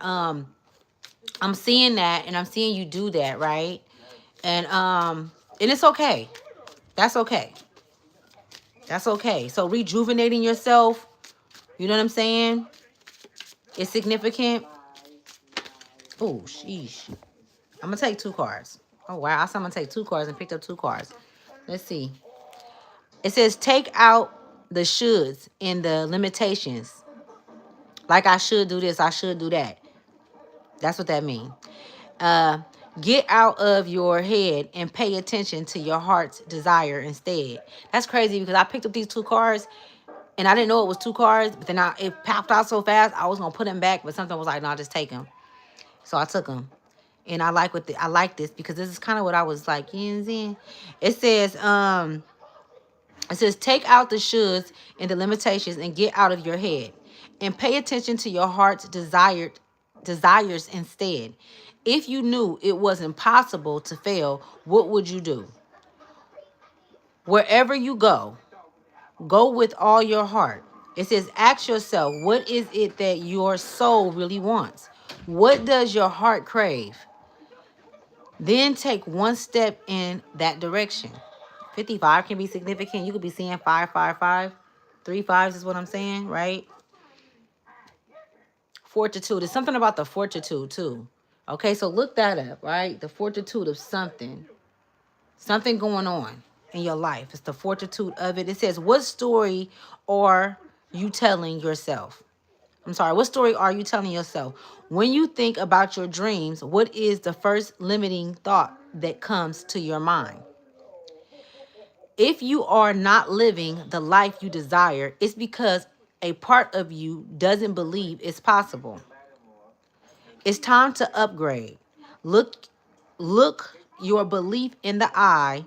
I'm seeing that, and I'm seeing you do that, right? And it's okay. That's okay. That's okay. So rejuvenating yourself, you know what I'm saying? It's significant. Oh, sheesh. I'm going to take 2 cards. Oh, wow. I said I'm going to take 2 cards and picked up 2 cards. Let's see. It says, take out the shoulds and the limitations. Like, I should do this, I should do that. That's what that means. Get out of your head and pay attention to your heart's desire instead. That's crazy because I picked up these 2 cards and I didn't know it was 2 cards, but then it popped out so fast I was gonna put them back, but something was like, no, just take them. So I took them. And I like this because this is kind of what I was like, in. It says, take out the shoulds and the limitations and get out of your head and pay attention to your heart's desires instead. If you knew it was impossible to fail, what would you do? Wherever you go with all your heart. It says, ask yourself, what is it that your soul really wants? What does your heart crave? Then take one step in that direction. 55 can be significant. You could be seeing 555. 3 5s is what I'm saying, right? Fortitude. There's something about the fortitude too. Okay, so look that up, right? The fortitude of something going on in your life. It's the fortitude of it. It says, what story are you telling yourself? What story are you telling yourself? When you think about your dreams, what is the first limiting thought that comes to your mind? If you are not living the life you desire, it's because a part of you doesn't believe it's possible. It's time to upgrade. Look your belief in the eye.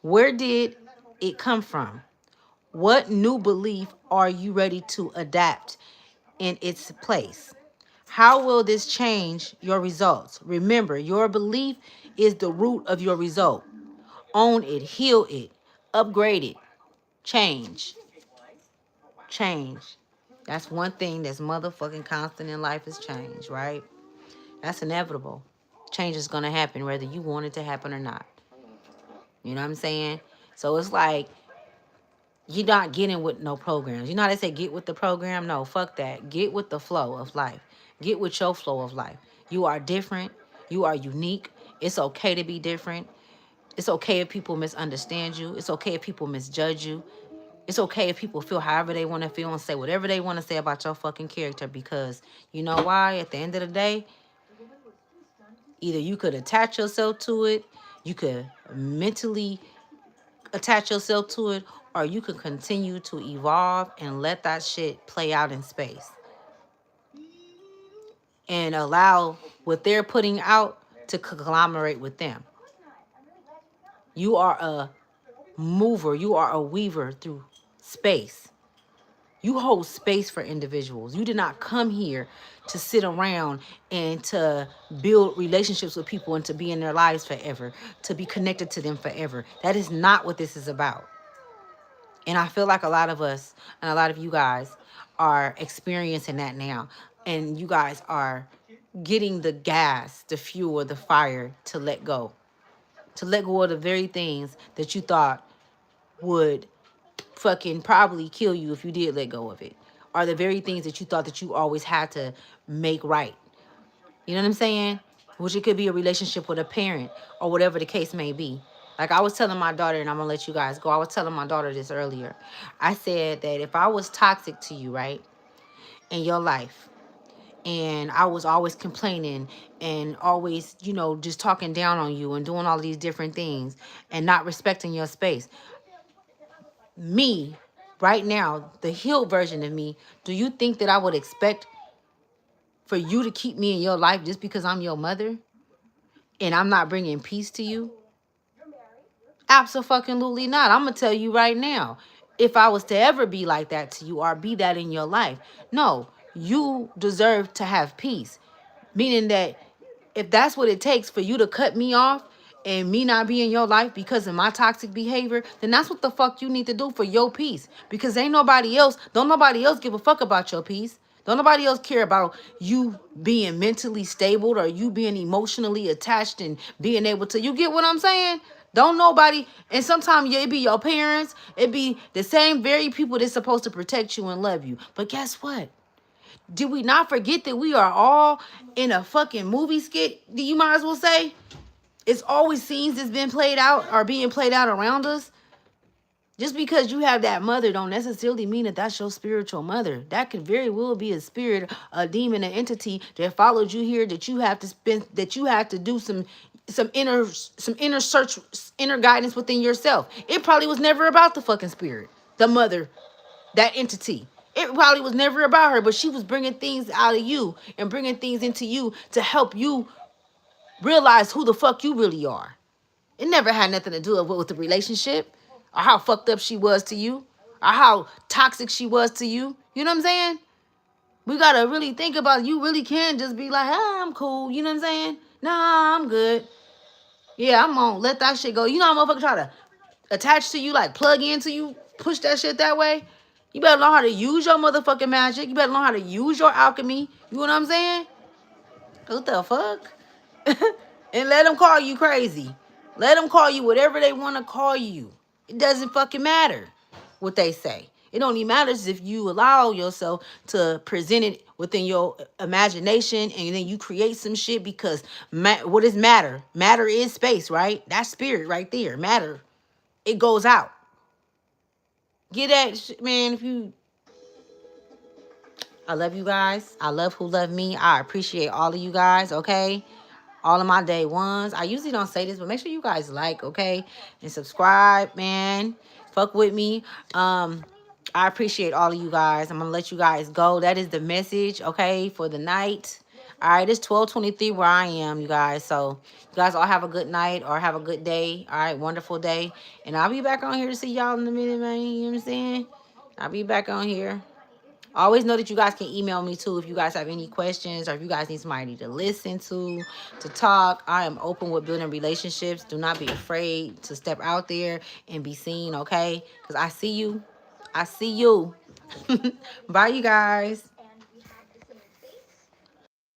Where did it come from? What new belief are you ready to adapt in its place? How will this change your results? Remember, your belief is the root of your result. Own it, heal it, upgrade it, change. That's one thing that's motherfucking constant in life is change, right? That's inevitable. Change is going to happen whether you want it to happen or not. You know what I'm saying? So it's like, you're not getting with no programs. You know how they say get with the program? No, fuck that. Get with the flow of life. Get with your flow of life. You are different. You are unique. It's okay to be different. It's okay if people misunderstand you. It's okay if people misjudge you. It's okay if people feel however they want to feel and say whatever they want to say about your fucking character, because you know why? At the end of the day, either you could attach yourself to it, you could mentally attach yourself to it, or you can continue to evolve and let that shit play out in space and allow what they're putting out to conglomerate with them. You are a mover. You are a weaver through space. You hold space for individuals. You did not come here to sit around and to build relationships with people and to be in their lives forever, to be connected to them forever. That is not what this is about. And I feel like a lot of us and a lot of you guys are experiencing that now. And you guys are getting the gas, the fuel, the fire to let go. To let go of the very things that you thought would fucking probably kill you if you did let go of it. Or the very things that you thought that you always had to make right. You know what I'm saying? Which it could be a relationship with a parent or whatever the case may be. Like I was telling my daughter, and I'm going to let you guys go. I was telling my daughter this earlier. I said that if I was toxic to you, right, in your life, and I was always complaining and always, just talking down on you and doing all these different things and not respecting your space. Me, right now, the healed version of me, do you think that I would expect for you to keep me in your life just because I'm your mother and I'm not bringing peace to you? Absolutely not. I'm going to tell you right now, if I was to ever be like that to you or be that in your life, no, you deserve to have peace. Meaning that if that's what it takes for you to cut me off and me not be in your life because of my toxic behavior, then that's what the fuck you need to do for your peace. Because don't nobody else give a fuck about your peace. Don't nobody else care about you being mentally stable or you being emotionally attached and being able to, you get what I'm saying? Don't nobody, and sometimes it be your parents, it be the same very people that's supposed to protect you and love you. But guess what? Did we not forget that we are all in a fucking movie skit? You might as well say. It's always scenes that's been played out or being played out around us. Just because you have that mother don't necessarily mean that that's your spiritual mother. That could very well be a spirit, a demon, an entity that followed you here, that you have to spend, that you have to do some inner search, inner guidance within yourself. It probably was never about the fucking spirit, the mother, that entity. It probably was never about her, but she was bringing things out of you and bringing things into you to help you realize who the fuck you really are. It never had nothing to do with the relationship or how fucked up she was to you or how toxic she was to you. You know what I'm saying? We got to really think about it. You really can just be like, ah, I'm cool. You know what I'm saying? Nah, I'm good. Yeah, I'm on. Let that shit go. You know how motherfuckers try to attach to you, like plug into you, push that shit that way? You better learn how to use your motherfucking magic. You better learn how to use your alchemy. You know what I'm saying? What the fuck? And let them call you crazy. Let them call you whatever they want to call you. It doesn't fucking matter what they say. It only matters if you allow yourself to present it within your imagination and then you create some shit because what is matter? Matter is space, right? That's spirit right there. Matter. It goes out. Get that shit, man. I love you guys. I love who love me. I appreciate all of you guys, okay? All of my day ones. I usually don't say this, but make sure you guys like, okay? And subscribe, man. Fuck with me. I appreciate all of you guys. I'm gonna let you guys go. That is the message, okay, for the night. All right, it's 12:23 where I am, you guys. So you guys all have a good night or have a good day. All right, wonderful day. And I'll be back on here to see y'all in a minute, man. You know what I'm saying? I'll be back on here. Always know that you guys can email me too if you guys have any questions or if you guys need somebody to listen to talk. I am open with building relationships. Do not be afraid to step out there and be seen, okay? Because I see you. I see you. Bye, you guys.